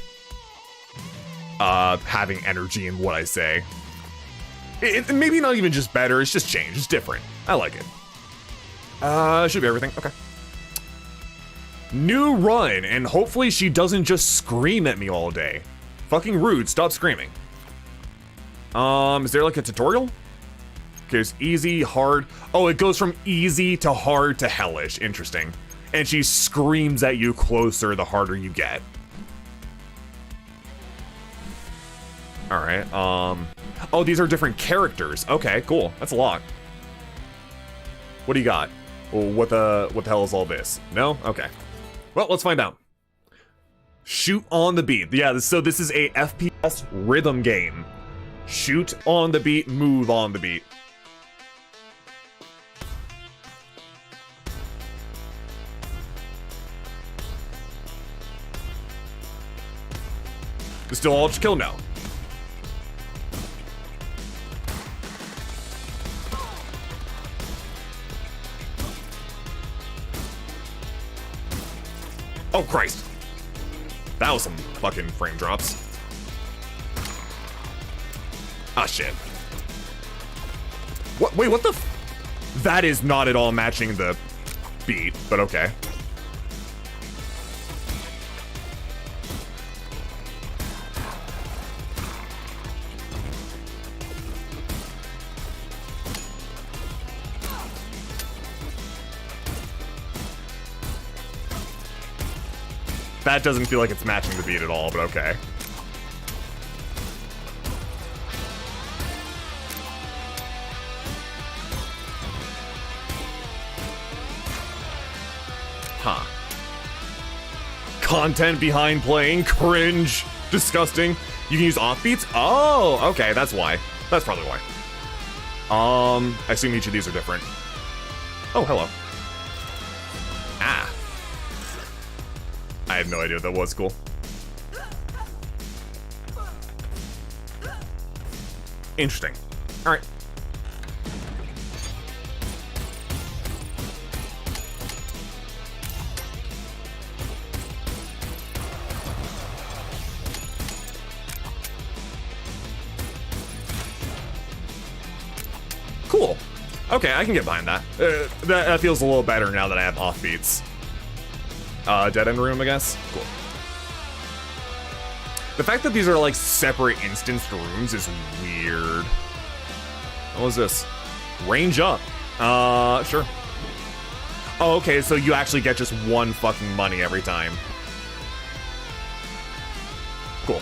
having energy in what I say. Maybe not even just better, it's just changed, it's different. I like it. Should be everything, okay. New run, and hopefully she doesn't just scream at me all day. Fucking rude, stop screaming. Is there like a tutorial? Okay, it's easy, hard. Oh, it goes from easy to hard to hellish, interesting. And she screams at you closer the harder you get. Alright, oh, these are different characters. Okay, cool. That's a lot. What do you got? Well, what the hell is all this? No? Okay. Well, let's find out. Shoot on the beat. Yeah, so this is a FPS rhythm game. Shoot on the beat, move on the beat. Still ultra kill? No. Oh, Christ. That was some fucking frame drops. Ah, shit. What? Wait, what the that is not at all matching the beat, but okay. That doesn't feel like it's matching the beat at all, but okay. Huh. Content behind playing, cringe, disgusting. You can use offbeats? Oh, okay, that's why. That's probably why. I assume each of these are different. Oh, hello. Ah. I had no idea what that was. Cool. Interesting. Alright. Cool. Okay, I can get behind that. That feels a little better now that I have offbeats. Dead end room, I guess? Cool. The fact that these are like separate instanced rooms is weird. What was this? Range up. Sure. Oh, okay, so you actually get just one fucking money every time. Cool.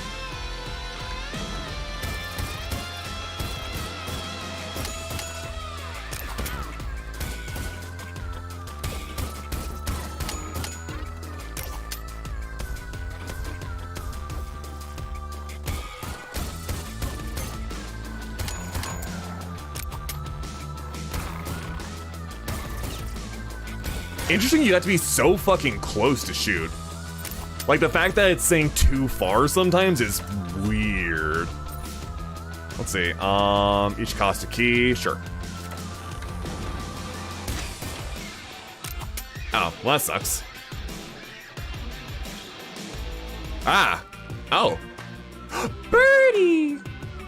Interesting you have to be so fucking close to shoot. Like, the fact that it's saying too far sometimes is weird. Let's see, each cost a key, sure. Oh, well that sucks. Ah, oh. Birdie!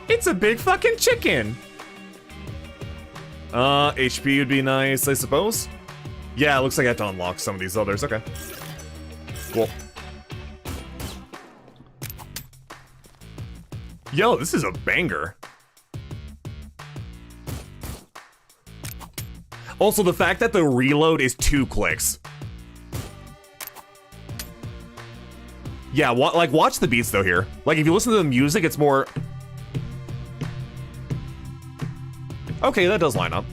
It's a big fucking chicken! HP would be nice, I suppose. Yeah, it looks like I have to unlock some of these others. Okay. Cool. Yo, this is a banger. Also, the fact that the reload is 2 clicks. Yeah, like, watch the beats, though, here. Like, if you listen to the music, it's more... Okay, that does line up.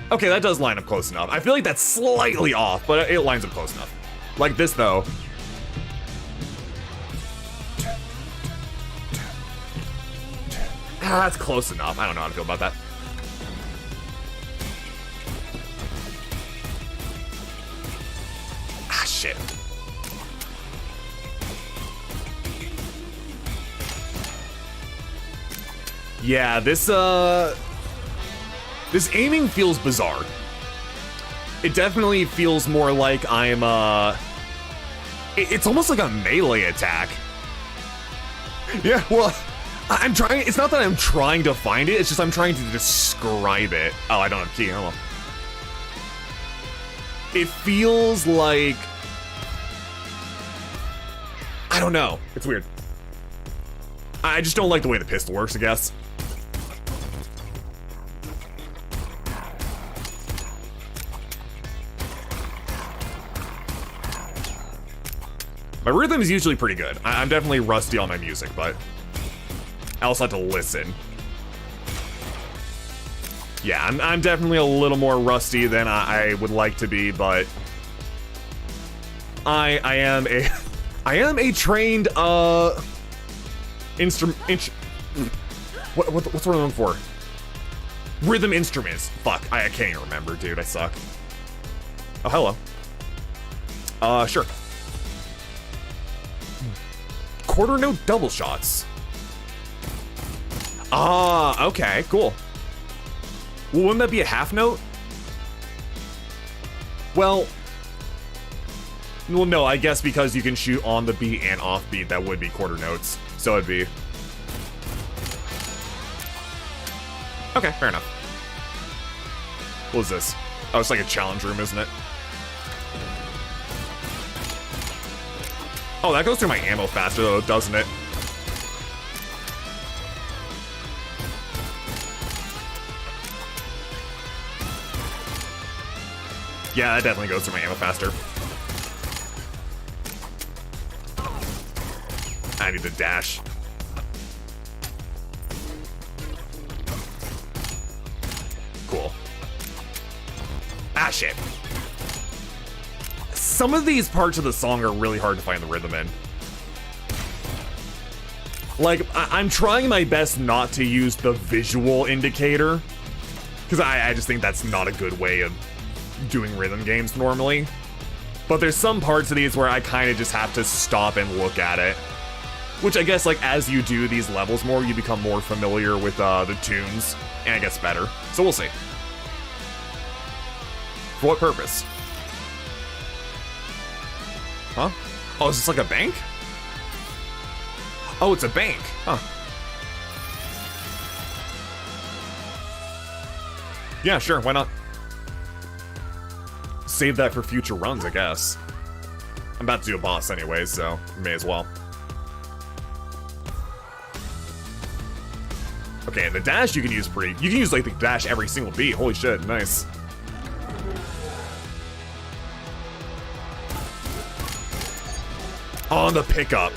Okay, that does line up close enough. I feel like that's slightly off, but it lines up close enough. Like this, though. Ah, that's close enough. I don't know how to feel about that. Ah, shit. Yeah, this aiming feels bizarre. It definitely feels more like I'm, it's almost like a melee attack. Yeah, well, I'm trying, it's not that I'm trying to find it, it's just I'm trying to describe it. Oh, I don't have key, oh well. It feels like, I don't know, it's weird. I just don't like the way the pistol works, I guess. My rhythm is usually pretty good. I'm definitely rusty on my music, but I also have to listen. Yeah, I'm definitely a little more rusty than I would like to be, but I am a trained what's what I'm looking for? Rhythm instruments. Fuck, I can't even remember, dude. I suck. Oh, hello. Sure. Quarter note double shots. Ah, okay, cool. Well, wouldn't that be a half note? Well, no, I guess because you can shoot on the beat and off beat, that would be quarter notes. So it'd be... Okay, fair enough. What is this? Oh, it's like a challenge room, isn't it? Oh, that goes through my ammo faster, though, doesn't it? Yeah, that definitely goes through my ammo faster. I need to dash. Cool. Ah, shit. Some of these parts of the song are really hard to find the rhythm in. Like, I'm trying my best not to use the visual indicator, because I just think that's not a good way of doing rhythm games normally. But there's some parts of these where I kind of just have to stop and look at it. Which I guess, like, as you do these levels more, you become more familiar with the tunes, and it gets better. So we'll see. For what purpose? Huh? Oh, is this like a bank? Oh, it's a bank. Huh. Yeah, sure, why not? Save that for future runs, I guess. I'm about to do a boss anyways, so may as well. Okay, and the dash you can use you can use like the dash every single beat. Holy shit, nice. On the pickup.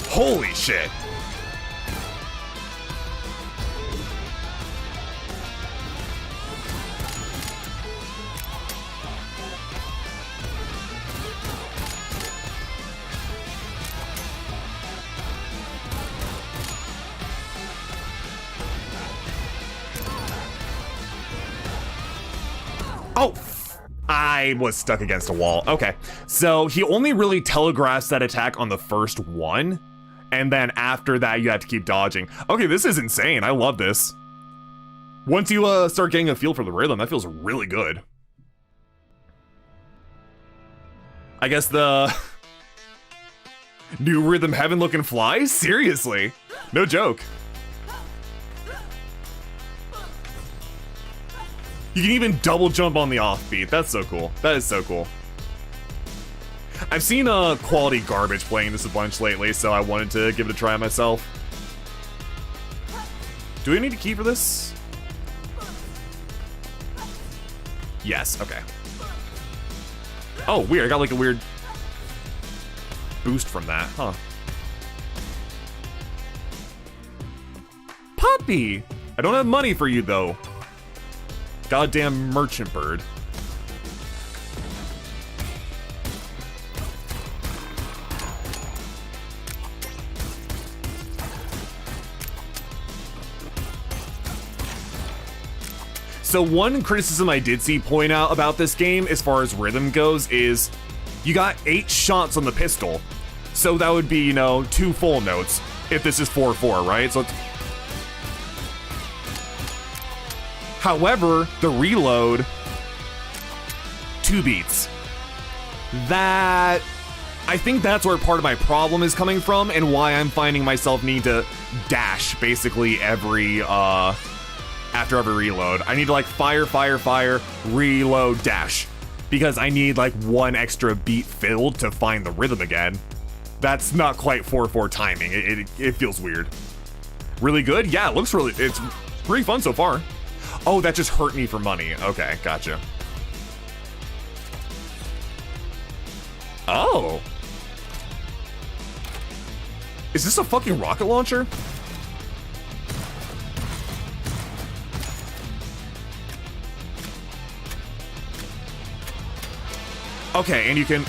Holy shit. Oh, I was stuck against a wall. Okay, so he only really telegraphs that attack on the first one, and then after that you have to keep dodging. Okay, this is insane. I love this. Once you start getting a feel for the rhythm, that feels really good. I guess the new rhythm heaven looking fly? Seriously? No joke. You can even double jump on the offbeat. That's so cool. That is so cool. I've seen quality garbage playing this a bunch lately, so I wanted to give it a try myself. Do we need a key for this? Yes, okay. Oh, weird. I got like a weird boost from that, huh? Puppy! I don't have money for you, though. Goddamn merchant bird. So one criticism I did see point out about this game as far as rhythm goes is you got 8 shots on the pistol. So that would be, you know, 2 full notes if this is 4/4, right? So it's... However, the reload, 2 beats. That... I think that's where part of my problem is coming from and why I'm finding myself need to dash basically every, after every reload. I need to like fire, reload, dash. Because I need like 1 extra beat filled to find the rhythm again. That's not quite 4/4 timing. It feels weird. Really good? Yeah, it looks really, it's pretty fun so far. Oh, that just hurt me for money. Okay, gotcha. Oh. Is this a fucking rocket launcher? Okay, and you can...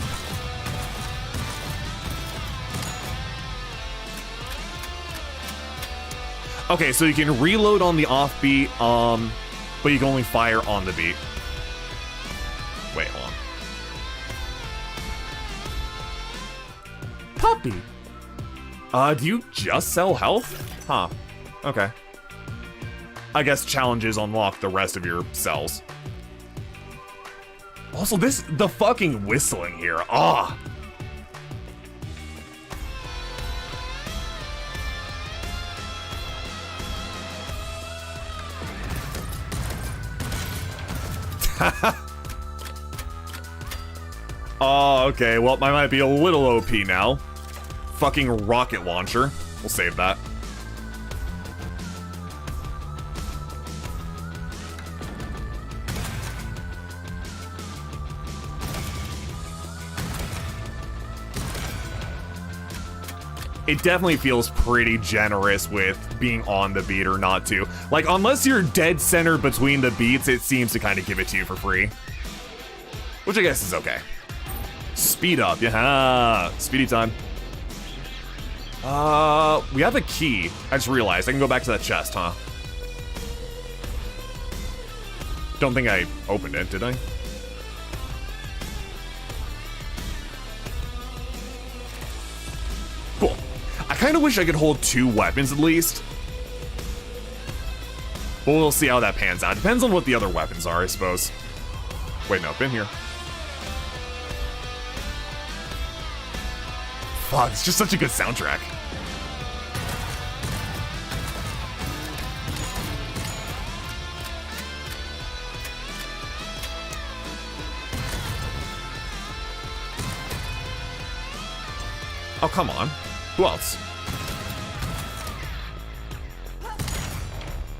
Okay, so you can reload on the offbeat, but you can only fire on the beat. Wait, hold on. Puppy! Do you just sell health? Huh. Okay. I guess challenges unlock the rest of your cells. Also, the fucking whistling here. Ah. Oh, okay. Well, I might be a little OP now. Fucking rocket launcher. We'll save that. It definitely feels pretty generous with being on the beat or not to. Like, unless you're dead center between the beats, it seems to kind of give it to you for free. Which I guess is okay. Speed up, yeah. Speedy time. We have a key. I just realized I can go back to that chest, huh? Don't think I opened it, did I? Cool. I kind of wish I could hold 2 weapons at least. But we'll see how that pans out. Depends on what the other weapons are, I suppose. Wait, no, been here. Fuck, it's just such a good soundtrack. Oh, come on. Who else?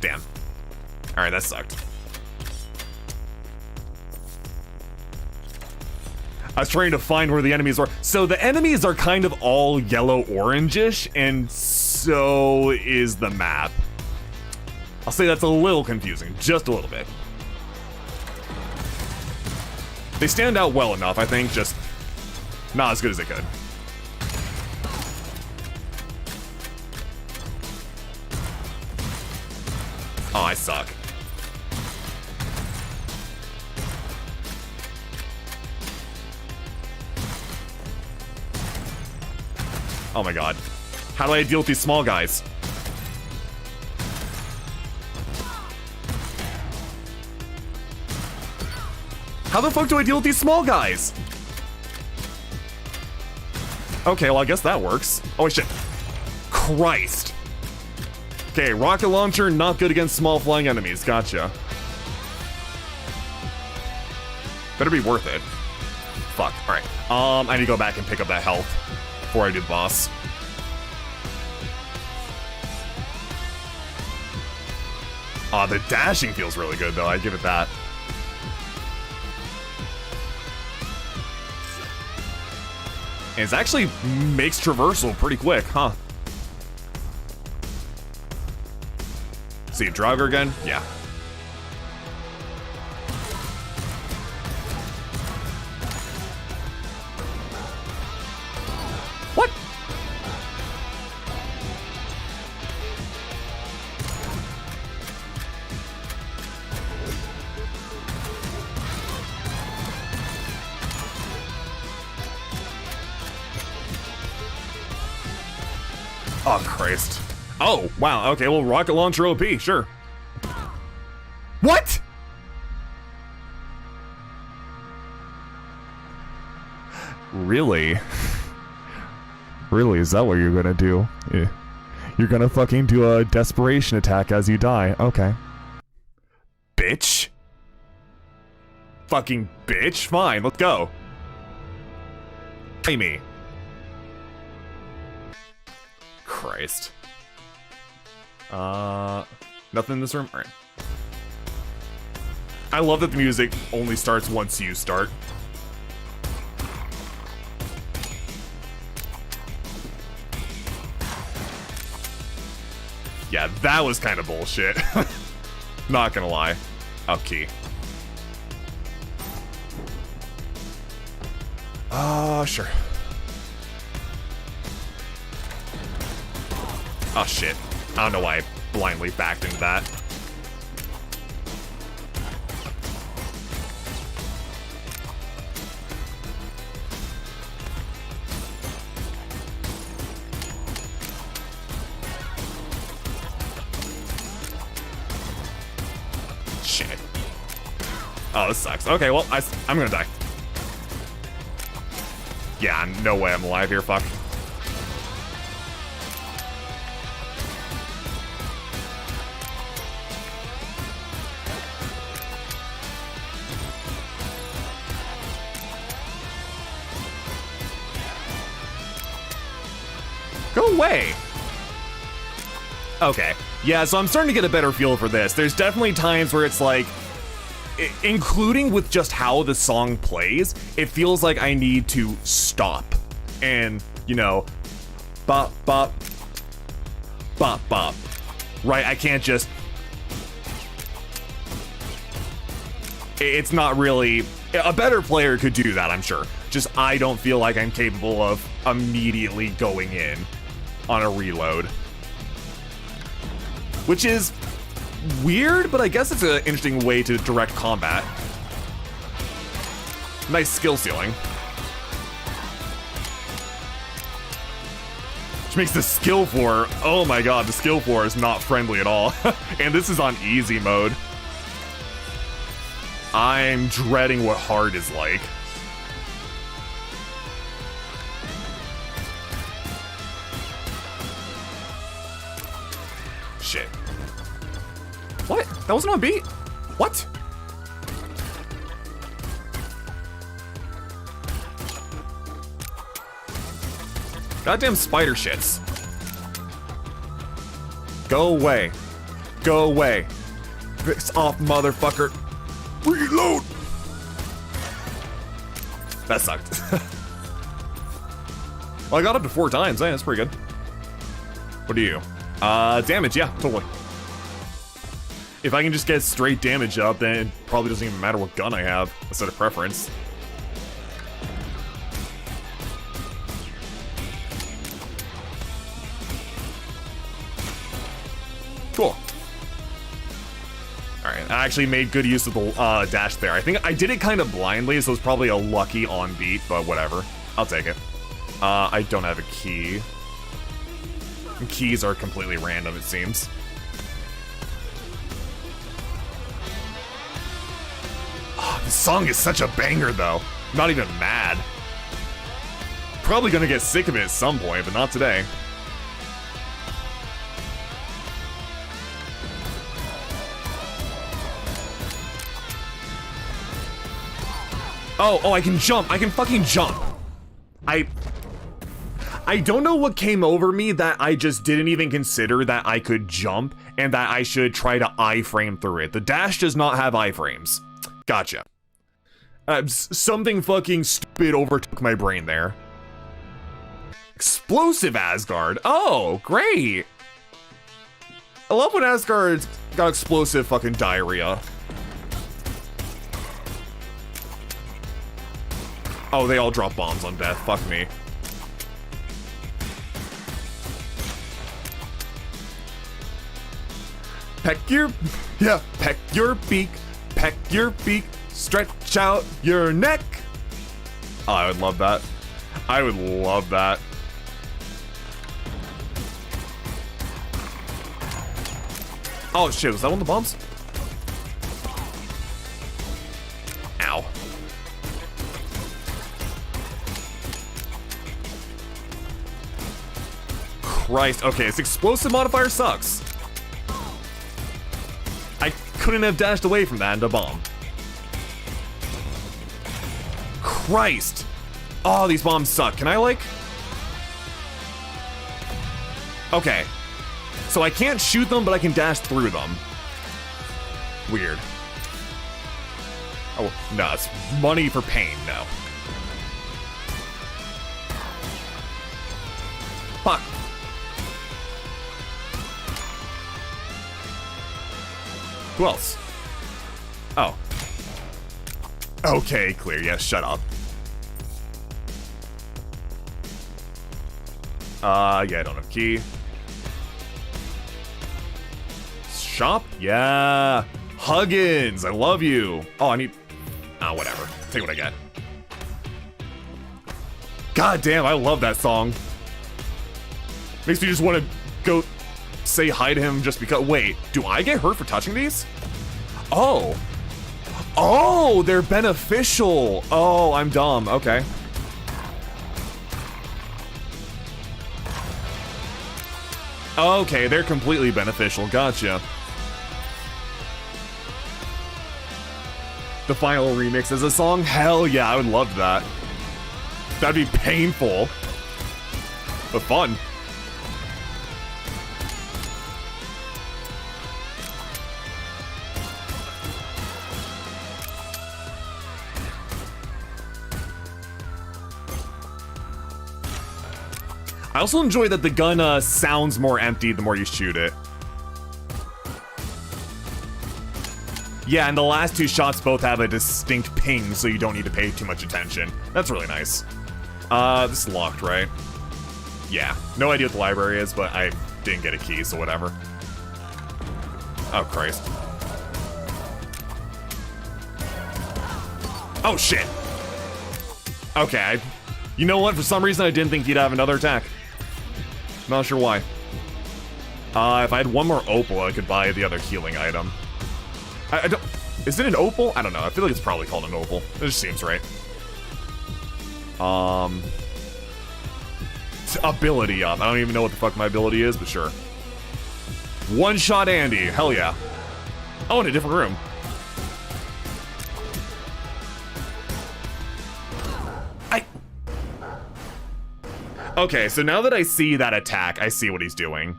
Damn. Alright, that sucked. I was trying to find where the enemies were. So the enemies are kind of all yellow-orangish, and so is the map. I'll say that's a little confusing, just a little bit. They stand out well enough, I think, just not as good as they could. Oh, I suck. Oh my god. How do I deal with these small guys? How the fuck do I deal with these small guys? Okay, well, I guess that works. Oh, shit. Christ. Okay, rocket launcher, not good against small flying enemies. Gotcha. Better be worth it. Fuck. Alright. I need to go back and pick up that health before I do the boss. The dashing feels really good, though. I give it that. And it actually makes traversal pretty quick, huh? See, Draugr again? Yeah. What? Oh, Christ. Oh, wow. Okay, well, rocket launcher OP, sure. What? Really? Really, is that what you're gonna do? Yeah. You're gonna fucking do a desperation attack as you die. Okay. Bitch. Fucking bitch. Fine, let's go. Play me. Christ. Nothing in this room? Alright. I love that the music only starts once you start. Yeah, that was kind of bullshit. Not gonna lie. Oh, key. Sure. Oh, shit. I don't know why I blindly backed into that. Shit. Oh, this sucks. Okay, well, I'm gonna die. Yeah, no way I'm alive here, fuck. Go away! Okay. Yeah, so I'm starting to get a better feel for this. There's definitely times where it's like, including with just how the song plays, it feels like I need to stop and, you know, bop, bop, bop, bop. Right? I can't just... It's not really... A better player could do that, I'm sure. Just I don't feel like I'm capable of immediately going in on a reload. Which is weird, but I guess it's an interesting way to direct combat. Nice skill ceiling. Which makes the skill floor, oh my god, the skill floor is not friendly at all. And this is on easy mode. I'm dreading what hard is like. Shit. What? That wasn't on beat? What? Goddamn spider shits. Go away. Go away. Fix off, motherfucker. Reload! That sucked. Well, I got up to 4 times. That's pretty good. What are you? Damage, yeah, totally. If I can just get straight damage up, then it probably doesn't even matter what gun I have, a set of preference. Cool. Alright, I actually made good use of the dash there. I think I did it kind of blindly, so it's probably a lucky on beat, but whatever. I'll take it. I don't have a key. Keys are completely random, it seems. Oh, this song is such a banger, though. I'm not even mad. probably gonna get sick of it at some point, but not today. Oh, I can jump. I can fucking jump. I don't know what came over me that I just didn't even consider that I could jump and that I should try to iframe through it. The dash does not have iframes. Gotcha. Something fucking stupid overtook my brain there. Explosive Asgard. Oh, great. I love when Asgard's got explosive fucking diarrhea. Oh, they all drop bombs on death. Fuck me. Peck your beak, stretch out your neck. Oh, I would love that. I would love that. Oh shit, was that one of the bombs? Ow. Christ, okay, this explosive modifier sucks. I couldn't have dashed away from that into bomb. Christ. Oh, these bombs suck. Can I, like... Okay. So I can't shoot them, but I can dash through them. Weird. Oh, no, it's money for pain, no. Fuck. Who else? Oh. Okay, clear. Yes, shut up. Yeah, I don't have key. Shop? Yeah. Huggins, I love you. Oh, I need... Oh, whatever. Take what I get. God damn, I love that song. Makes me just want to go say hi to him just because... Wait, do I get hurt for touching these? Oh. Oh, they're beneficial. Oh, I'm dumb. Okay. Okay, they're completely beneficial. Gotcha. The final remix as a song? Hell yeah, I would love that. That'd be painful, but fun. I also enjoy that the gun sounds more empty the more you shoot it. Yeah, and the last two shots both have a distinct ping, so you don't need to pay too much attention. That's really nice. This is locked, right? Yeah. No idea what the library is, but I didn't get a key, so whatever. Oh, Christ. Oh, shit. Okay, you know what? For some reason, I didn't think he'd have another attack. Not sure why. If I had one more opal, I could buy the other healing item. I don't... Is it an opal? I don't know. I feel like it's probably called an opal. It just seems right. Ability up. I don't even know what the fuck my ability is, but sure. One shot Andy. Hell yeah. Oh, in a different room. Okay, so now that I see that attack, I see what he's doing.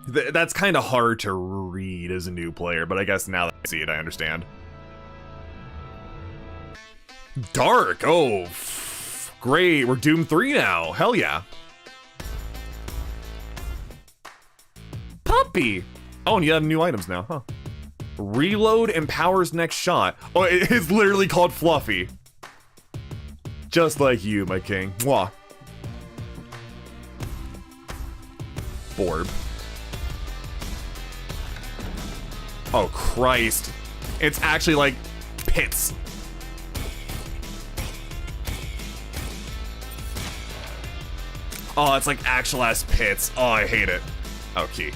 That's kind of hard to read as a new player, but I guess now that I see it, I understand. Dark! Oh, great. We're Doom 3 now. Hell yeah. Puppy! Oh, and you have new items now, huh? Reload empowers next shot. Oh, it's literally called Fluffy. Just like you, my king. Mwah. Orb. Oh, Christ. It's actually like pits. Oh, it's like actual ass pits. Oh, I hate it. Okay.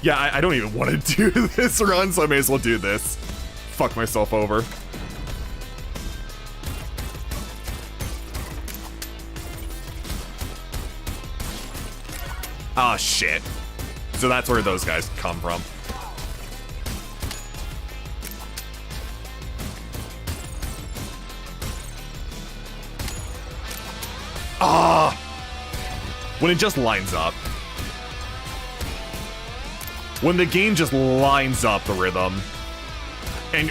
Yeah, I don't even want to do this run, so I may as well do this. Fuck myself over. Ah, shit. So that's where those guys come from. Ah! When it just lines up. When the game just lines up the rhythm.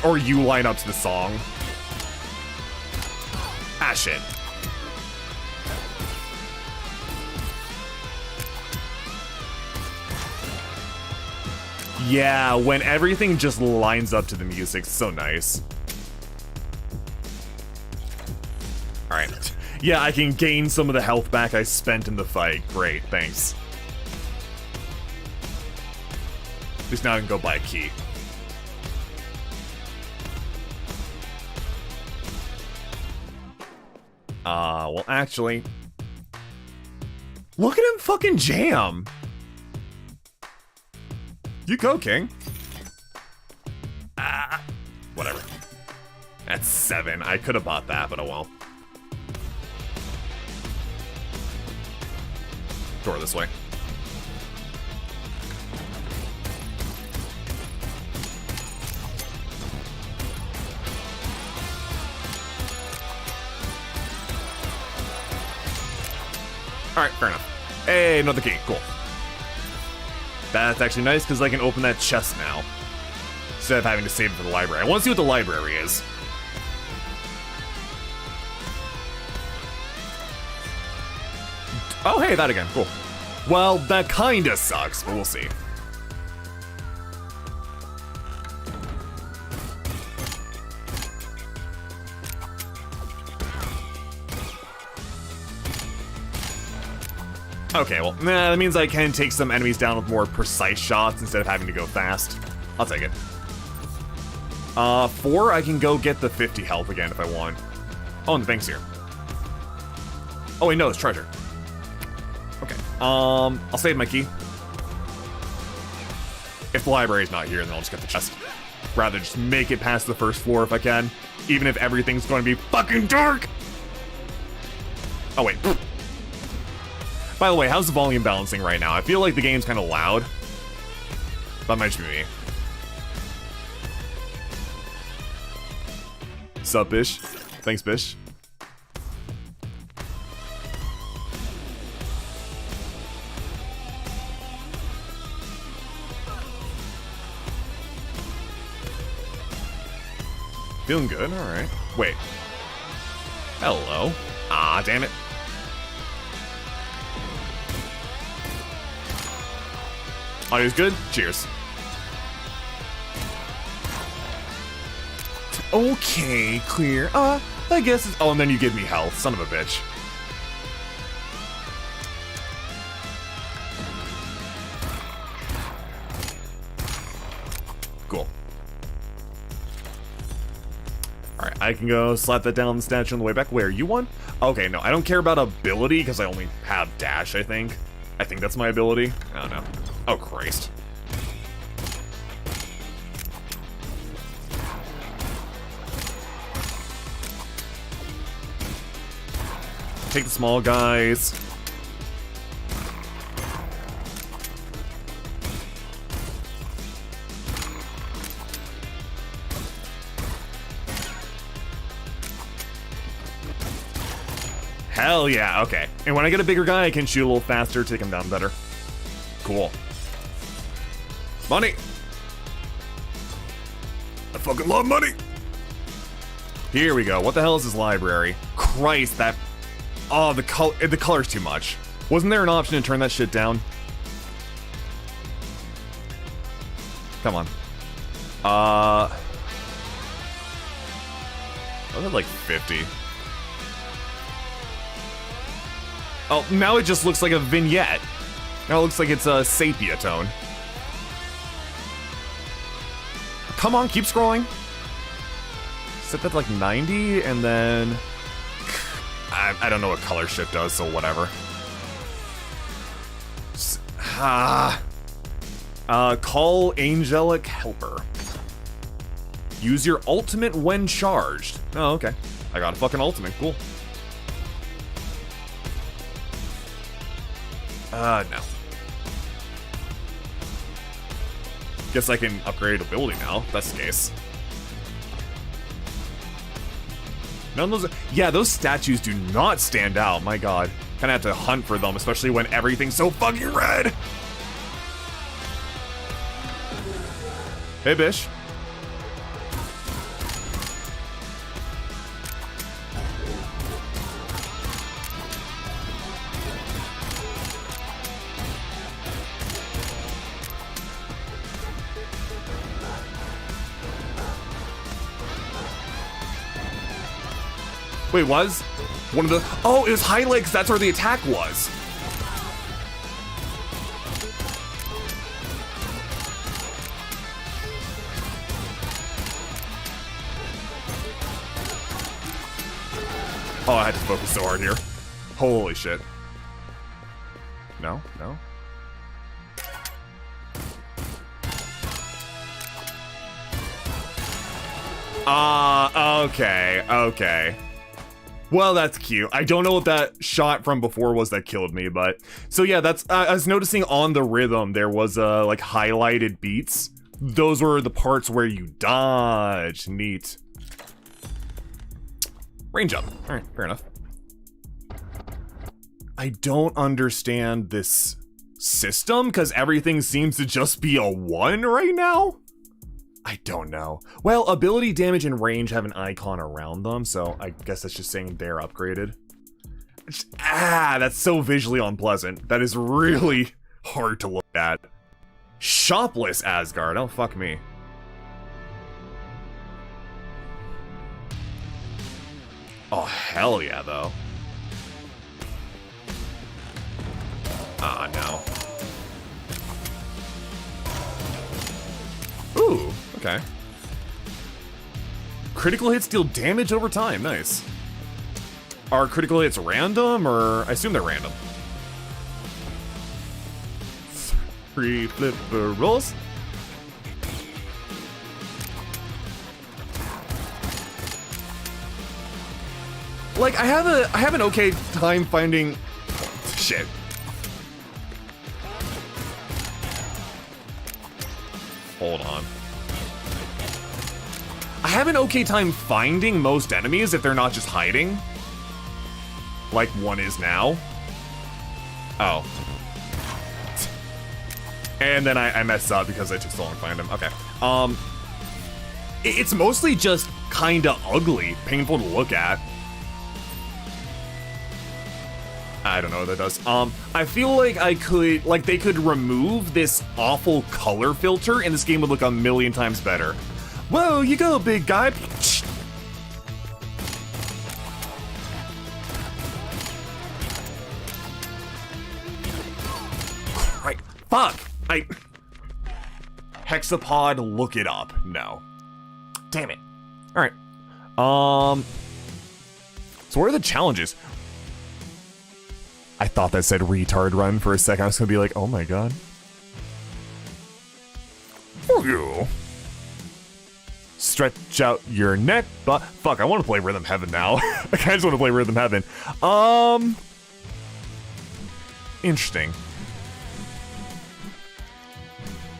Or you line up to the song. Ah, shit. Yeah, when everything just lines up to the music, it's so nice. Alright. Yeah, I can gain some of the health back I spent in the fight. Great, thanks. At least now I can go buy a key. Well, actually... Look at him fucking jam! You go, King. Ah, whatever. That's 7. I could have bought that, but oh well. Door this way. Alright, fair enough. Hey, another key. Cool. That's actually nice, because I can open that chest now. Instead of having to save it for the library. I want to see what the library is. Oh, hey, that again. Cool. Well, that kinda sucks, but we'll see. Okay, well, that means I can take some enemies down with more precise shots instead of having to go fast. I'll take it. 4, I can go get the 50 health again if I want. Oh, and the bank's here. Oh, wait, no, it's treasure. Okay, I'll save my key. If the library's not here, then I'll just get the chest. Rather just make it past the first floor if I can, even if everything's going to be fucking dark! Oh, wait. By the way, how's the volume balancing right now? I feel like the game's kind of loud. That might just be me. Sup, Bish? Thanks, Bish. Feeling good? Alright. Wait. Hello. Ah, damn it. Audio's good? Cheers. Okay, clear. I guess it's... Oh, and then you give me health. Son of a bitch. Cool. Alright, I can go slap that down on the statue on the way back. Where, you won? Okay, no, I don't care about ability, because I only have dash, I think. I think that's my ability. I don't know. Oh, Christ. Take the small guys. Hell yeah, okay. And when I get a bigger guy, I can shoot a little faster, take him down better. Cool. Money! I fucking love money! Here we go. What the hell is this library? Christ, that... Oh, the color's too much. Wasn't there an option to turn that shit down? Come on. Was it like 50? Oh, now it just looks like a vignette. Now it looks like it's a sepia tone. Come on, keep scrolling. Set that to like 90, and then... I don't know what color shift does, so whatever. Call Angelic Helper. Use your ultimate when charged. Oh, okay. I got a fucking ultimate, cool. No. Guess I can upgrade ability now, if that's the case. None of those... Yeah, those statues do not stand out, my god. Kinda have to hunt for them, especially when everything's so fucking red! Hey, Bish. Wait, was? One of the... Oh, it was high legs, that's where the attack was. Oh, I had to focus so hard here. Holy shit. No, no. Okay, okay. Well, that's cute. I don't know what that shot from before was that killed me, but... So yeah, that's... I was noticing on the rhythm, there was, like, highlighted beats. Those were the parts where you dodge. Neat. Range up. Alright, fair enough. I don't understand this system, because everything seems to just be a 1 right now? I don't know. Well, ability, damage, and range have an icon around them, so I guess that's just saying they're upgraded. That's so visually unpleasant. That is really hard to look at. Shopless Asgard, oh fuck me. Oh, hell yeah, though. Ah, no. Ooh, okay. Critical hits deal damage over time, nice. Are critical hits random, or... I assume they're random. 3 flipper rolls. Like, I have an okay time finding... Shit. Hold on. I have an okay time finding most enemies if they're not just hiding. Like one is now. Oh. And then I messed up because I took so long to find him. Okay. It's mostly just kinda ugly, painful to look at. I don't know what that does. I feel like they could remove this awful color filter and this game would look a million times better. Whoa, you go, big guy. Right, fuck. Hexapod, look it up. No. Damn it. All right. So what are the challenges? I thought that said retard run for a second. I was gonna be like, oh my god. For you. Stretch out your neck, but fuck, I want to play Rhythm Heaven now. I just want to play Rhythm Heaven. Interesting.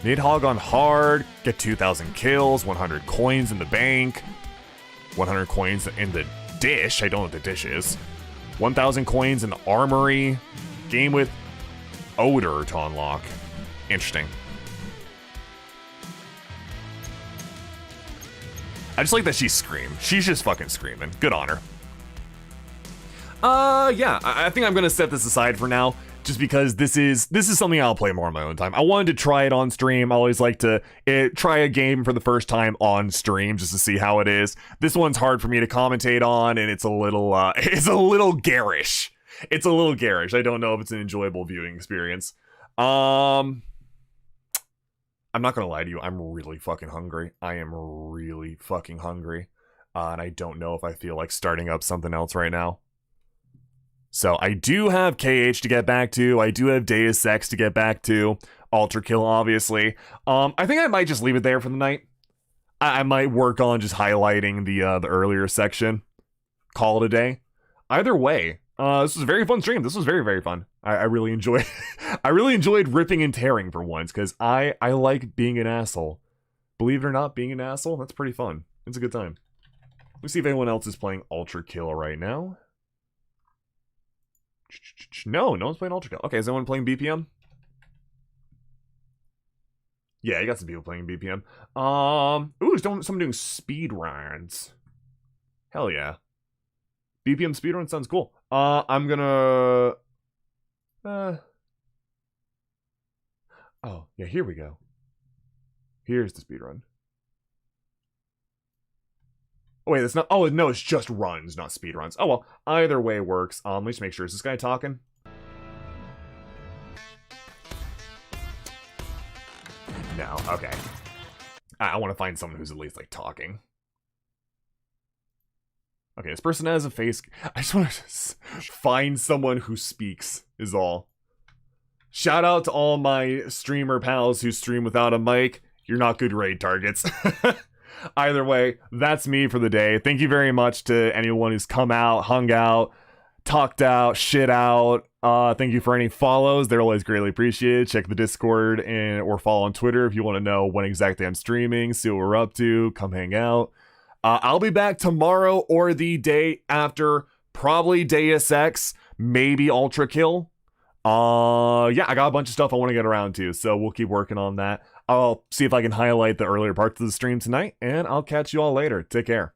Nidhogg on hard, get 2,000 kills, 100 coins in the bank, 100 coins in the dish. I don't know what the dish is. 1,000 coins in the armory. Game with odor to unlock. Interesting. I just like that she screamed. She's just fucking screaming. Good on her. Yeah, I think I'm gonna set this aside for now, just because this is something I'll play more on my own time. I wanted to try it on stream. I always like to try a game for the first time on stream just to see how it is. This one's hard for me to commentate on, and it's a little garish. It's a little garish. I don't know if it's an enjoyable viewing experience. I'm not gonna lie to you, I'm really fucking hungry. I am really fucking hungry. And I don't know if I feel like starting up something else right now. So I do have KH to get back to, I do have Deus Ex to get back to, ULTRAKILL obviously. I think I might just leave it there for the night. I might work on just highlighting the earlier section. Call it a day. Either way, this was a very fun stream. This was very, very fun. I really enjoyed I really enjoyed ripping and tearing for once, because I like being an asshole. Believe it or not, being an asshole, that's pretty fun. It's a good time. Let's see if anyone else is playing Ultra Kill right now. No one's playing Ultra Kill. Okay, is anyone playing BPM? Yeah, you got some people playing BPM. Ooh, someone doing speed runs. Hell yeah. BPM speedrun sounds cool. I'm gonna... Oh, yeah, here we go. Here's the speedrun. Oh, wait, that's not... Oh, no, it's just runs, not speedruns. Oh, well, either way works. Let me just make sure. Is this guy talking? No, okay. I want to find someone who's at least, like, talking. Okay, this person has a face... I just want to find someone who speaks, is all. Shout out to all my streamer pals who stream without a mic. You're not good raid targets. Either way, that's me for the day. Thank you very much to anyone who's come out, hung out, talked out, shit out. Thank you for any follows. They're always greatly appreciated. Check the Discord or follow on Twitter if you want to know when exactly I'm streaming, see what we're up to, come hang out. I'll be back tomorrow or the day after, probably Deus Ex, maybe Ultra Kill. Yeah, I got a bunch of stuff I want to get around to, so we'll keep working on that. I'll see if I can highlight the earlier parts of the stream tonight, and I'll catch you all later. Take care.